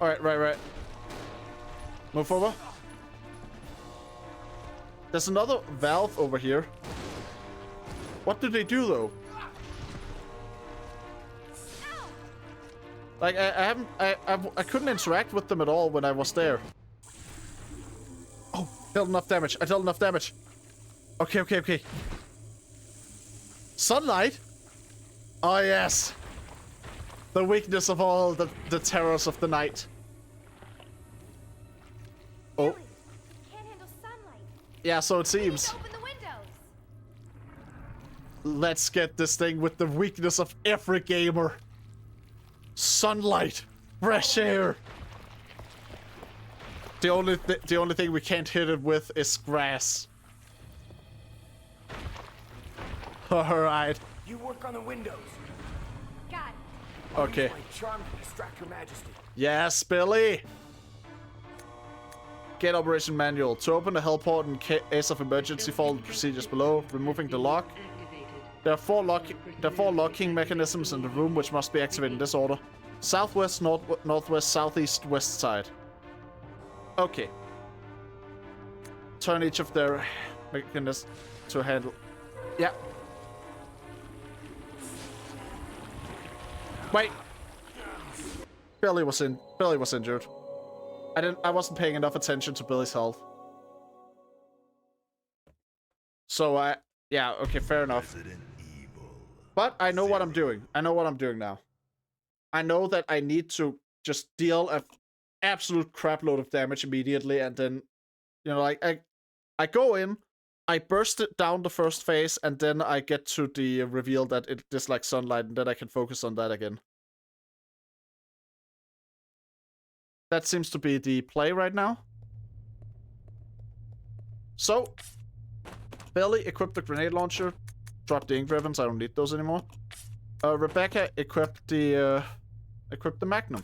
Alright, right. Move over. There's another valve over here. What do they do, though? Like, I couldn't interact with them at all when I was there. Oh, dealt enough damage. I dealt enough damage. Okay. Sunlight? Oh, yes. The weakness of all the terrors of the night. Yeah, so it seems. Open the windows. Let's get this thing with the weakness of every gamer. Sunlight. Fresh air. The only thing we can't hit it with is grass. Alright. You work on the windows. Got it. Okay. Use my charm to distract Her Majesty. Yes, Billy. Get operation manual. To open the heliport in case of emergency, follow the procedures below. Removing the lock. There are four locking mechanisms in the room which must be activated in this order. Southwest, northwest, southeast, west side. Okay. Turn each of their mechanisms to handle. Yeah. Wait. Billy was injured. I wasn't paying enough attention to Billy's health. So yeah, okay, fair enough. But I know what I'm doing. I know what I'm doing now. I know that I need to just deal an absolute crapload of damage immediately, and then, you know, like I go in, I burst it down the first phase, and then I get to the reveal that it dislikes sunlight, and then I can focus on that again. That seems to be the play right now. So, Billy, equip the grenade launcher. Drop the ink ribbons. I don't need those anymore. Rebecca, equip the Magnum.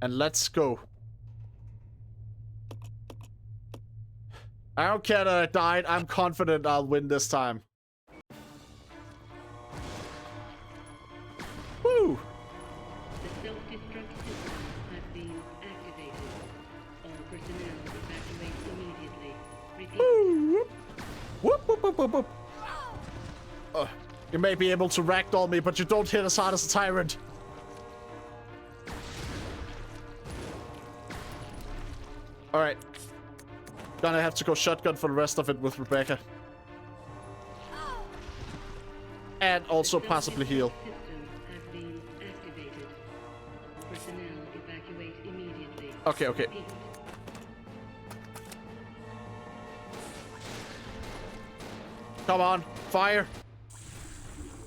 And let's go. I don't care that I died. I'm confident I'll win this time. Woo! The self-destruct system has been activated. All personnel evacuate immediately. Repeat. Woo! Whoop, whoop, whoop, whoop, whoop. You may be able to ragdoll me, but you don't hit as hard as a tyrant. Alright. Gonna have to go shotgun for the rest of it with Rebecca. And also possibly heal. System has been activated. All personnel evacuate immediately. Okay, okay. Repeat. Come on, fire.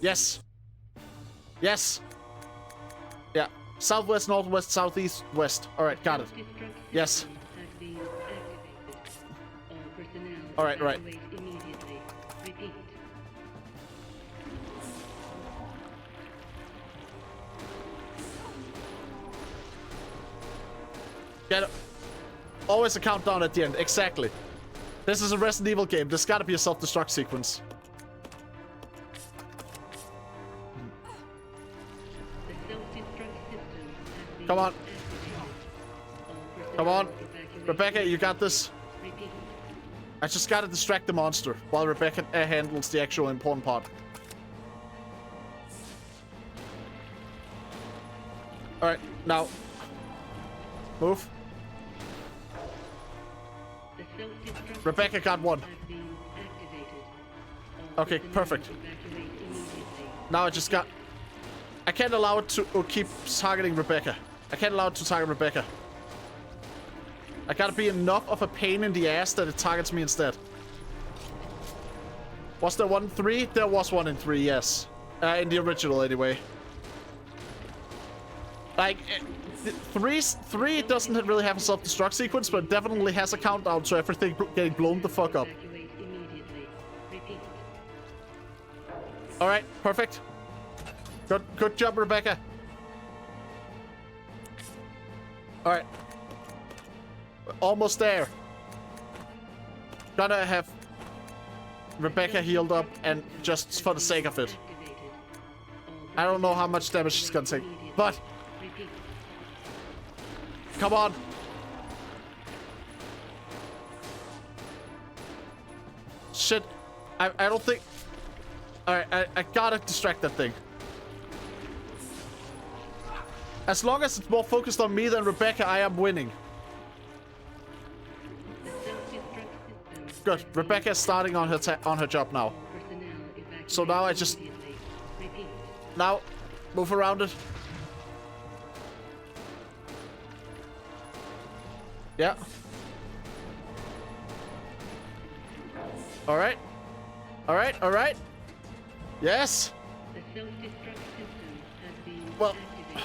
Yes. Yes. Yeah. Southwest, northwest, southeast, west. Alright, got it. Yes. Alright, right. Immediately. Repeat. Get it. Always a countdown at the end. Exactly. This is a Resident Evil game. There's gotta be a self-destruct sequence. Come on. Come on. Rebecca, you got this. I just gotta distract the monster while Rebecca handles the actual important part. Alright, now. Move. Rebecca got one. Okay, perfect. Now I just got... I can't allow it to keep targeting Rebecca. I can't allow it to target Rebecca. I gotta be enough of a pain in the ass that it targets me instead. Was there one in 3? There was one in 3, yes. In the original, anyway. Like, 3 doesn't really have a self-destruct sequence, but it definitely has a countdown to everything getting blown the fuck up. Alright, perfect. Good job, Rebecca. Alright. Almost there. Gonna have Rebecca healed up, and just for the sake of it. I don't know how much damage she's gonna take, but... Come on. Shit. I don't think... Alright, I gotta distract that thing. As long as it's more focused on me than Rebecca, I am winning. Good. Rebecca is starting on her job now. So now I just... Now, move around it. Yeah. Alright. Alright, alright. Yes! The self-destruct system has been Well. activated.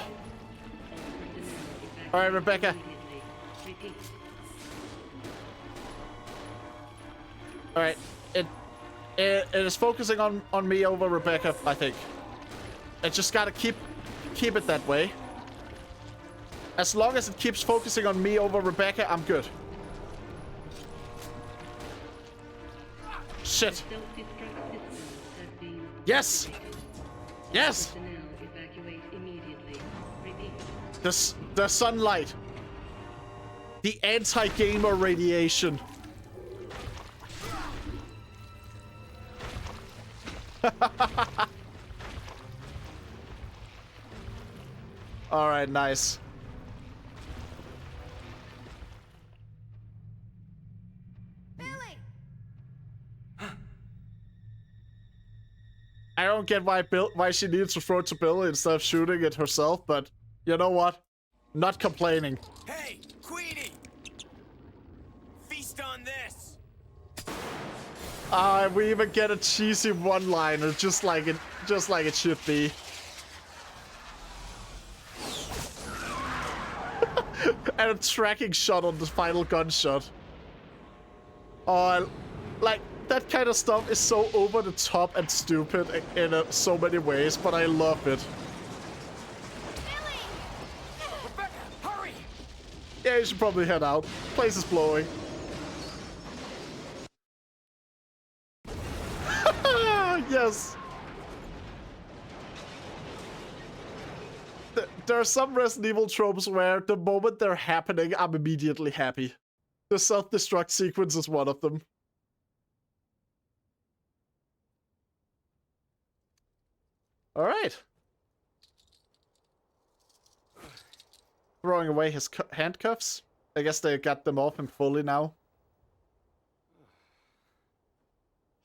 All personnel Alright, Rebecca. immediately. Repeat. Alright. It is focusing on me over Rebecca, I think. I just gotta keep it that way. As long as it keeps focusing on me over Rebecca, I'm good. Shit. Self-destruct system has been Yes! activated. Yes! Personnel evacuate immediately. Repeat. The sunlight. The anti-gamer radiation. Alright, nice. Billy! I don't get why she needs to throw it to Billy instead of shooting it herself, but you know what? Not complaining. Hey, Queenie! Feast on this! We even get a cheesy one-liner, just like it should be. And a tracking shot on the final gunshot. Oh, like, that kind of stuff is so over the top and stupid in so many ways, but I love it. Rebecca, hurry! Yeah, you should probably head out. Place is blowing. Yes. There are some Resident Evil tropes where the moment they're happening, I'm immediately happy. The self-destruct sequence is one of them. Alright. Throwing away his handcuffs. I guess they got them off him fully now.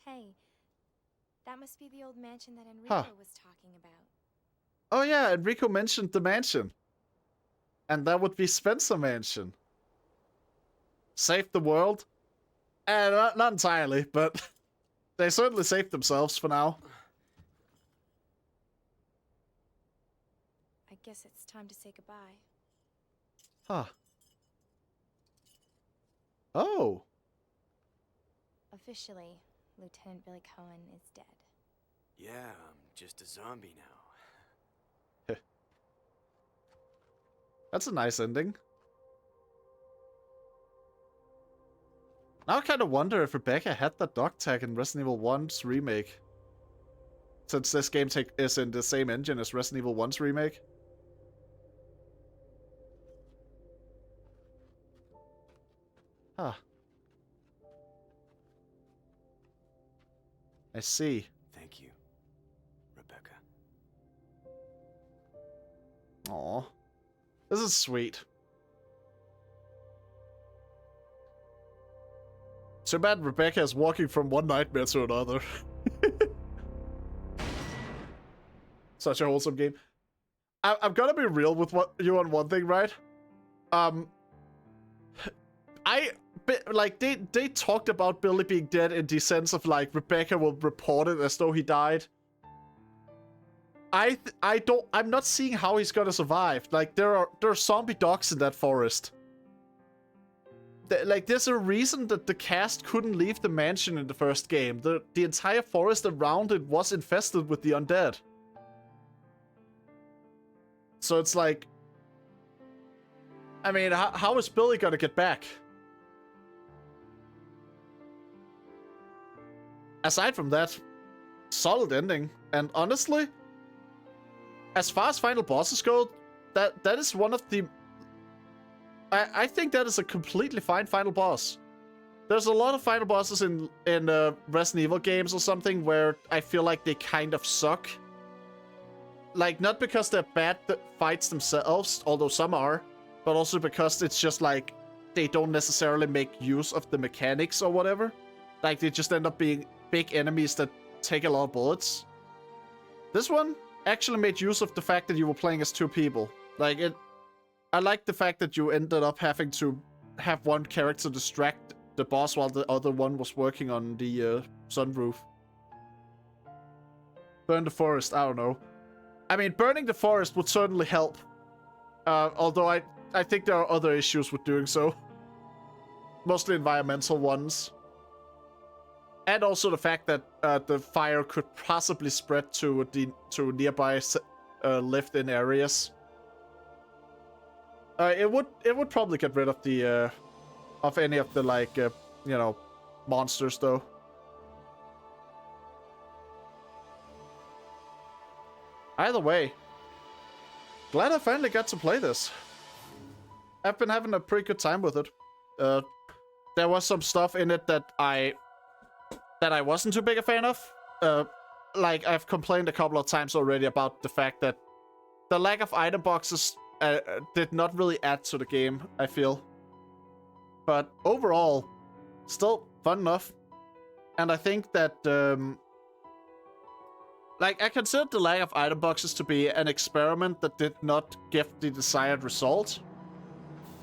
Hey, that must be the old mansion that Enrico was talking about. Oh yeah, Enrico mentioned the mansion. And that would be Spencer Mansion. Save the world? Not entirely, but they certainly saved themselves for now. I guess it's time to say goodbye. Huh. Oh. Officially, Lieutenant Billy Cohen is dead. Yeah, I'm just a zombie now. That's a nice ending. Now I kind of wonder if Rebecca had that dog tag in Resident Evil 1's remake. Since this game is in the same engine as Resident Evil 1's remake. Huh. I see. Thank you, Rebecca. Aw. This is sweet. Too bad Rebecca is walking from one nightmare to another. Such a wholesome game. I'm gonna be real with you on one thing, right? They talked about Billy being dead in the sense of like Rebecca will report it as though he died. I'm not seeing how he's gonna survive. Like there are zombie dogs in that forest. There's a reason that the cast couldn't leave the mansion in the first game. The entire forest around it was infested with the undead. So it's like, I mean, how is Billy gonna get back? Aside from that, solid ending. And honestly, as far as final bosses go, that is one of the... I think that is a completely fine final boss. There's a lot of final bosses in Resident Evil games or something where I feel like they kind of suck. Like, not because they're bad fights themselves, although some are, but also because it's just like, they don't necessarily make use of the mechanics or whatever. Like, they just end up being big enemies that take a lot of bullets. This one actually made use of the fact that you were playing as two people. Like, I like the fact that you ended up having to have one character distract the boss while the other one was working on the sunroof. Burn the forest, I don't know. I mean, burning the forest would certainly help. Although I think there are other issues with doing so. Mostly environmental ones. And also the fact that the fire could possibly spread to nearby lived-in areas. It would probably get rid of the of any of the like you know, monsters though. Either way, glad I finally got to play this. I've been having a pretty good time with it. There was some stuff in it that I wasn't too big a fan of. Like, I've complained a couple of times already about the fact that the lack of item boxes did not really add to the game, I feel. But overall, still fun enough. And I think that, like, I consider the lack of item boxes to be an experiment that did not give the desired result.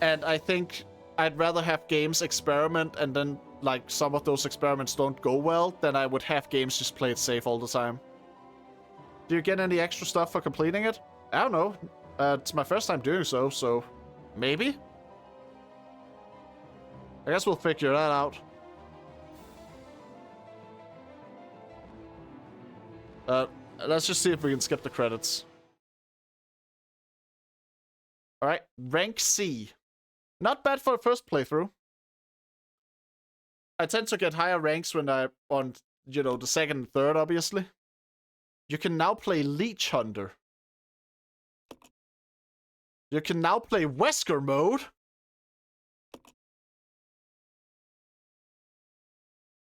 And I think I'd rather have games experiment and then, like, some of those experiments don't go well than I would have games just play it safe all the time. Do you get any extra stuff for completing it? I don't know. It's my first time doing so, so maybe? I guess we'll figure that out. Let's just see if we can skip the credits. Alright, rank C. Not bad for a first playthrough. I tend to get higher ranks when I'm on, you know, the second and third, obviously. You can now play Leech Hunter. You can now play Wesker mode.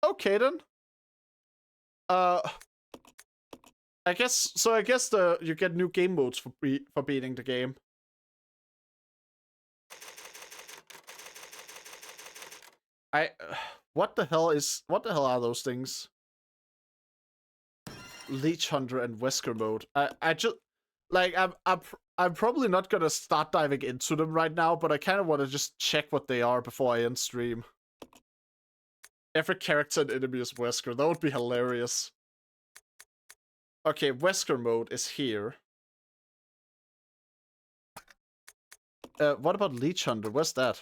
Okay then. I guess you get new game modes for beating the game. What the hell are those things? Leech Hunter and Wesker mode. I just like I'm probably not gonna start diving into them right now, but I kind of want to just check what they are before I end stream. Every character and enemy is Wesker. That would be hilarious. Okay, Wesker mode is here. What about Leech Hunter? Where's that?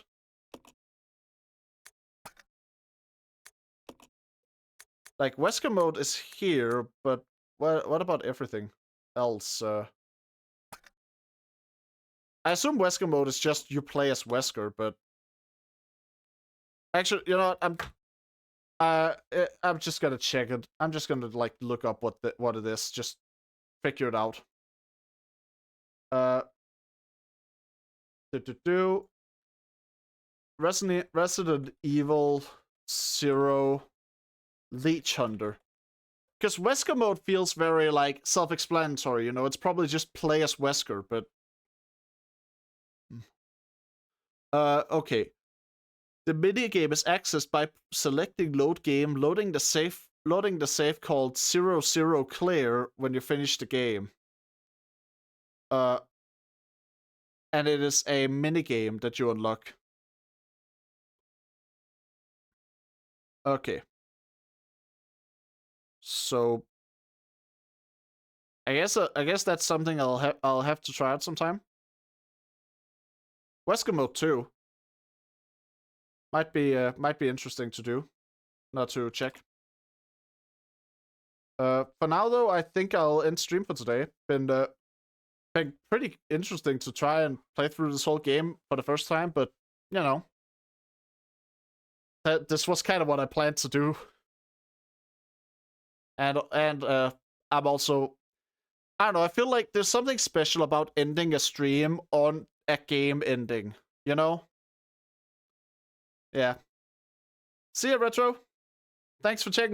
Like, Wesker mode is here, but what about everything else? I assume Wesker mode is just you play as Wesker, but actually, you know what? I'm just gonna check it. I'm just gonna like look up what it is. Just figure it out. Resident Evil 0 Leech Hunter. Because Wesker mode feels very like self-explanatory, you know, it's probably just play as Wesker, but okay. The minigame is accessed by selecting load game, loading the save called 00 clear when you finish the game. And it is a minigame that you unlock. Okay. So I guess that's something I'll have to try out sometime. Wesker mode 2 might be interesting to do, not to check. For now though, I think I'll end stream for today. Been pretty interesting to try and play through this whole game for the first time, but you know, this was kind of what I planned to do. And I'm also, I don't know, I feel like there's something special about ending a stream on a game ending, you know? Yeah. See ya, Retro. Thanks for checking.